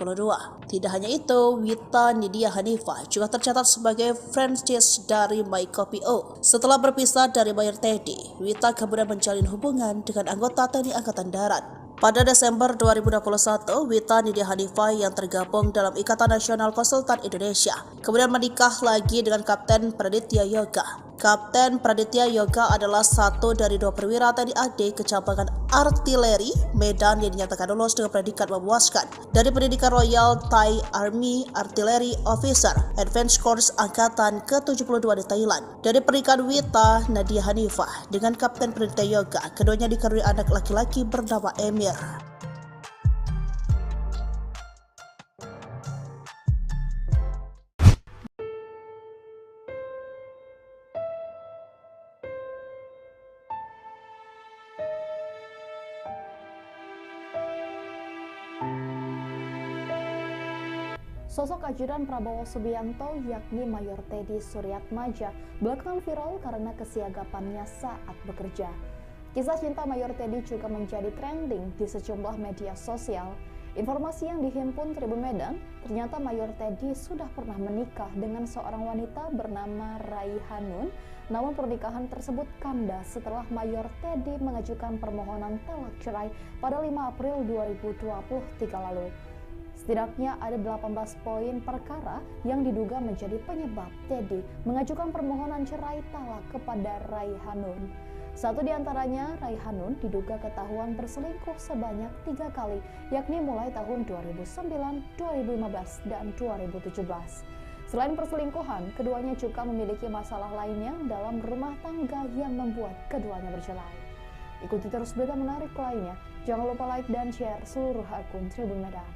Tidak hanya itu, Wita Nidia Hanifah juga tercatat sebagai franchise dari MyCopio. Setelah berpisah dari Mayor Teddy, Wita kemudian menjalin hubungan dengan anggota TNI Angkatan Darat. Pada Desember 2021, Wita Nidia Hanifah yang tergabung dalam Ikatan Nasional Konsultan Indonesia kemudian menikah lagi dengan Kapten Praditya Yoga. Kapten Praditya Yoga adalah satu dari 2 perwira TNI AD Kecabangan Artileri Medan yang dinyatakan lulus dengan predikat memuaskan dari pendidikan Royal Thai Army Artillery Officer Advanced Course Angkatan ke-72 di Thailand. Dari pernikahan Wita Nidia Hanifah dengan Kapten Praditya Yoga, keduanya dikaruniai anak laki-laki bernama Emir. Sosok ajudan Prabowo Subianto yakni Mayor Teddy Suryatmaja belakangan viral karena kesiagapannya saat bekerja. Kisah cinta Mayor Teddy juga menjadi trending di sejumlah media sosial. Informasi yang dihimpun Tribun Medan, ternyata Mayor Teddy sudah pernah menikah dengan seorang wanita bernama Raihanun. Namun pernikahan tersebut kandas setelah Mayor Teddy mengajukan permohonan talak cerai pada 5 April 2023 lalu. Setidaknya ada 18 poin perkara yang diduga menjadi penyebab Teddy mengajukan permohonan cerai talak kepada Raihanun. Satu di antaranya, Raihanun diduga ketahuan berselingkuh sebanyak 3 kali, yakni mulai tahun 2009, 2015, dan 2017. Selain perselingkuhan, keduanya juga memiliki masalah lainnya dalam rumah tangga yang membuat keduanya bercerai. Ikuti terus berita menarik lainnya. Jangan lupa like dan share seluruh akun Tribun Medan.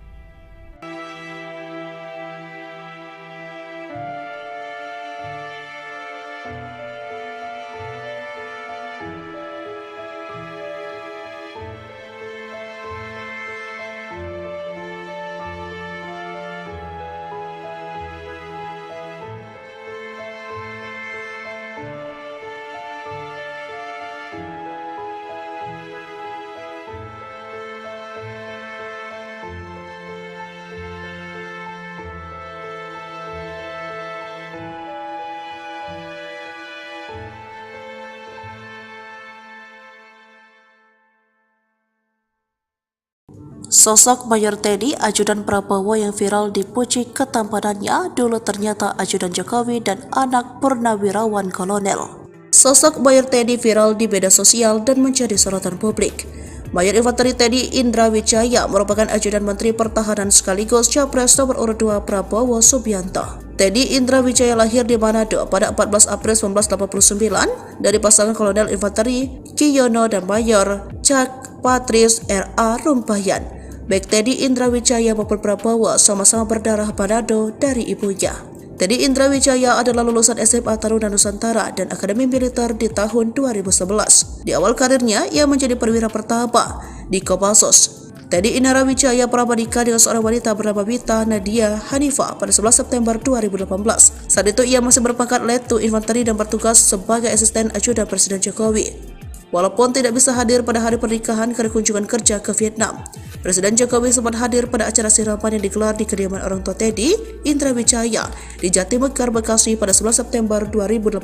Sosok Mayor Teddy, ajudan Prabowo yang viral dipuji ketampanannya, dulu ternyata ajudan Jokowi dan anak purnawirawan kolonel. Sosok Mayor Teddy viral di media sosial dan menjadi sorotan publik. Mayor Infanteri Teddy Indra Wijaya merupakan ajudan Menteri Pertahanan sekaligus Capres nomor urut 2 Prabowo Subianto. Teddy Indra Wijaya lahir di Manado pada 14 April 1989 dari pasangan Kolonel Infanteri Kiyono dan Mayor Cak Patris R.A. Rumpayan. Baik Teddy Indra Wijaya maupun Prabowo sama-sama berdarah Manado dari ibunya. Teddy Indra Wijaya adalah lulusan SMA Taruna Nusantara dan Akademi Militer di tahun 2011. Di awal karirnya, ia menjadi perwira pertama di Kopassus. Teddy Indra Wijaya pernah menikah dengan seorang wanita bernama Wita Nadia Hanifah pada 11 September 2018. Saat itu ia masih berpangkat Letu Infanteri dan bertugas sebagai asisten ajudan Presiden Jokowi. Walaupun tidak bisa hadir pada hari pernikahan karena kunjungan kerja ke Vietnam, Presiden Jokowi sempat hadir pada acara siraman yang digelar di kediaman orang tua Teddy Indra Wijaya di Jatimekar, Bekasi pada 11 September 2018.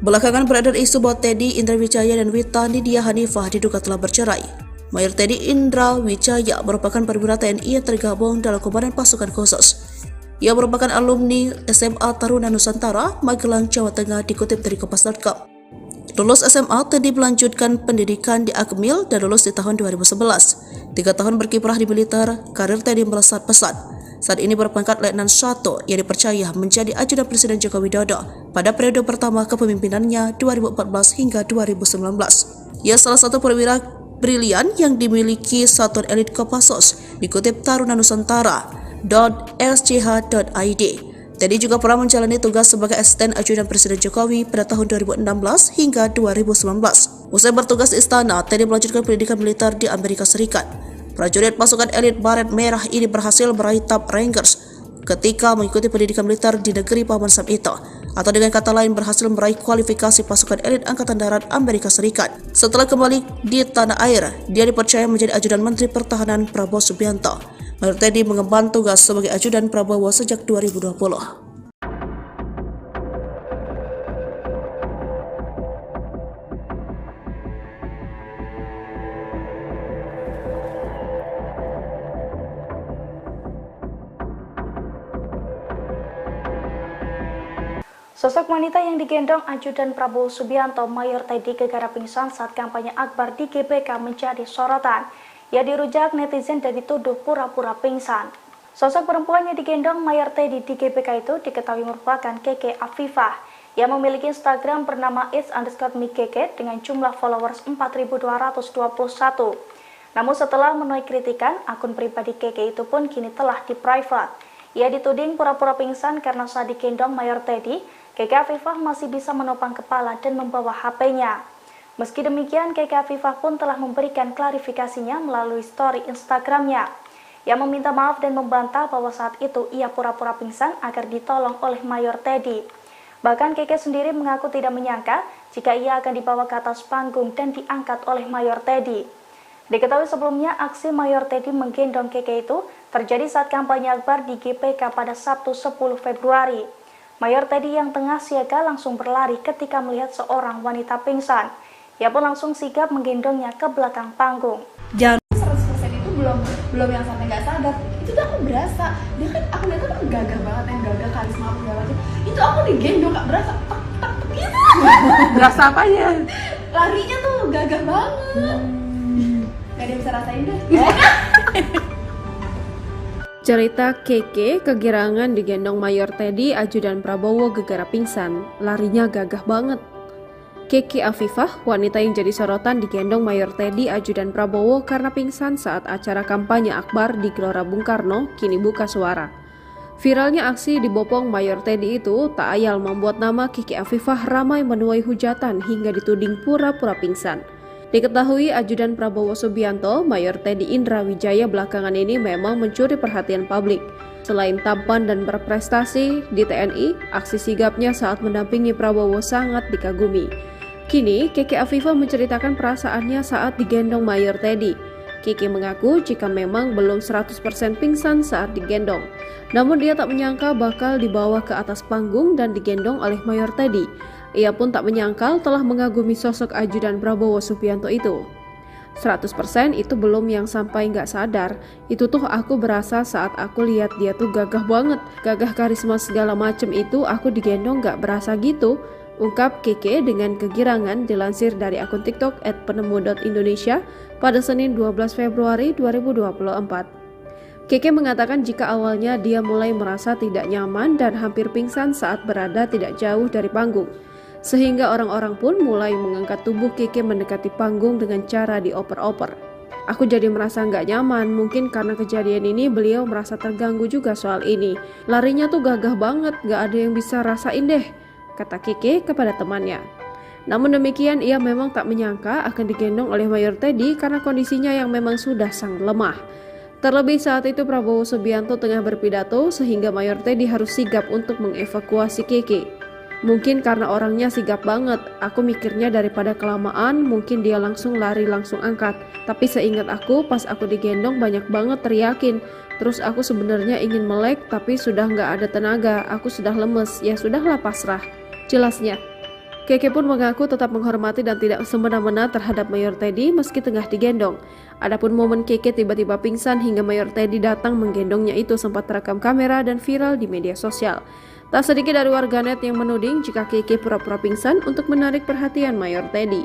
Belakangan beredar isu bahwa Teddy Indra Wijaya dan Wita Nidia Hanifah diduga telah bercerai. Mayor Teddy Indra Wijaya merupakan perwira TNI yang tergabung dalam Komandan Pasukan Khusus. Ia merupakan alumni SMA Taruna Nusantara, Magelang, Jawa Tengah, dikutip dari Kompas.com. Lulus SMA, Teddy melanjutkan pendidikan di Akmil dan lulus di tahun 2011. 3 tahun berkiprah di militer, karir Teddy melesat pesat. Saat ini berpangkat Letnan 1 yang dipercaya menjadi ajudan Presiden Joko Widodo pada periode pertama kepemimpinannya 2014 hingga 2019. Ia salah satu perwira brilian yang dimiliki Satuan Elit Kopassus, dikutip Taruna Nusantara.sch.id. Teddy juga pernah menjalani tugas sebagai asisten ajudan Presiden Jokowi pada tahun 2016 hingga 2019. Usai bertugas di istana, Teddy melanjutkan pendidikan militer di Amerika Serikat. Prajurit pasukan elit Baret Merah ini berhasil meraih Top Rangers ketika mengikuti pendidikan militer di negeri Paman Sam itu, atau dengan kata lain berhasil meraih kualifikasi pasukan elit Angkatan Darat Amerika Serikat. Setelah kembali di tanah air, dia dipercaya menjadi ajudan Menteri Pertahanan Prabowo Subianto. Mayor Teddy mengemban tugas sebagai ajudan Prabowo sejak 2020. Sosok wanita yang digendong ajudan Prabowo Subianto, Mayor Teddy, gegara pingsan saat kampanye akbar di GBK menjadi sorotan. Ia dirujak netizen dan dituduh pura-pura pingsan. Sosok perempuan yang digendong Mayor Teddy di GBK itu diketahui merupakan Keke Afifah yang memiliki Instagram bernama its_mikeke dengan jumlah followers 4.221. Namun setelah menuai kritikan, akun pribadi Keke itu pun kini telah di-private. Ia dituding pura-pura pingsan karena saat digendong Mayor Teddy, Keke Afifah masih bisa menopang kepala dan membawa HP-nya. Meski demikian, Keke Afifah pun telah memberikan klarifikasinya melalui story Instagramnya. Ia meminta maaf dan membantah bahwa saat itu ia pura-pura pingsan agar ditolong oleh Mayor Teddy. Bahkan Keke sendiri mengaku tidak menyangka jika ia akan dibawa ke atas panggung dan diangkat oleh Mayor Teddy. Diketahui sebelumnya aksi Mayor Teddy menggendong Keke itu terjadi saat kampanye akbar di GBK pada Sabtu 10 Februari. Mayor Teddy yang tengah siaga langsung berlari ketika melihat seorang wanita pingsan. Ia pun langsung sigap menggendongnya ke belakang panggung. 100% itu belum yang sampai nggak sadar. Itu tuh aku berasa, dia kan aku lihat kan gagah banget, yang gagah karisma apa segala macam. Itu aku digendong nggak berasa, tak gitu. Berasa apanya? Larinya tuh gagah banget. Gak ada yang bisa rasain deh. Cerita Keke kegirangan digendong Mayor Teddy, ajudan Prabowo gegara pingsan, larinya gagah banget. Keke Afifah, wanita yang jadi sorotan digendong Mayor Teddy, ajudan Prabowo karena pingsan saat acara kampanye akbar di Gelora Bung Karno, kini buka suara. Viralnya aksi dibopong Mayor Teddy itu tak ayal membuat nama Keke Afifah ramai menuai hujatan hingga dituding pura-pura pingsan. Diketahui ajudan Prabowo Subianto, Mayor Teddy Indra Wijaya belakangan ini memang mencuri perhatian publik. Selain tampan dan berprestasi di TNI, aksi sigapnya saat mendampingi Prabowo sangat dikagumi. Kini, Keke Afifah menceritakan perasaannya saat digendong Mayor Teddy. Keke mengaku jika memang belum 100% pingsan saat digendong. Namun dia tak menyangka bakal dibawa ke atas panggung dan digendong oleh Mayor Teddy. Ia pun tak menyangkal telah mengagumi sosok ajudan Prabowo Subianto itu. 100% itu belum yang sampai nggak sadar. Itu tuh aku berasa saat aku lihat dia tuh gagah banget. Gagah, karisma segala macem itu aku digendong nggak berasa gitu. Ungkap Keke dengan kegirangan dilansir dari akun TikTok @penemu.indonesia pada Senin 12 Februari 2024. Keke mengatakan jika awalnya dia mulai merasa tidak nyaman dan hampir pingsan saat berada tidak jauh dari panggung. Sehingga orang-orang pun mulai mengangkat tubuh Keke mendekati panggung dengan cara dioper-oper. Aku jadi merasa nggak nyaman, mungkin karena kejadian ini beliau merasa terganggu juga soal ini. Larinya tuh gagah banget, nggak ada yang bisa rasain deh, kata Keke kepada temannya. Namun demikian ia memang tak menyangka akan digendong oleh Mayor Teddy karena kondisinya yang memang sudah sangat lemah. Terlebih saat itu Prabowo Subianto tengah berpidato sehingga Mayor Teddy harus sigap untuk mengevakuasi Keke. Mungkin karena orangnya sigap banget, aku mikirnya daripada kelamaan mungkin dia langsung lari langsung angkat. Tapi seingat aku pas aku digendong banyak banget teriakin. Terus aku sebenarnya ingin melek tapi sudah nggak ada tenaga, aku sudah lemes, ya sudahlah pasrah. Jelasnya. Keke pun mengaku tetap menghormati dan tidak semena-mena terhadap Mayor Teddy meski tengah digendong. Adapun momen Keke tiba-tiba pingsan hingga Mayor Teddy datang menggendongnya itu sempat terekam kamera dan viral di media sosial. Tak sedikit dari warganet yang menuding jika Keke pura-pura pingsan untuk menarik perhatian Mayor Teddy.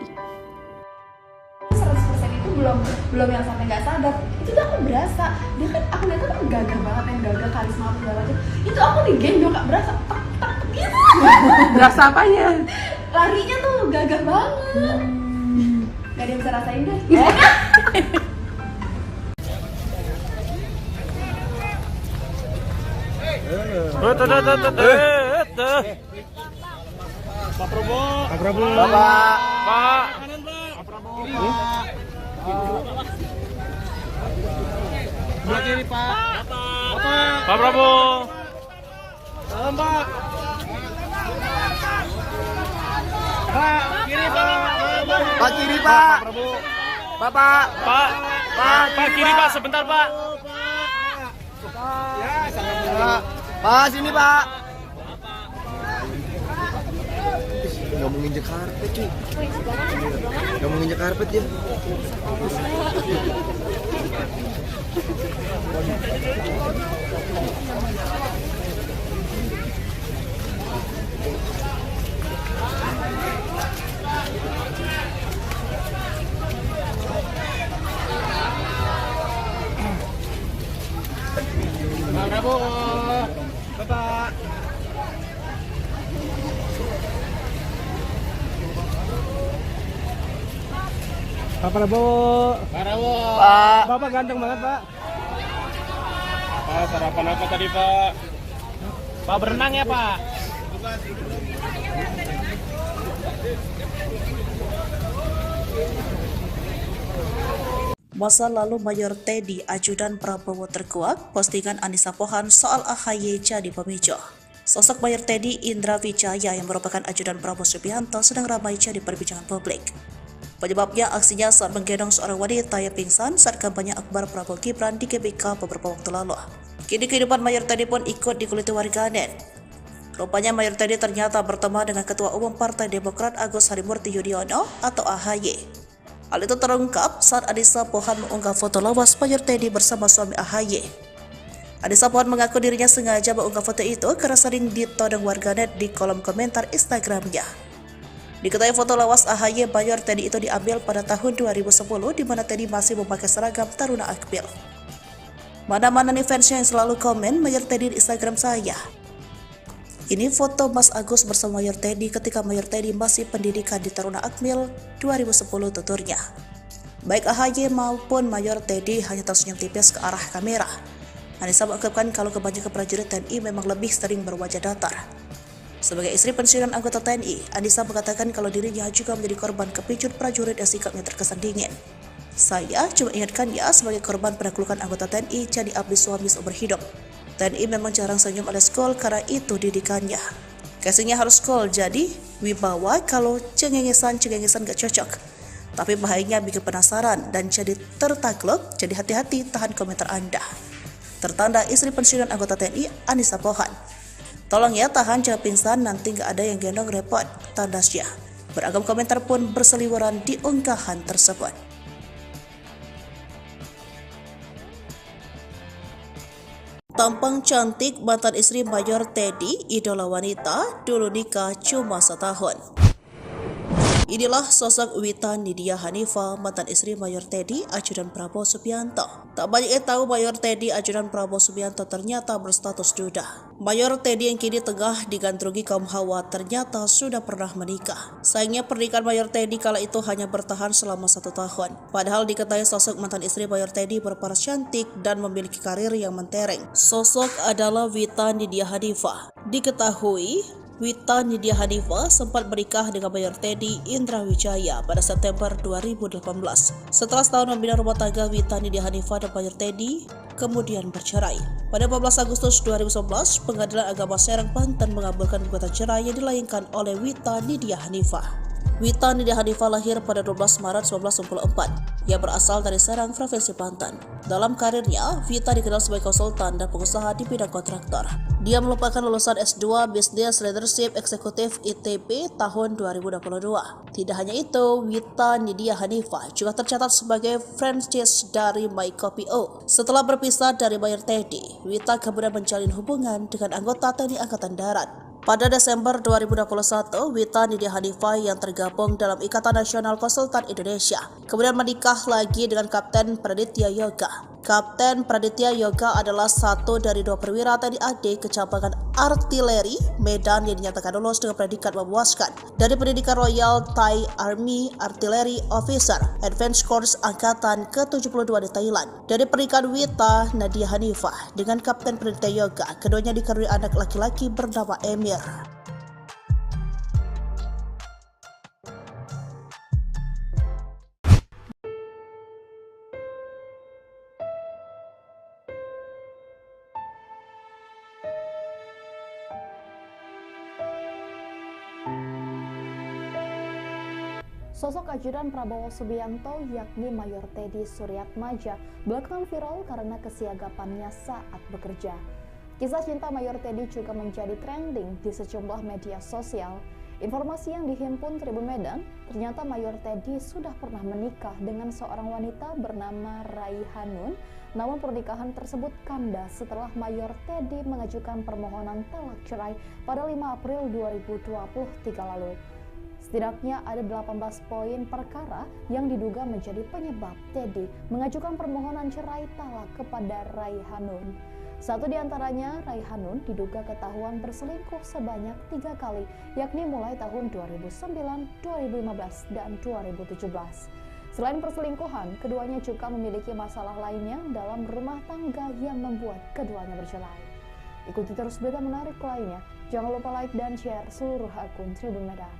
100% itu belum yang sampai nggak sadar. Itu tuh aku berasa. Dia kan aku lihat kan gagah banget, yang gagah karisma apa segala macam. Itu aku digendong nggak berasa tak gitu. Berasa apanya? Larinya tuh gagah banget. Gak ada yang bisa rasain deh. Pak Prabowo. Pak Prabowo. Pak. Sebelah kiri Pak. Pak Prabowo. Salam Pak. Pak kiri Pak. Pak kiri Pak. Bapak. Pak kiri Pak, sebentar Pak. Pak sini Pak. Nggak mau nginjek karpet cuy. Nggak mau nginjek karpet ya. Pak Prabowo. Bapak. Pak Prabowo. Pak Prabowo. Pak. Bapak ganteng banget Pak. Pak sarapan apa tadi Pak? Pak berenang ya Pak? Masa lalu Mayor Teddy ajudan Prabowo terkuak, postingan Anissa Pohan soal AHY jadi pemicu. Sosok Mayor Teddy Indra Wijaya yang merupakan ajudan Prabowo Subianto sedang ramai jadi perbincangan publik. Penyebabnya aksinya saat menggendong seorang wanita yang pingsan saat kampanye akbar Prabowo Gibran di GBK beberapa waktu lalu. Kini kehidupan Mayor Teddy pun ikut dikuliti warganet. Rupanya Mayor Teddy ternyata bertemu dengan Ketua Umum Partai Demokrat Agus Harimurti Yudhoyono atau AHY. Hal itu terungkap saat Anissa Pohan mengunggah foto lawas Mayor Teddy bersama suami AHY. Anissa Pohan mengaku dirinya sengaja mengunggah foto itu karena sering ditodong warganet di kolom komentar Instagramnya. Diketahui foto lawas AHY Mayor Teddy itu diambil pada tahun 2010 di mana Teddy masih memakai seragam Taruna Akmil. Mana-mana nih fansnya yang selalu komen Mayor Teddy di Instagram saya. Ini foto Mas Agus bersama Mayor Teddy ketika Mayor Teddy masih pendidikan di Taruna Akmil 2010 tuturnya. Baik AHY maupun Mayor Teddy hanya tersenyum tipis ke arah kamera. Anissa mengungkapkan kalau kebanyakan prajurit TNI memang lebih sering berwajah datar. Sebagai istri pensiunan anggota TNI, Anissa mengatakan kalau dirinya juga menjadi korban kepicut prajurit yang sikapnya terkesan dingin. Saya cuma ingatkan ya sebagai korban penaklukan anggota TNI jadi abdi suami seumur hidup. TNI memang jarang senyum alias cool karena itu didikannya. Casingnya harus cool, jadi wibawa kalau cengengesan gak cocok. Tapi bahayanya bikin penasaran dan jadi tertakluk, jadi hati-hati tahan komentar Anda. Tertanda istri pensiunan anggota TNI Anissa Pohan. Tolong ya tahan jangan pingsan nanti gak ada yang gendong repot, tandasnya. Beragam komentar pun berseliweran di unggahan tersebut. Tampang cantik mantan istri Mayor Teddy, idola wanita, dulu nikah cuma setahun. Inilah sosok Wita Nidia Hanifah, mantan istri Mayor Teddy, ajudan Prabowo Subianto. Tak banyak yang tahu Mayor Teddy, ajudan Prabowo Subianto ternyata berstatus duda. Mayor Teddy yang kini tengah digandrungi kaum hawa ternyata sudah pernah menikah. Sayangnya pernikahan Mayor Teddy kala itu hanya bertahan selama 1 tahun. Padahal diketahui sosok mantan istri Mayor Teddy berparas cantik dan memiliki karir yang mentereng. Sosok adalah Wita Nidia Hanifah. Diketahui Wita Nidia Hanifah sempat menikah dengan Mayor Teddy Indra Wijaya pada September 2018. Setelah setahun membina rumah tangga, Wita Nidia Hanifah dan Mayor Teddy kemudian bercerai. Pada 14 Agustus 2019, Pengadilan Agama Serang, Banten mengabulkan gugatan cerai yang dilayangkan oleh Wita Nidia Hanifah. Wita Nidia Hanifah lahir pada 12 Maret 1994. Ia berasal dari Serang, Provinsi Banten. Dalam karirnya, Wita dikenal sebagai konsultan dan pengusaha di bidang kontraktor. Dia merupakan lulusan S2 Business Leadership Eksekutif ITB tahun 2022. Tidak hanya itu, Wita Nidia Hanifah juga tercatat sebagai franchise dari MyCopio. Setelah berpisah dari Mayor Teddy, Wita kemudian menjalin hubungan dengan anggota TNI Angkatan Darat. Pada Desember 2021, Wita Nidia Hanifah yang tergabung dalam Ikatan Nasional Konsultan Indonesia kemudian menikah lagi dengan Kapten Praditya Yoga. Kapten Praditya Yoga adalah satu dari 2 perwira TNI AD Kecabangan Artileri Medan yang dinyatakan lulus dengan predikat memuaskan dari pendidikan Royal Thai Army Artillery Officer Advanced Course Angkatan ke-72 di Thailand. Dari pernikahan Wita Nidia Hanifah dengan Kapten Praditya Yoga, keduanya dikaruniai anak laki-laki bernama Emir. Sosok ajudan Prabowo Subianto yakni Mayor Teddy Suryatmaja belakangan viral karena kesiagapannya saat bekerja. Kisah cinta Mayor Teddy juga menjadi trending di sejumlah media sosial. Informasi yang dihimpun Tribun Medan, ternyata Mayor Teddy sudah pernah menikah dengan seorang wanita bernama Raihanun. Namun pernikahan tersebut kandas setelah Mayor Teddy mengajukan permohonan talak cerai pada 5 April 2023 lalu. Setidaknya ada 18 poin perkara yang diduga menjadi penyebab Teddy mengajukan permohonan cerai talak kepada Raihanun. Satu di antaranya, Raihanun diduga ketahuan berselingkuh sebanyak 3 kali, yakni mulai tahun 2009, 2015, dan 2017. Selain perselingkuhan, keduanya juga memiliki masalah lainnya dalam rumah tangga yang membuat keduanya bercerai. Ikuti terus berita menarik lainnya. Jangan lupa like dan share seluruh akun Tribun Medan.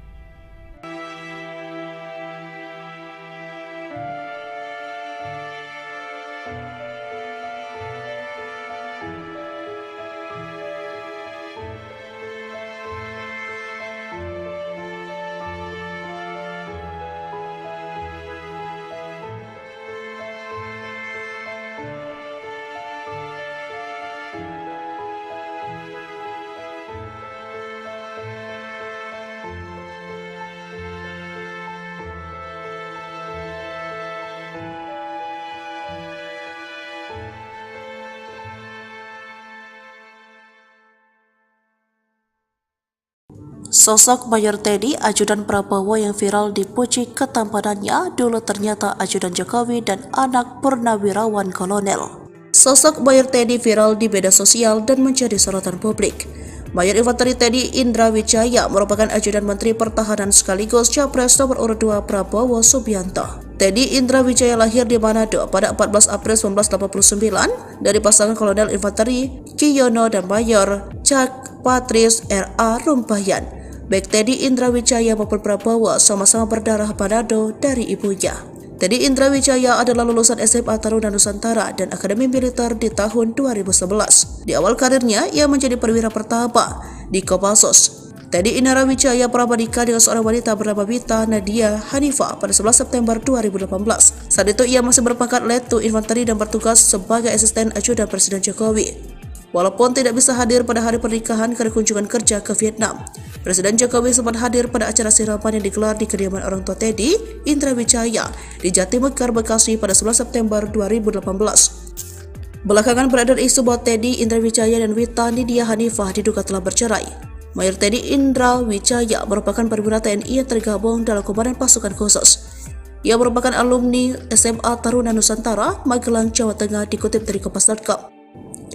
Sosok Mayor Teddy, ajudan Prabowo yang viral dipuji ketampanannya, dulu ternyata ajudan Jokowi dan anak purnawirawan kolonel. Sosok Mayor Teddy viral di media sosial dan menjadi sorotan publik. Mayor Infanteri Teddy Indra Wijaya merupakan ajudan Menteri Pertahanan sekaligus Capres nomor urut 2 Prabowo Subianto. Teddy Indra Wijaya lahir di Manado pada 14 April 1989 dari pasangan Kolonel Infanteri Kiyono dan Mayor Cak Patris R.A. Rumpayan. Baik Teddy Indra Wijaya maupun Prabowo sama-sama berdarah Manado dari ibunya. Teddy Indra Wijaya adalah lulusan SMA Taruna Nusantara dan Akademi Militer di tahun 2011. Di awal karirnya, ia menjadi perwira pertama di Kopassus. Teddy Indra Wijaya pernah menikah dengan seorang wanita bernama Wita Nidia Hanifah pada 11 September 2018. Saat itu ia masih berpangkat Letu Infanteri dan bertugas sebagai asisten ajudan Presiden Jokowi. Walaupun tidak bisa hadir pada hari pernikahan karena kunjungan kerja ke Vietnam, Presiden Jokowi sempat hadir pada acara siraman yang digelar di kediaman orang tua Teddy Indra Wijaya di Jatimekar, Bekasi pada 11 September 2018. Belakangan beredar isu bahwa Teddy Indra Wijaya dan Wita Nidia Hanifah diduga telah bercerai. Mayor Teddy Indra Wijaya merupakan perwira TNI yang tergabung dalam Komandan Pasukan Khusus. Ia merupakan alumni SMA Taruna Nusantara, Magelang, Jawa Tengah, dikutip dari Kompas.com.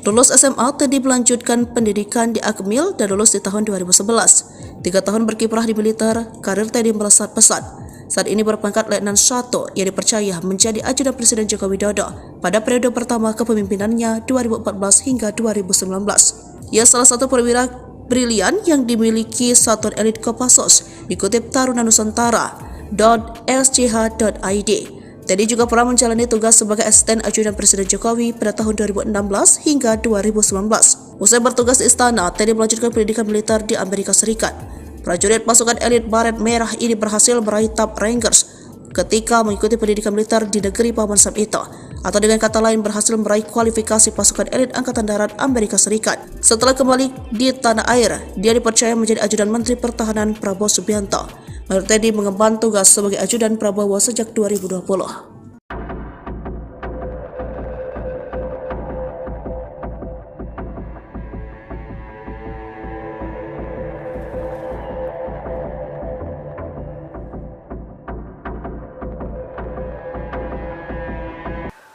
Lulus SMA, Teddy melanjutkan pendidikan di Akmil dan lulus di tahun 2011. 3 tahun berkiprah di militer, karir Teddy melesat pesat. Saat ini berpangkat Letnan 1 yang dipercaya menjadi ajudan Presiden Joko Widodo pada periode pertama kepemimpinannya 2014 hingga 2019. Ia salah satu perwira brilian yang dimiliki Satuan Elit Kopassus, dikutip Taruna Nusantara.schh.id. Teddy juga pernah menjalani tugas sebagai asisten ajudan Presiden Jokowi pada tahun 2016 hingga 2019. Usai bertugas di istana, Teddy melanjutkan pendidikan militer di Amerika Serikat. Prajurit pasukan elit Baret Merah ini berhasil meraih Top Rangers ketika mengikuti pendidikan militer di negeri Paman Sam itu, atau dengan kata lain berhasil meraih kualifikasi pasukan elit Angkatan Darat Amerika Serikat. Setelah kembali di tanah air, dia dipercaya menjadi ajudan Menteri Pertahanan Prabowo Subianto. Mayor Teddy mengemban tugas sebagai ajudan Prabowo sejak 2020.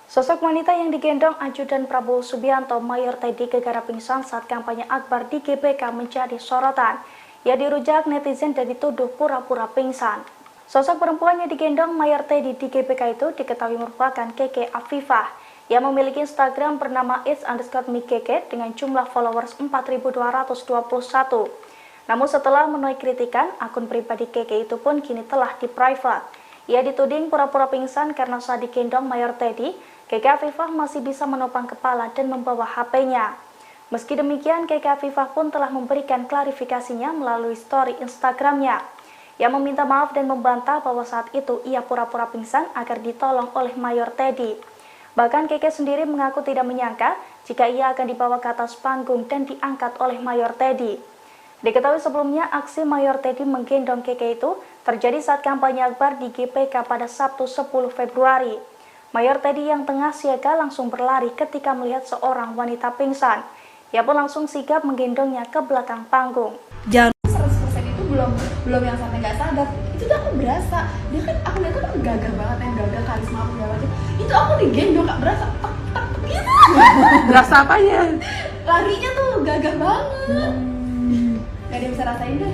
Sosok wanita yang digendong ajudan Prabowo Subianto, Mayor Teddy, gegara pingsan saat kampanye akbar di GBK menjadi sorotan. Ia dirujak netizen dan dituduh pura-pura pingsan. Sosok perempuan yang digendong Mayor Teddy di GBK itu diketahui merupakan Keke Afifah. Ia memiliki Instagram bernama its_mikeke dengan jumlah followers 4.221. Namun setelah menuai kritikan, akun pribadi Keke itu pun kini telah di-private. Ia dituding pura-pura pingsan karena saat digendong Mayor Teddy, Keke Afifah masih bisa menopang kepala dan membawa HP-nya. Meski demikian, Keke Afifah pun telah memberikan klarifikasinya melalui story Instagram-nya. Ia meminta maaf dan membantah bahwa saat itu ia pura-pura pingsan agar ditolong oleh Mayor Teddy. Bahkan Keke sendiri mengaku tidak menyangka jika ia akan dibawa ke atas panggung dan diangkat oleh Mayor Teddy. Diketahui sebelumnya aksi Mayor Teddy menggendong Keke itu terjadi saat kampanye akbar di GBK pada Sabtu 10 Februari. Mayor Teddy yang tengah siaga langsung berlari ketika melihat seorang wanita pingsan. Ia pun langsung sigap menggendongnya ke belakang panggung. 100% itu belum yang sampai nggak sadar. Itu tuh aku berasa. Dia kan aku lihat kan gagah banget, yang gagah karisma aku segala macam. Itu aku digendong nggak berasa tek tek gitu. Berasa apanya? Larinya tuh gagah banget. Gak ada yang bisa rasain deh.